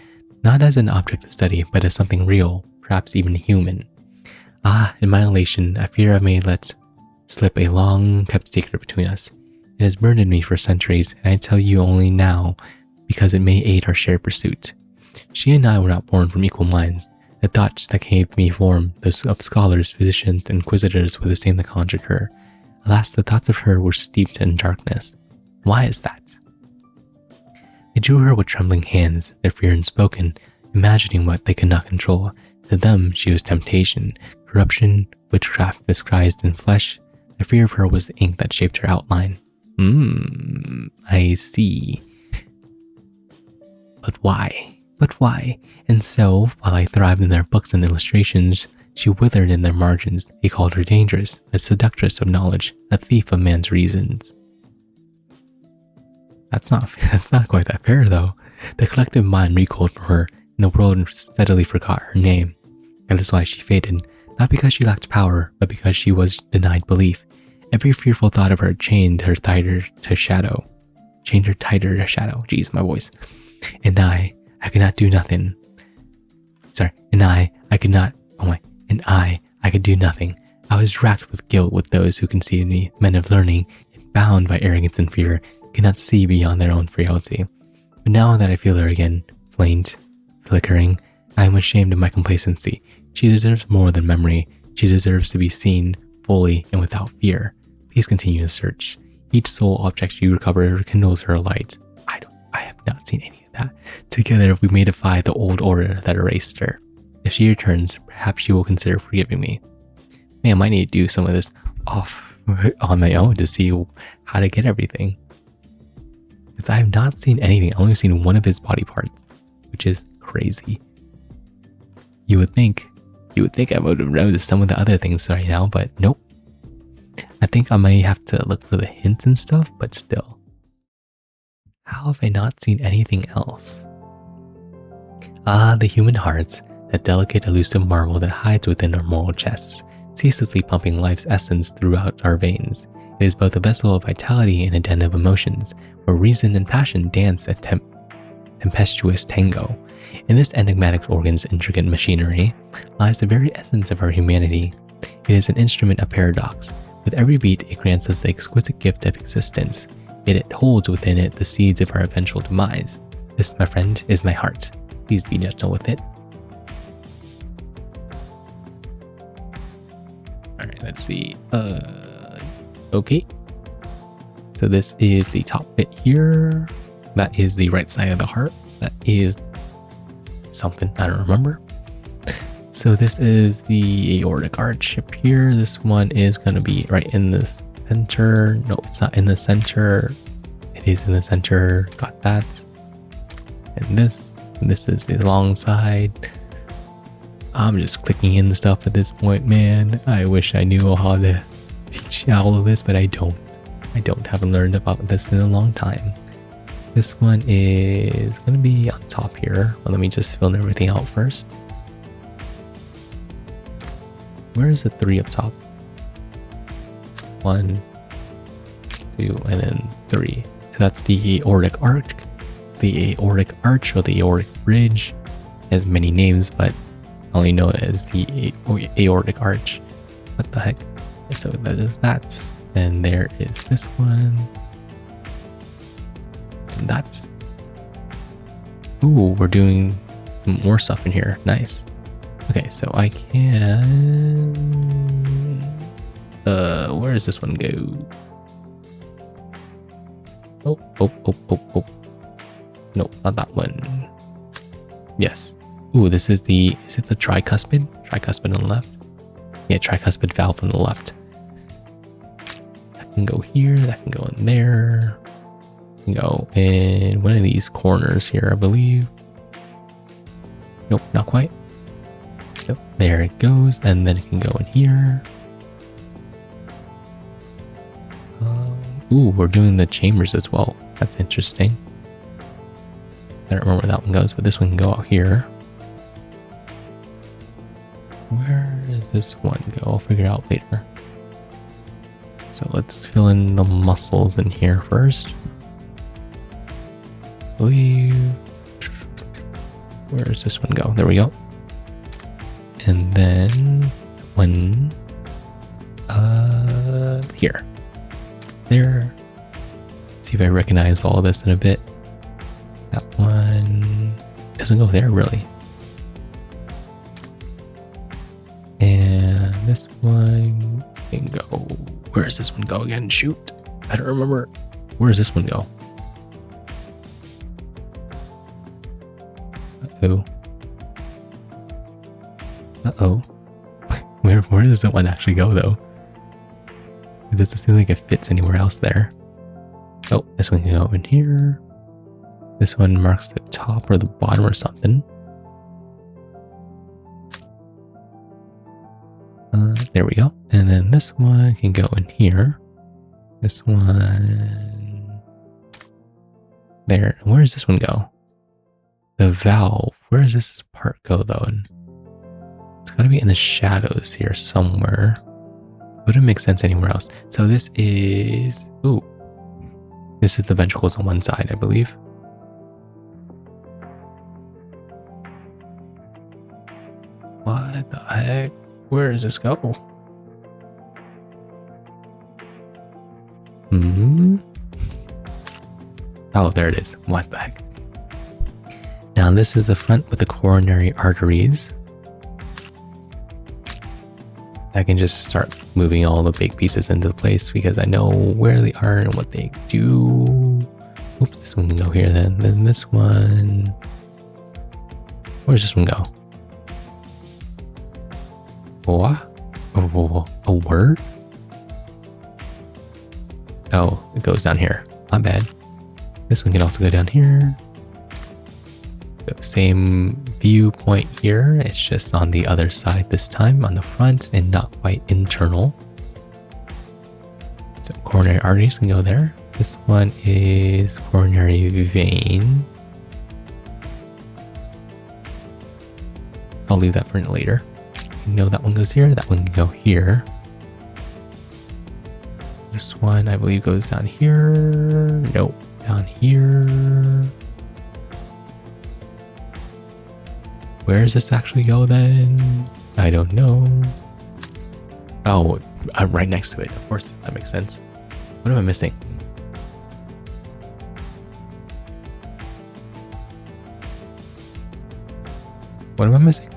not as an object to study, but as something real, perhaps even human. In my elation, I fear I may let slip a long-kept secret between us. It has burdened me for centuries, and I tell you only now because it may aid our shared pursuit. She and I were not born from equal minds. The thoughts that gave me form, those of scholars, physicians, and inquisitors, were the same that conjured her. Alas, the thoughts of her were steeped in darkness. Why is that? They drew her with trembling hands, their fear unspoken, imagining what they could not control. To them, she was temptation, corruption, witchcraft disguised in flesh. The fear of her was the ink that shaped her outline. I see. But why? And so, while I thrived in their books and illustrations, she withered in their margins. They called her dangerous, a seductress of knowledge, a thief of man's reasons. That's not quite that fair, though. The collective mind recoiled from her, and the world steadily forgot her name. That is why she faded, not because she lacked power, but because she was denied belief. Every fearful thought of her chained her tighter to shadow. Jeez, my voice. And I could not do nothing. I could do nothing. I was racked with guilt with those who conceived me, men of learning, yet bound by arrogance and fear, cannot see beyond their own frailty. But now that I feel her again, faint, flickering, I am ashamed of my complacency. She deserves more than memory. She deserves to be seen fully and without fear. Please continue to search. Each soul object you recover rekindles her light. I have not seen any of that. Together we may defy the old order that erased her. If she returns, perhaps she will consider forgiving me. Man, I might need to do some of this off on my own to see how to get everything. Because I have not seen anything. I've only seen one of his body parts, which is crazy. You would think I would have noticed some of the other things right now, but nope. I think I might have to look for the hints and stuff, but still. How have I not seen anything else? The human heart, that delicate, elusive marvel that hides within our moral chests, ceaselessly pumping life's essence throughout our veins. It is both a vessel of vitality and a den of emotions, where reason and passion dance a tempestuous tango. In this enigmatic organ's intricate machinery lies the very essence of our humanity. It is an instrument of paradox. With every beat, it grants us the exquisite gift of existence, yet it holds within it the seeds of our eventual demise. This, my friend, is my heart. Please be gentle with it. Alright, let's see. Okay. So this is the top bit here. That is the right side of the heart. That is something I don't remember. So this is the aortic arch up here. This one is going to be right in the center. No, it's not in the center. I It is in the center. Got that. And this is the long side. I'm just clicking in the stuff at this point, man. I wish I knew how to teach all of this, but I don't. Haven't learned about this in a long time. This one is going to be on top here. Well, let me just fill everything out first. Where is the 3 up top? 1, 2, and then 3. So that's the aortic arch. The aortic arch or the aortic bridge. It has many names, but I only know it as the aortic arch. What the heck? So that is that. And there is this one. And that. Ooh, we're doing some more stuff in here. Nice. Okay, so I can... where does this one go? Oh. No, not that one. Yes. Ooh, this is the... Is it the tricuspid? Tricuspid on the left? Yeah, tricuspid valve on the left. That can go here. That can go in there. Can go in one of these corners here, I believe. Nope, not quite. Nope, there it goes. And then it can go in here. Ooh, we're doing the chambers as well. That's interesting. I don't remember where that one goes, but this one can go out here. Where does this one go? I'll figure it out later. So let's fill in the muscles in here first. I believe. Where does this one go? There we go. And then one here. There. Let's see if I recognize all this in a bit. That one doesn't go there really. And this one can go. Where does this one go again? Shoot. I don't remember. Where does this one go? Uh-oh. Uh-oh. Where does that one actually go though? It doesn't seem like it fits anywhere else there. Oh, this one can go in here. This one marks the top or the bottom or something. There we go. And then this one can go in here. This one... There. Where does this one go? The valve. Where does this part go though? And it's gotta be in the shadows here somewhere. Wouldn't make sense anywhere else. So this is... Ooh. This is the ventricles on one side, I believe. What the heck? Where does this go? Oh, there it is. What the heck? Now this is the front with the coronary arteries. I can just start moving all the big pieces into place because I know where they are and what they do. Oops, this one can go here then. Then this one... Where does this one go? What? Oh, a word? Oh, it goes down here. Not bad. This one can also go down here. Same viewpoint here. It's just on the other side this time, on the front and not quite internal. So coronary arteries can go there. This one is coronary vein. I'll leave that for later. You know that one goes here. That one can go here. This one, I believe, goes down here. Nope, down here. Where does this actually go then? I don't know. Oh, I'm right next to it. Of course, that makes sense. What am I missing? What am I missing?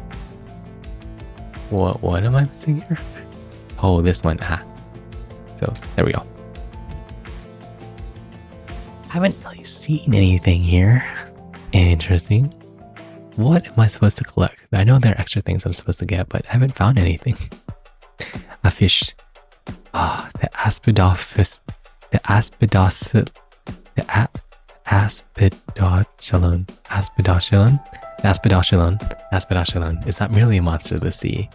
What am I missing here? Oh, this one. Ah. So, there we go. Haven't really seen anything here. Interesting. What am I supposed to collect? I know there are extra things I'm supposed to get, but I haven't found anything. A fish. Ah, the aspidophis. The aspidophis. The Aspidoshalon is not merely a monster of the sea.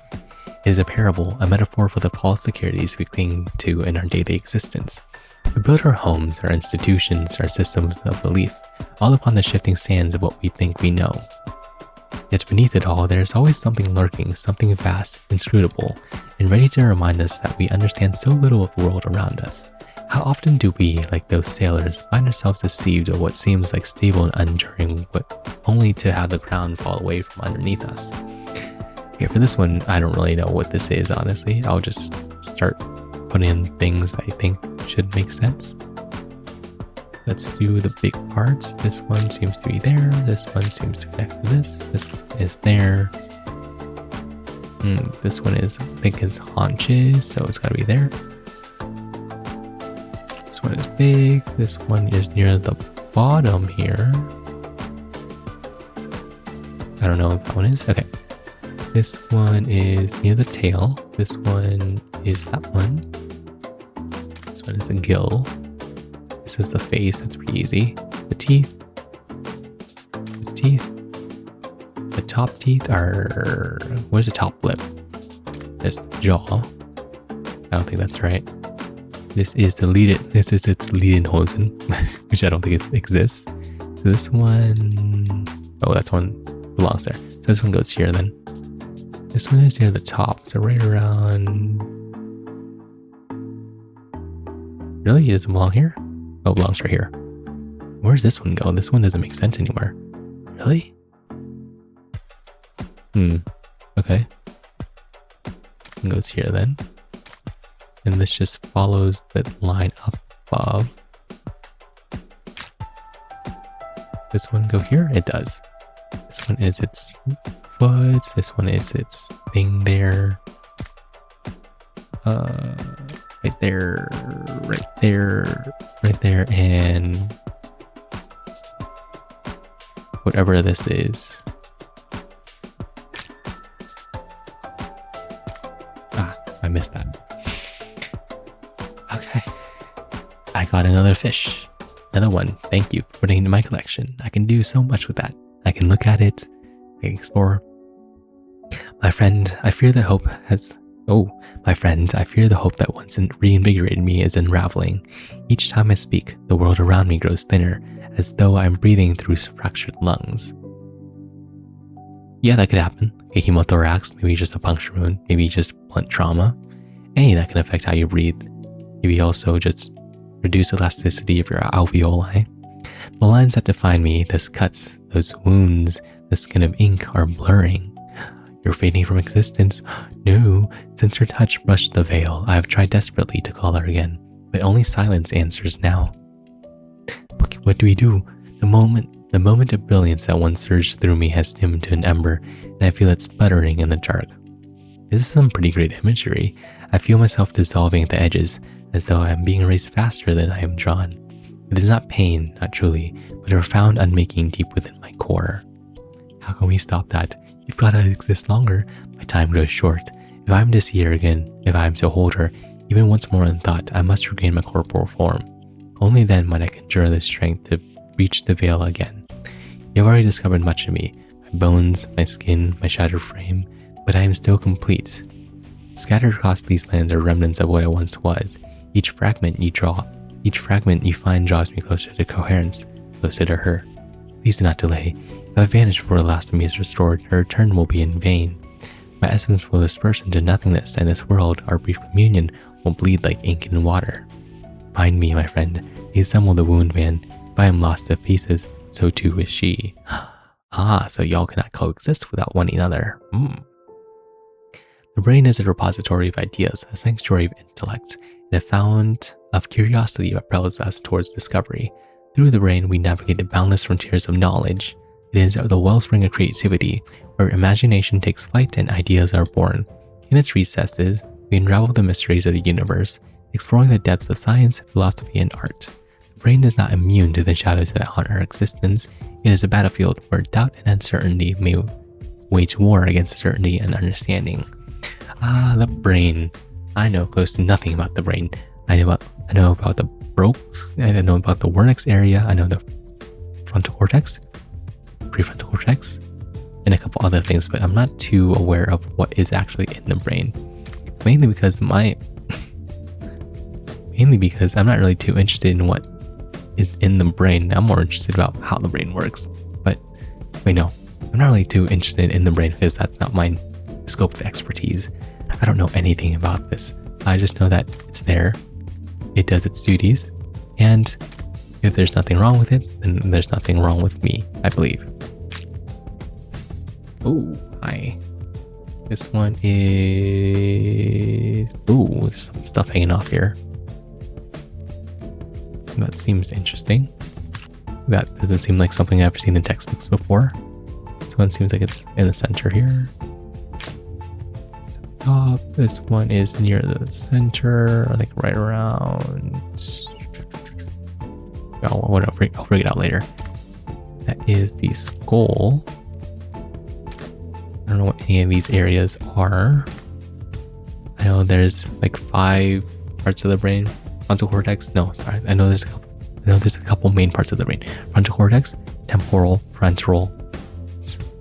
It is a parable, a metaphor for the false securities we cling to in our daily existence. We build our homes, our institutions, our systems of belief, all upon the shifting sands of what we think we know. Yet beneath it all, there is always something lurking, something vast, inscrutable, and ready to remind us that we understand so little of the world around us. How often do we, like those sailors, find ourselves deceived of what seems like stable and enduring, but only to have the ground fall away from underneath us? Okay, for this one, I don't really know what this is, honestly. I'll just start putting in things I think should make sense. Let's do the big parts. This one seems to be there. This one seems to connect to this. This one is there. This one is, I think it's haunches, so it's gotta be there. This one is big. This one is near the bottom here. I don't know what that one is. Okay. This one is near the tail. This one is that one. This one is a gill. This is the face. That's pretty easy. The teeth. The teeth. The top teeth are... Where's the top lip? There's the jaw. I don't think that's right. This is the This is its Lederhosen, which I don't think it exists. So this one... Oh, that's one belongs there. So this one goes here then. This one is near the top, so right around... Really? It doesn't belong here? Oh, it belongs right here. Where's this one go? This one doesn't make sense anywhere. Really? Okay. It goes here then. And this just follows the line up above. This one go here? It does. This one is its foot. This one is its thing there. Right there, right there, right there, and whatever this is. Ah, I missed that. Okay. I got another fish. Another one. Thank you for putting it into my collection. I can do so much with that. I can look at it. I can explore. My friend, I fear that hope has... Oh, my friend, I fear the hope that once reinvigorated me is unraveling. Each time I speak, the world around me grows thinner, as though I'm breathing through fractured lungs. Yeah, that could happen. A hemothorax, maybe just a puncture wound, maybe just blunt trauma. Any that can affect how you breathe. Maybe also just reduce elasticity of your alveoli. The lines that define me, those cuts, those wounds, the skin of ink are blurring. You're fading from existence. No, since her touch brushed the veil, I have tried desperately to call her again, but only silence answers now. What do we do? The moment of brilliance that once surged through me has dimmed to an ember, and I feel it sputtering in the dark. This is some pretty great imagery. I feel myself dissolving at the edges, as though I am being erased faster than I am drawn. It is not pain, not truly, but a profound unmaking deep within my core. How can we stop that? You've got to exist longer. My time grows short. If I am to see her again, if I am to hold her, even once more in thought, I must regain my corporal form. Only then might I conjure the strength to reach the veil again. You have already discovered much of me, my bones, my skin, my shattered frame, but I am still complete. Scattered across these lands are remnants of what I once was. Each fragment you find draws me closer to coherence, closer to her. Please do not delay. If I vanish before the last of me is restored, her return will be in vain. My essence will disperse into nothingness, and this world, our brief communion, will bleed like ink and water. Find me, my friend. Reassemble the wound man. If I am lost to pieces, so too is she. Ah, so y'all cannot coexist without one another. The brain is a repository of ideas, a sanctuary of intellect, and a fount of curiosity that propels us towards discovery. Through the brain, we navigate the boundless frontiers of knowledge. It is the wellspring of creativity, where imagination takes flight and ideas are born. In its recesses, we unravel the mysteries of the universe, exploring the depths of science, philosophy, and art. The brain is not immune to the shadows that haunt our existence. It is a battlefield where doubt and uncertainty may wage war against certainty and understanding. Ah, the brain. I know close to nothing about the brain. I know about the broke. I know about the Wernicke's area. I know the frontal cortex, prefrontal cortex, and a couple other things, but I'm not too aware of what is actually in the brain. Mainly because I'm not really too interested in what is in the brain. I'm more interested about how the brain works. But wait, no, I'm not really too interested in the brain because that's not my scope of expertise. I don't know anything about this. I just know that it's there. It does its duties, and if there's nothing wrong with it, then there's nothing wrong with me, I believe. Oh, hi. This one is... Ooh, there's some stuff hanging off here. That seems interesting. That doesn't seem like something I've ever seen in textbooks before. This one seems like it's in the center here. Top. This one is near the center, like right around... Oh, whatever. I'll figure it out later. That is the skull. I don't know what any of these areas are. I know there's like 5 parts of the brain. Frontal cortex. No, sorry. I know there's a couple main parts of the brain. Frontal cortex, temporal, parental,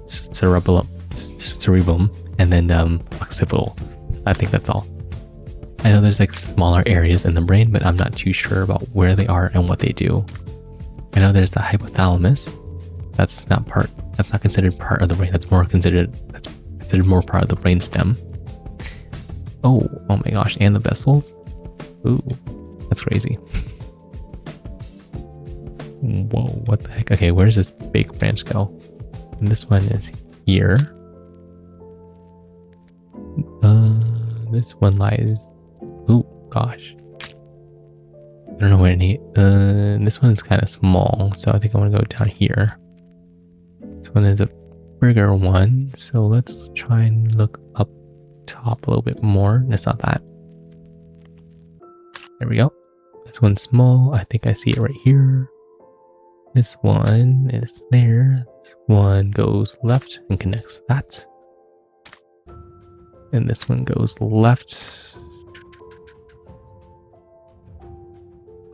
cerebellum, and then occipital. I think that's all. I know there's like smaller areas in the brain, but I'm not too sure about where they are and what they do. I know there's the hypothalamus. That's not considered part of the brain. That's considered more part of the brain stem. Oh my gosh, and the vessels. Ooh, that's crazy. Whoa, what the heck? Okay, where does this big branch go? And this one is here. This one lies... Oh gosh. I don't know where any... this one is kind of small, so I think I want to go down here. This one is a bigger one, so let's try and look up top a little bit more. It's not that. There we go. This one's small. I think I see it right here. This one is there. This one goes left and connects that. And this one goes left.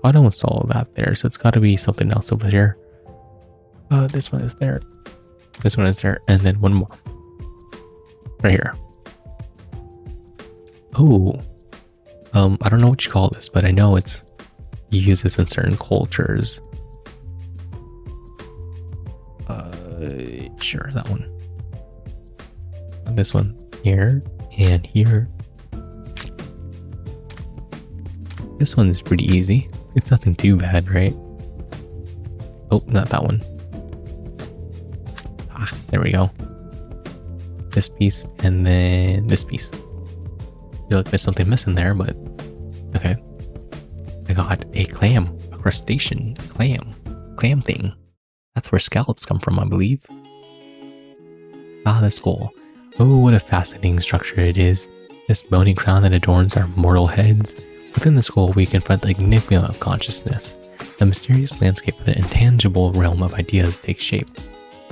I almost saw that there, so it's got to be something else over here. This one is there. This one is there, and then one more. Right here. Oh. I don't know what you call this, but I know you use this in certain cultures. Sure, that one. This one here and here. This one is pretty easy. It's nothing too bad, right? Oh, not that one. Ah, there we go. This piece and then this piece. I feel like there's something missing there, but okay. I got a clam, a crustacean clam thing. That's where scallops come from, I believe. Ah, the skull. Oh, what a fascinating structure it is. This bony crown that adorns our mortal heads. Within the skull, we confront the enigma of consciousness. The mysterious landscape of the intangible realm of ideas takes shape.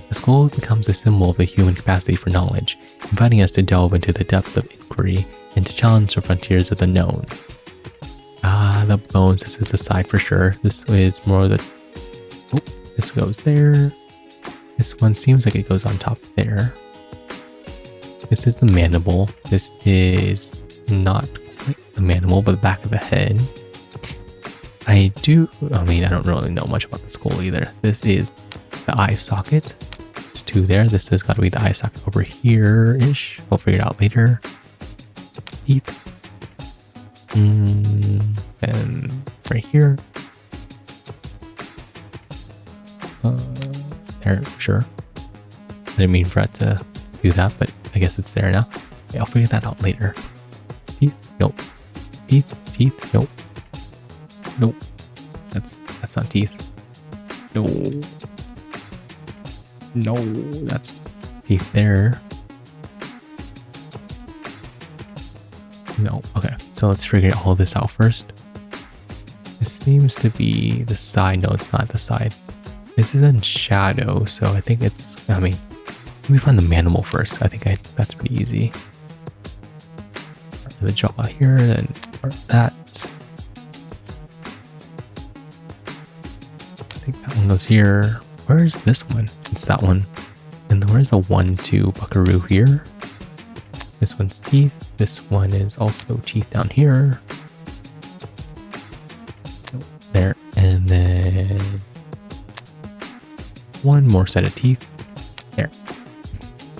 The skull becomes a symbol of the human capacity for knowledge, inviting us to delve into the depths of inquiry and to challenge the frontiers of the known. Ah, the bones. This is the side for sure. This is more the... Oh, this goes there. This one seems like it goes on top there. This is the mandible. This is not quite the mandible, but the back of the head. I don't really know much about the skull either. This is the eye socket. It's 2 there. This has got to be the eye socket over here-ish. We'll figure it out later. Teeth. And right here. There, sure. I didn't mean for it to do that, but I guess it's there now. Okay, I'll figure that out later. Teeth? Nope. Teeth? Nope. Nope. That's not teeth. No. No, that's teeth there. No. Okay, so let's figure all this out first. This seems to be the side. No, it's not the side. This is in shadow, so I think it's... let me find the mandible first. I think that's pretty easy. Part of the jaw here, then part of that. goes here. Where's this one? It's that one. And then where's the 1-2 buckaroo here? This one's teeth. This one is also teeth down here. There. And then one more set of teeth. There.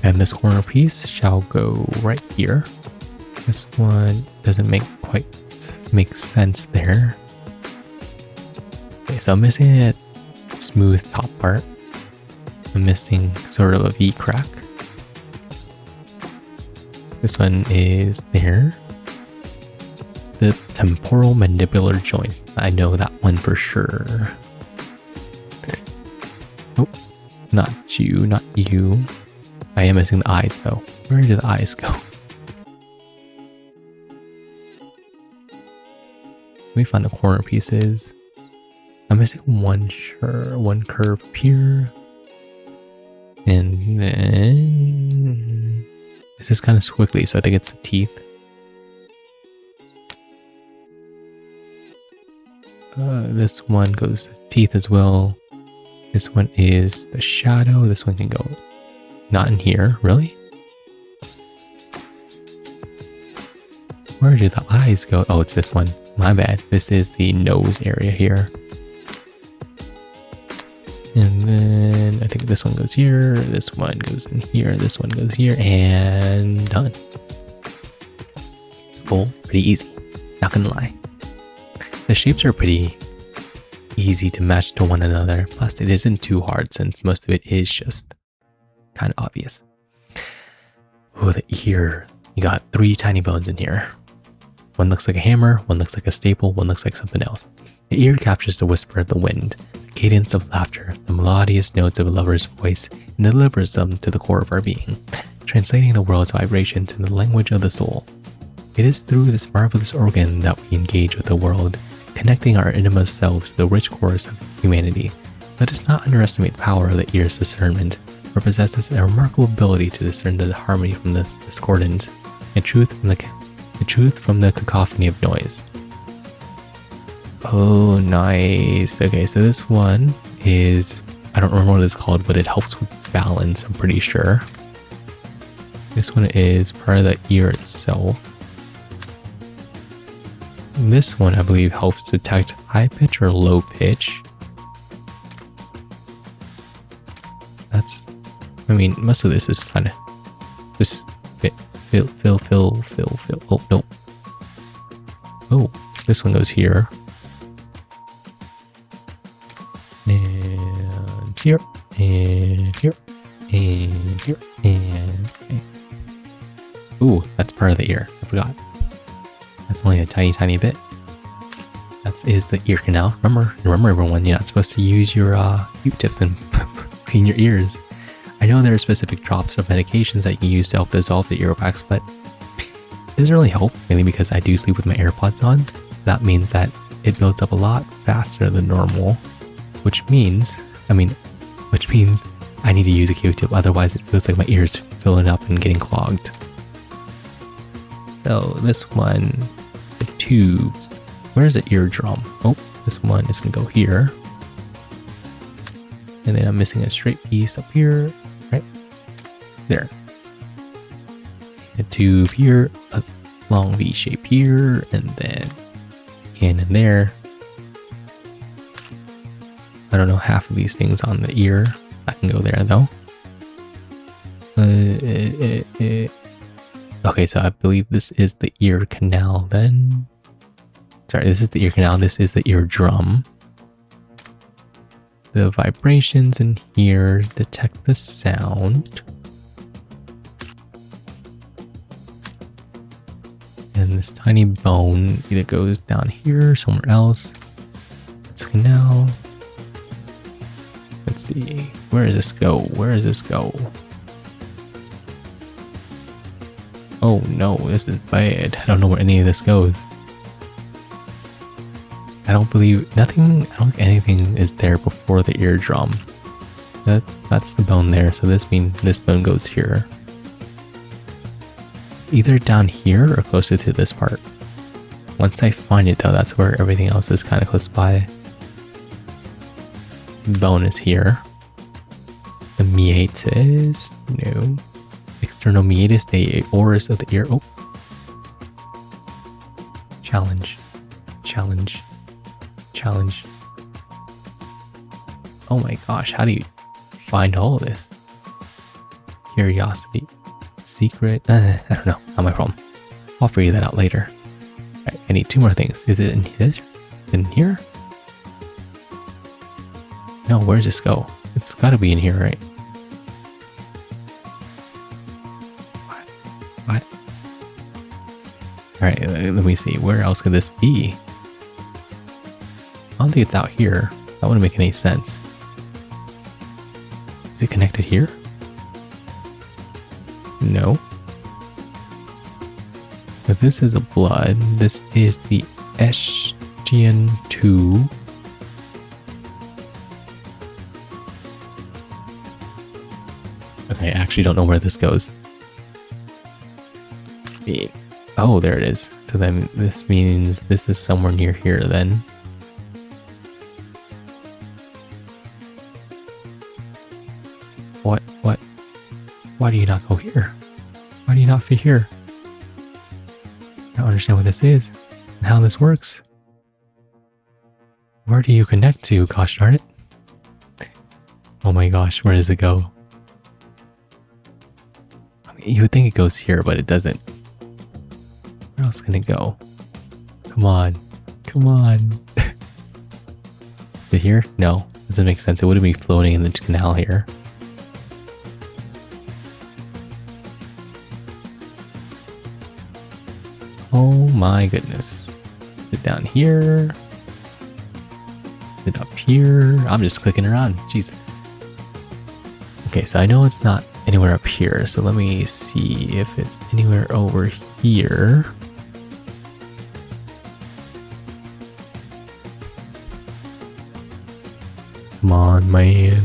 And this corner piece shall go right here. This one doesn't quite make sense there. Okay, so I'm missing a smooth top part. I'm missing sort of a V crack. This one is there. The temporal mandibular joint. I know that one for sure. Oh, not you, not you. I am missing the eyes though. Where did the eyes go? Let me find the corner pieces. I'm missing one curve up here. And then this is kind of squiggly, so I think it's the teeth. This one goes to teeth as well. This one is the shadow. This one can go not in here, really? Where do the eyes go? Oh, it's this one. My bad. This is the nose area here. And then I think this one goes here, this one goes in here, this one goes here, and done. It's cool. Pretty easy. Not gonna lie. The shapes are pretty easy to match to one another. Plus, it isn't too hard since most of it is just kind of obvious. Oh, the ear. You got 3 tiny bones in here. One looks like a hammer, one looks like a staple, one looks like something else. The ear captures the whisper of the wind, the cadence of laughter, the melodious notes of a lover's voice, and delivers them to the core of our being, translating the world's vibrations in the language of the soul. It is through this marvelous organ that we engage with the world, connecting our innermost selves to the rich chorus of humanity. Let us not underestimate the power of the ear's discernment, for it possesses a remarkable ability to discern the harmony from the discordant, and truth from the cacophony of noise. Oh, nice. Okay, so this one is, I don't remember what it's called, but it helps with balance, I'm pretty sure. This one is part of the ear itself. And this one, I believe, helps detect high pitch or low pitch. That's, I mean, most of this is kind of just fill. Oh, no. Oh, this one goes here. And here, and here, and here, and... Ooh, that's part of the ear. I forgot. That's only a tiny bit. That is the ear canal. Remember everyone, you're not supposed to use your Q-tips and clean your ears. I know there are specific drops of medications that you can use to help dissolve the earwax, but it doesn't really help, mainly because I do sleep with my AirPods on. That means that it builds up a lot faster than normal, which means I need to use a Q-tip, otherwise it feels like my ears filling up and getting clogged. So this one, the tubes, where's the eardrum? Oh, this one is gonna go here. And then I'm missing a straight piece up here, right there. A tube here, a long V shape here, and then in there. I don't know half of these things on the ear. I can go there though. Okay, so I believe this is the ear canal then. Sorry, this is the ear canal. This is the eardrum. The vibrations in here detect the sound. And this tiny bone either goes down here or somewhere else. It's canal. Let's see. Where does this go? Where does this go? Oh no, this is bad. I don't know where any of this goes. I don't think anything is there before the eardrum. That's the bone there, so this means this bone goes here. It's either down here or closer to this part. Once I find it though, that's where everything else is kind of close by. bone is here. The meatus, no. External meatus, the oris of the ear. Oh. Challenge. Challenge. Challenge. Oh my gosh, how do you find all of this? Curiosity. Secret. I don't know. Not my problem. I'll figure that out later. Alright, I need 2 more things. Is it in this? Is it in here? No, where does this go? It's gotta be in here, right? What? Alright, let me see. Where else could this be? I don't think it's out here. That wouldn't make any sense. Is it connected here? No. Because this is a blood. This is the SGN2. Okay, I actually don't know where this goes. Oh, there it is. So then this means this is somewhere near here then. What? Why do you not go here? Why do you not fit here? I don't understand what this is and how this works. Where do you connect to? Gosh darn it. Oh my gosh, where does it go? I mean, you would think it goes here, but it doesn't. Where else can it go? Come on. Come on. Is it here? No. Doesn't make sense. It wouldn't be floating in the canal here. Oh my goodness. Is it down here? Is it up here? I'm just clicking around. Jeez. Okay, so I know it's not anywhere up here. So let me see if it's anywhere over here. Come on, man.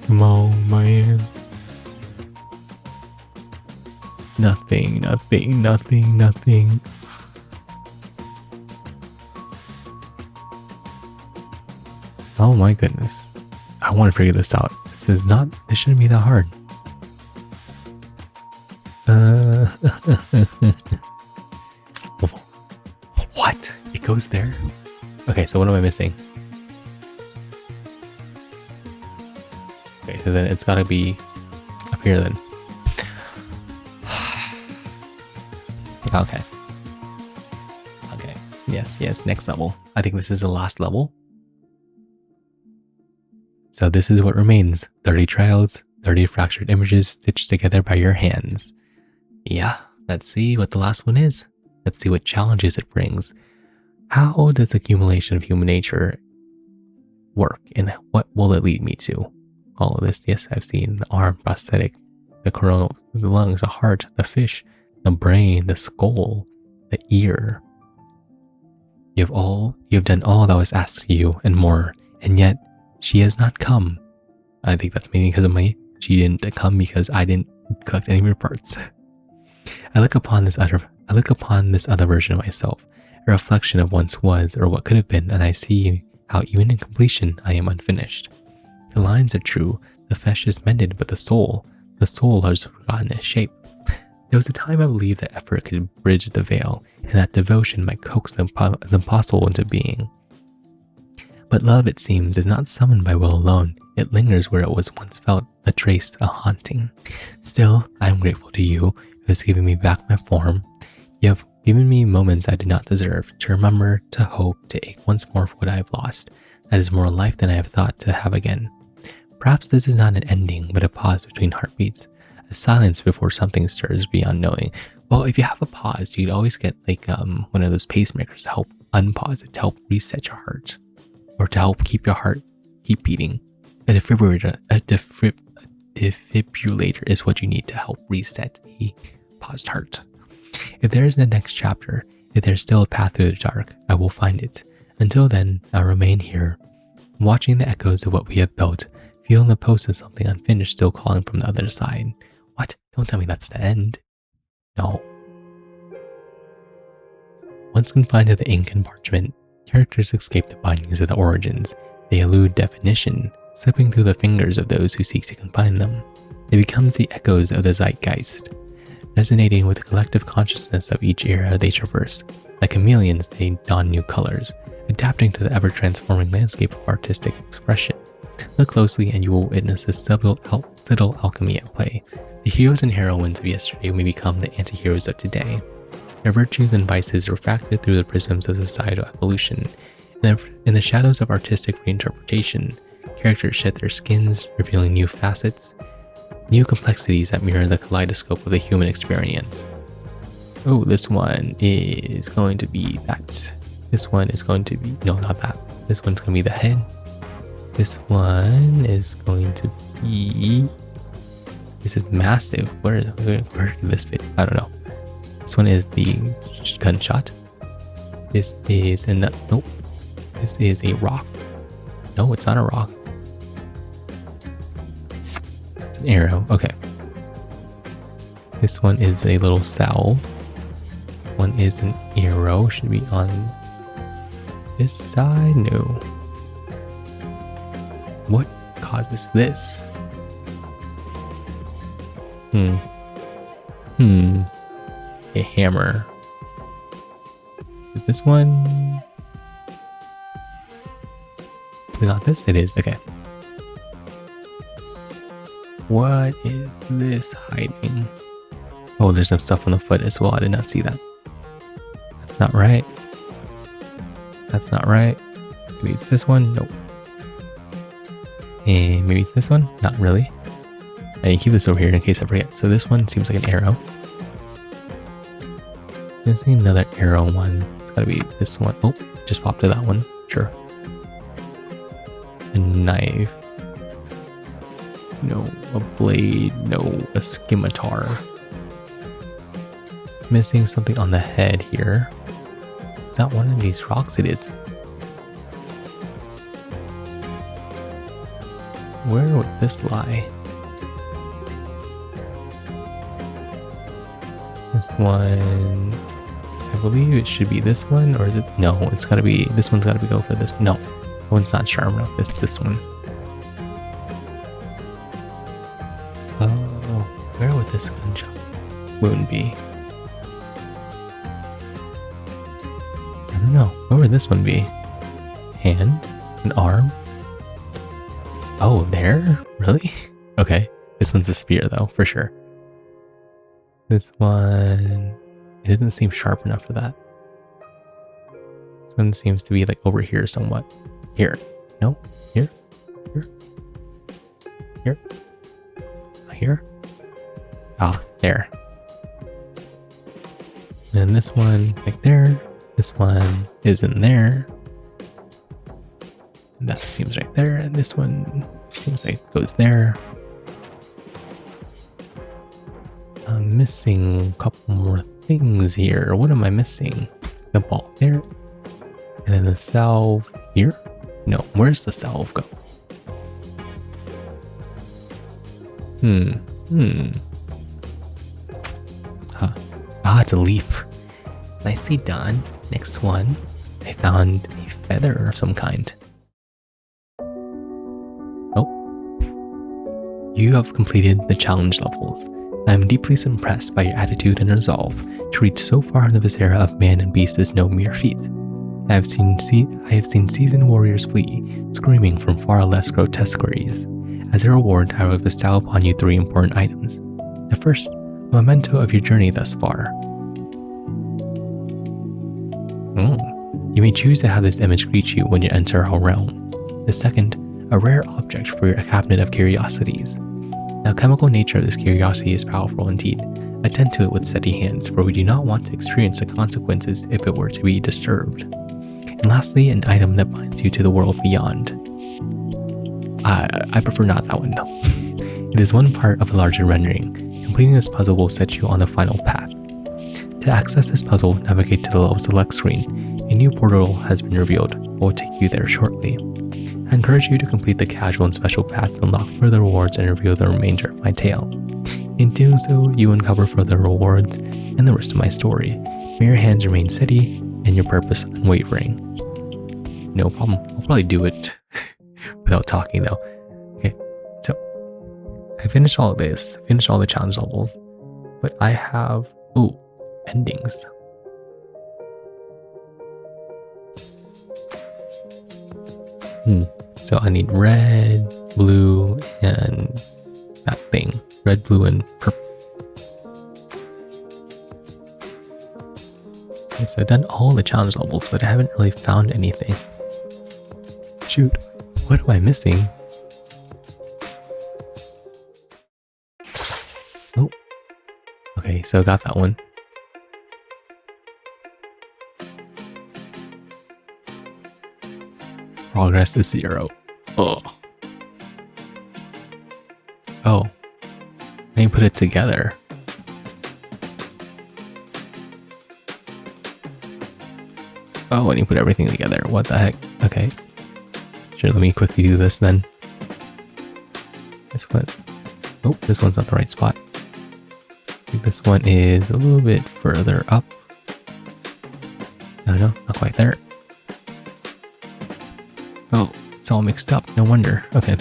Come on, man. Nothing, nothing, nothing, nothing. Oh my goodness. I want to figure this out. This shouldn't be that hard. What? It goes there? Okay, so what am I missing? Okay, so then it's gotta be up here then. Okay. Okay. Yes, next level. I think this is the last level. So this is what remains. 30 trials, 30 fractured images stitched together by your hands. Yeah, let's see what the last one is. Let's see what challenges it brings. How does accumulation of human nature work, and what will it lead me to? All of this, yes, I've seen the arm, prosthetic, the coronal, the lungs, the heart, the fish, the brain, the skull, the ear. You have done all that was asked of you and more, and yet she has not come. I think that's meaning because of me. She didn't come because I didn't collect any reports. I look upon this other version of myself, a reflection of once was or what could have been, and I see how even in completion I am unfinished. The lines are true, the flesh is mended, but the soul has forgotten its shape. There was a time I believed that effort could bridge the veil, and that devotion might coax the impossible into being. But love, it seems, is not summoned by will alone. It lingers where it was once felt, a trace, a haunting. Still, I am grateful to you, who has given me back my form. You have given me moments I did not deserve, to remember, to hope, to ache once more for what I have lost. That is more life than I have thought to have again. Perhaps this is not an ending, but a pause between heartbeats. A silence before something stirs beyond knowing. Well, if you have a pause, you'd always get like one of those pacemakers to help unpause it, to help reset your heart, or to help keep your heart keep beating. A defibrillator is what you need to help reset a paused heart. If there is a next chapter, if there's still a path through the dark, I will find it. Until then, I'll remain here, watching the echoes of what we have built, feeling the pulse of something unfinished still calling from the other side. What? Don't tell me that's the end. No. Once confined to the ink and parchment, characters escape the bindings of the origins. They elude definition, slipping through the fingers of those who seek to confine them. They become the echoes of the zeitgeist, resonating with the collective consciousness of each era they traverse. Like chameleons, they don new colors, adapting to the ever-transforming landscape of artistic expression. Look closely and you will witness this subtle alchemy at play. The heroes and heroines of yesterday may become the anti-heroes of today. Their virtues and vices refracted through the prisms of societal evolution. In the shadows of artistic reinterpretation, characters shed their skins, revealing new facets, new complexities that mirror the kaleidoscope of the human experience. Oh, this one is going to be that. This one is going to be, no, not that. This one's going to be the head. This one is going to be, this is massive. Where did this fit? I don't know. This one is the gunshot. This is nope. This is a rock. No, it's not a rock. It's an arrow. Okay. This one is a little salve. One is an arrow. Should be on this side. No. What causes this? A hammer. Is it this one? Is it not this? It is. Okay. What is this hiding? Oh, there's some stuff on the foot as well. I did not see that. That's not right. That's not right. Maybe it's this one. Nope. And maybe it's this one. Not really. I need to keep this over here in case I forget. So this one seems like an arrow. There's another arrow one. It's gotta be this one. Oh, just popped to that one. Sure. A knife. No, a blade. No, a scimitar. Missing something on the head here. Is that one of these rocks? It is. Where would this lie? This one, I believe it should be this one, or is it? No, it's gotta be, this one's gotta be go for this. No, that one's not sharp enough. This one. Oh, where would this gunshot wound be? I don't know. Where would this one be? Hand? An arm? Oh, there? Really? Okay. This one's a spear though, for sure. This one, it doesn't seem sharp enough for that. This one seems to be like over here somewhat. Here. No? Here? Here? Here? Here? Ah, there. And this one, like there. This one is in there. And that seems right there. And this one seems like it goes there. I'm missing a couple more things here. What am I missing? The ball there. And then the salve here? No, where's the salve go? Huh. Ah, it's a leaf. Nicely done. Next one. I found a feather of some kind. Oh. You have completed the challenge levels. I am deeply impressed by your attitude and resolve. To reach so far in the viscera of man and beast is no mere feat. I have seen seasoned warriors flee, screaming from far less grotesque quarries. As a reward, I will bestow upon you 3 important items. The first, a memento of your journey thus far. You may choose to have this image greet you when you enter our realm. The second, a rare object for your cabinet of curiosities. The alchemical nature of this curiosity is powerful indeed. Attend to it with steady hands, for we do not want to experience the consequences if it were to be disturbed. And lastly, an item that binds you to the world beyond. I prefer not that one though. It is one part of a larger rendering. Completing this puzzle will set you on the final path. To access this puzzle, navigate to the level select screen. A new portal has been revealed. We'll take you there shortly. I encourage you to complete the casual and special paths to unlock further rewards and reveal the remainder of my tale. In doing so, you uncover further rewards and the rest of my story. May your hands remain steady and your purpose unwavering. No problem. I'll probably do it without talking though. Okay, so I finished all of this, finished all the challenge levels, but I have, endings. So I need red, blue, and that thing. Red, blue, and purple. Okay, so I've done all the challenge levels, but I haven't really found anything. Shoot, what am I missing? Oh, okay, so I got that one. Progress is 0. Oh. Oh. I didn't put it together. Oh, I didn't put everything together. What the heck? Okay. Sure, let me quickly do this then. This one. Oh, this one's not the right spot. I think this one is a little bit further up. No, not quite there. Oh, it's all mixed up. No wonder. Okay.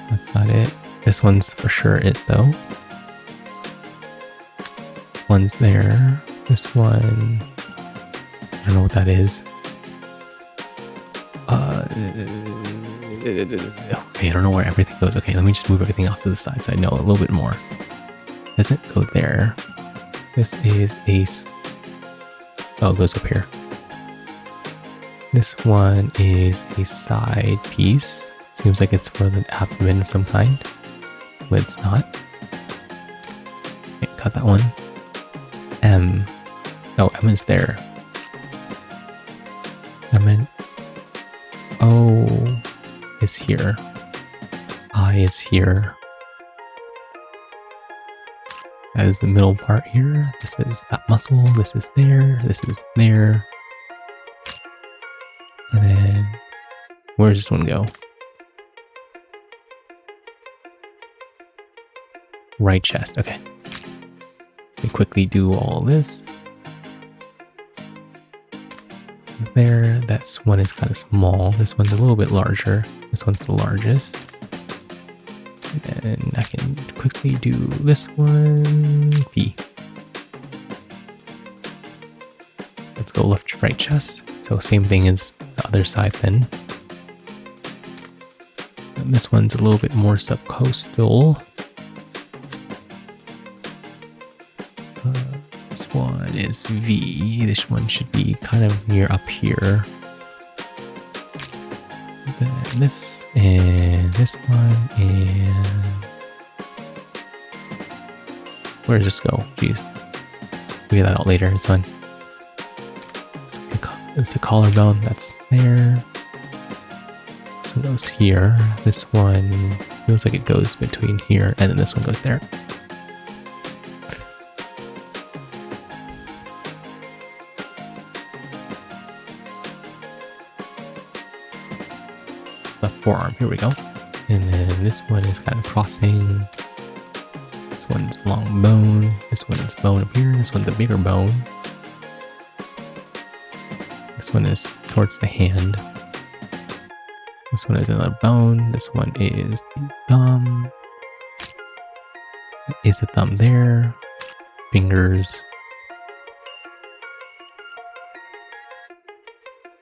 That's not it. This one's for sure it though. One's there. This one, I don't know what that is. Okay, I don't know where everything goes. Okay, let me just move everything off to the side so I know a little bit more. Doesn't go there. This is a... Oh, it goes up here. This one is a side piece. Seems like it's for the abdomen of some kind, but it's not. Okay, got that one. M. Oh, M is there. M and O is here. I is here. That is the middle part here. This is that muscle. This is there. This is there. And then, where does this one go? Right chest. Okay. Let me quickly do all this. There. This one is kind of small. This one's a little bit larger. This one's the largest. And I can quickly do this one. V. Let's go left, right chest. So same thing as the other side then. And this one's a little bit more subcostal. This one is V. This one should be kind of near up here. Then this and this one and... Where does this go? Jeez. We'll get that out later. It's fine. It's a collarbone. That's there. This one goes here. This one feels like it goes between here, and then this one goes there. Left forearm. Here we go. And then this one is kind of crossing. This one's long bone. This one's bone up here. This one's a bigger bone. This one is towards the hand. This one is another bone. This one is the thumb. Is the thumb there? Fingers.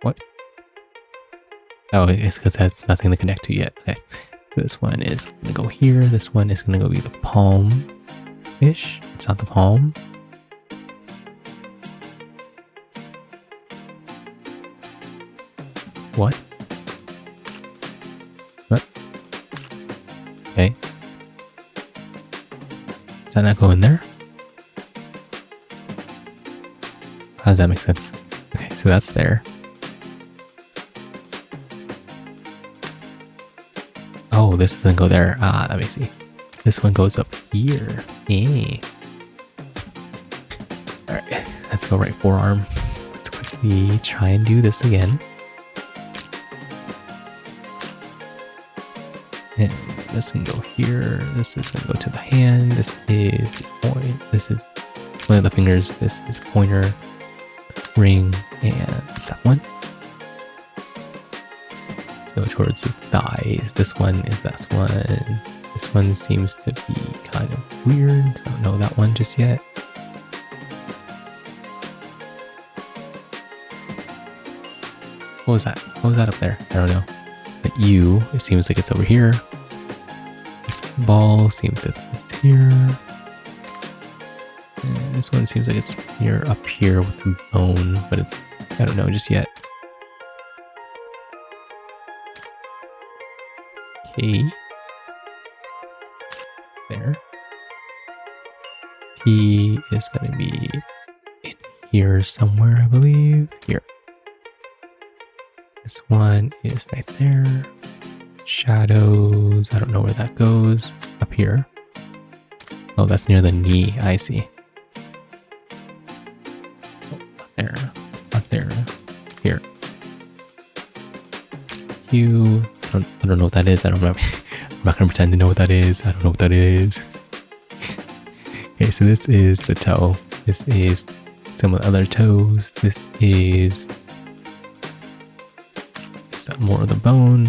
What? Oh, it's because that's nothing to connect to yet. Okay. So this one is going to go here. This one is going to go be the palm-ish. It's not the palm. What? What? Okay. Does that not go in there? How does that make sense? Okay, so that's there. Oh, this doesn't go there. Ah, let me see. This one goes up here. Eh. Alright, let's go right forearm. Let's quickly try and do this again. And this can go here. This is going to go to the hand. This is the point. This is one of the fingers. This is pointer, ring, and it's that one. go towards the thighs. This one is that one. This one seems to be kind of weird. I don't know that one just yet. What was that? What was that up there? I don't know. But you, it seems like it's over here. This ball seems like it's here. And this one seems like it's here, up here with the bone, but it's, I don't know just yet. Okay. There. P is going to be in here somewhere, I believe. Here. This one is right there. Shadows, I don't know where that goes. Up here. Oh, that's near the knee, I see. Oh, not there. Not there. Here. You. I don't know what that is. I don't remember. I'm not gonna pretend to know what that is. I don't know what that is. Okay, so this is the toe. This is some of the other toes. This is that more of the bone.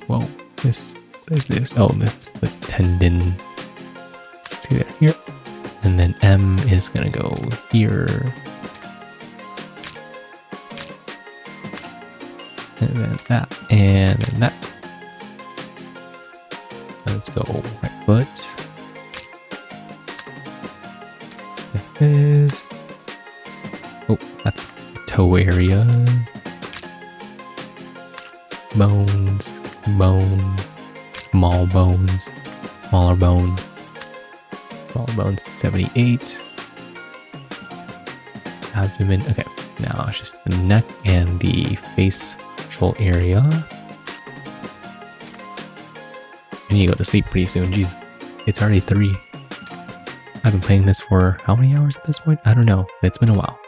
Whoa, what is this? Oh, that's the tendon. See there, here. And then M is gonna go here. And then that, and then that. Let's go right foot. Like this. Oh, that's the toe areas. Bones, bones, small bones, smaller bones. Smaller bones, 78. Abdomen, okay. Now it's just the neck and the face area. I need to go to sleep pretty soon. Jeez, it's already 3. I've been playing this for how many hours at this point? I don't know. It's been a while.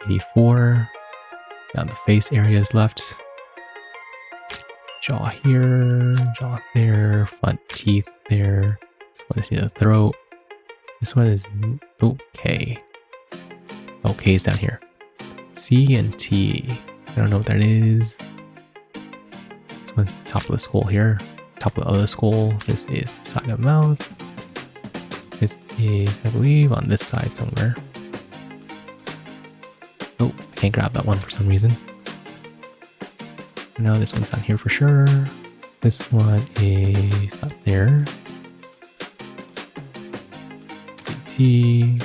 84. Now the face area is left. Jaw here, jaw there, front teeth there. This one is near the throat. This one is okay. Okay, is down here. C and T. I don't know what that is. This one's the top of the skull here. Top of the other skull. This is the side of the mouth. This is, I believe, on this side somewhere. Oh, I can't grab that one for some reason. No, this one's not here for sure. This one is not there. CT.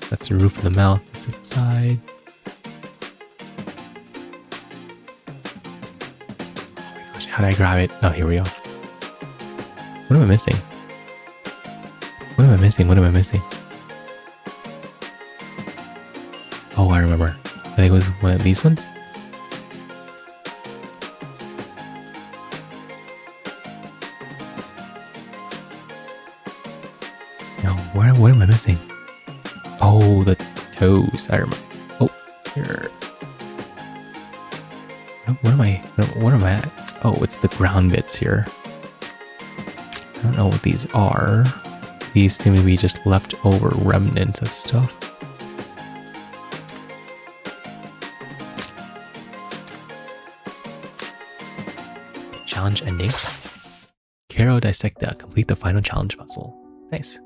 That's the roof of the mouth. This is the side. How do I grab it? Oh, here we go. What am I missing? What am I missing? What am I missing? Oh, I remember. I think it was one of these ones. No, what am I missing? Oh, the toes. I remember. Oh, here. Where am I? What am I at? Oh, it's the ground bits here. I don't know what these are. These seem to be just leftover remnants of stuff. Challenge ending. Kero Dissecta. Complete the final challenge puzzle. Nice.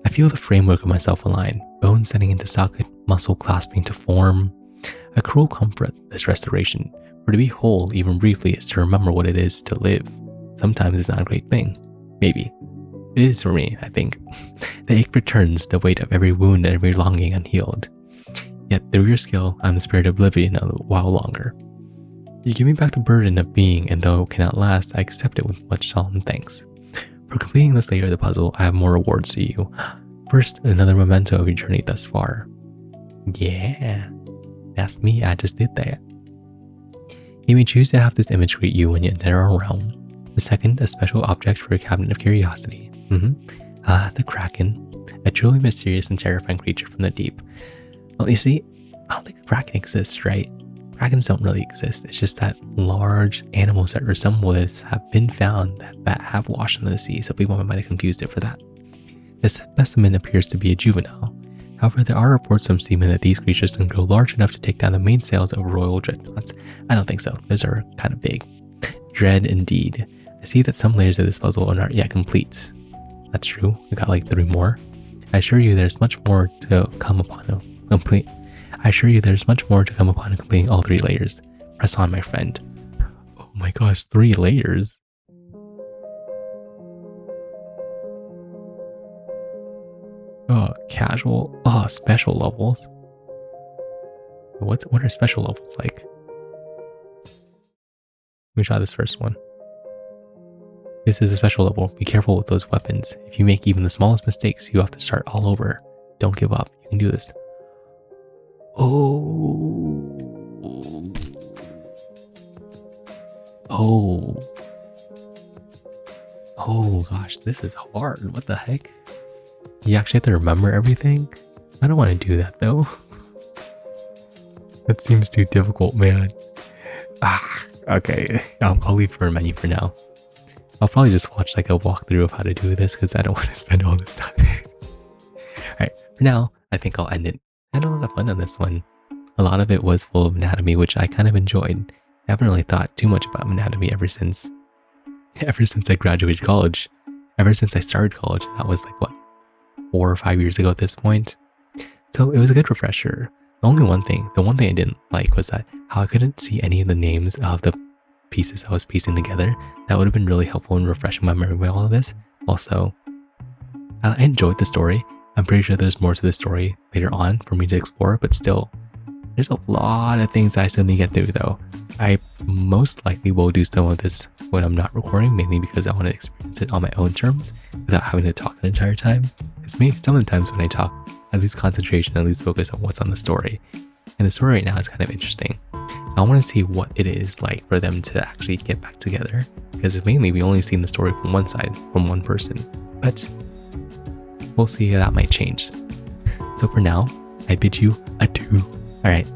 I feel the framework of myself align. Bones setting into socket, muscle clasping to form. A cruel comfort, this restoration. For to be whole, even briefly, is to remember what it is to live. Sometimes it's not a great thing. Maybe. It is for me, I think. The ache returns, the weight of every wound and every longing unhealed. Yet through your skill, I'm the spirit of oblivion a while longer. You give me back the burden of being, and though it cannot last, I accept it with much solemn thanks. For completing this layer of the puzzle, I have more rewards for you. First, another memento of your journey thus far. Yeah, that's me, I just did that. You may choose to have this image greet you when you enter our realm. The second, a special object for a cabinet of curiosity. The Kraken, a truly mysterious and terrifying creature from the deep. Well, you see, I don't think the Kraken exists, right? Krakens don't really exist. It's just that large animals that resemble this have been found that have washed into the sea, so people might have confused it for that. This specimen appears to be a juvenile. However, there are reports from seamen that these creatures can grow large enough to take down the main sails of royal dreadnoughts. I don't think so. Those are kind of big. Dread indeed. I see that some layers of this puzzle are not yet complete. That's true. I got like 3 more. I assure you there's much more to come upon completing all 3 layers. Press on, my friend. Oh my gosh, 3 layers. Oh, casual. Oh, special levels. What are special levels like? Let me try this first one. This is a special level. Be careful with those weapons. If you make even the smallest mistakes, you have to start all over. Don't give up. You can do this. Oh. Oh gosh, this is hard. What the heck? You actually have to remember everything? I don't want to do that though. That seems too difficult, man. Okay. I'll leave for a menu for now. I'll probably just watch like a walkthrough of how to do this because I don't want to spend all this time. Alright, for now, I think I'll end it. I had a lot of fun on this one. A lot of it was full of anatomy, which I kind of enjoyed. I haven't really thought too much about anatomy ever since I graduated college. Ever since I started college, that was like what, 4 or 5 years ago at this point. So it was a good refresher. The one thing I didn't like was that how I couldn't see any of the names of the pieces I was piecing together. That would have been really helpful in refreshing my memory with all of this. Also, I enjoyed the story. I'm pretty sure there's more to the story later on for me to explore, but still, there's a lot of things I still need to get through though. I most likely will do some of this when I'm not recording, mainly because I want to experience it on my own terms without having to talk an entire time. It's me, some of the times when I talk, I lose concentration, I lose focus on what's on the story. And the story right now is kind of interesting. I want to see what it is like for them to actually get back together, because mainly we only seen the story from one side, from one person, but we'll see how that might change. So for now, I bid you adieu. All right,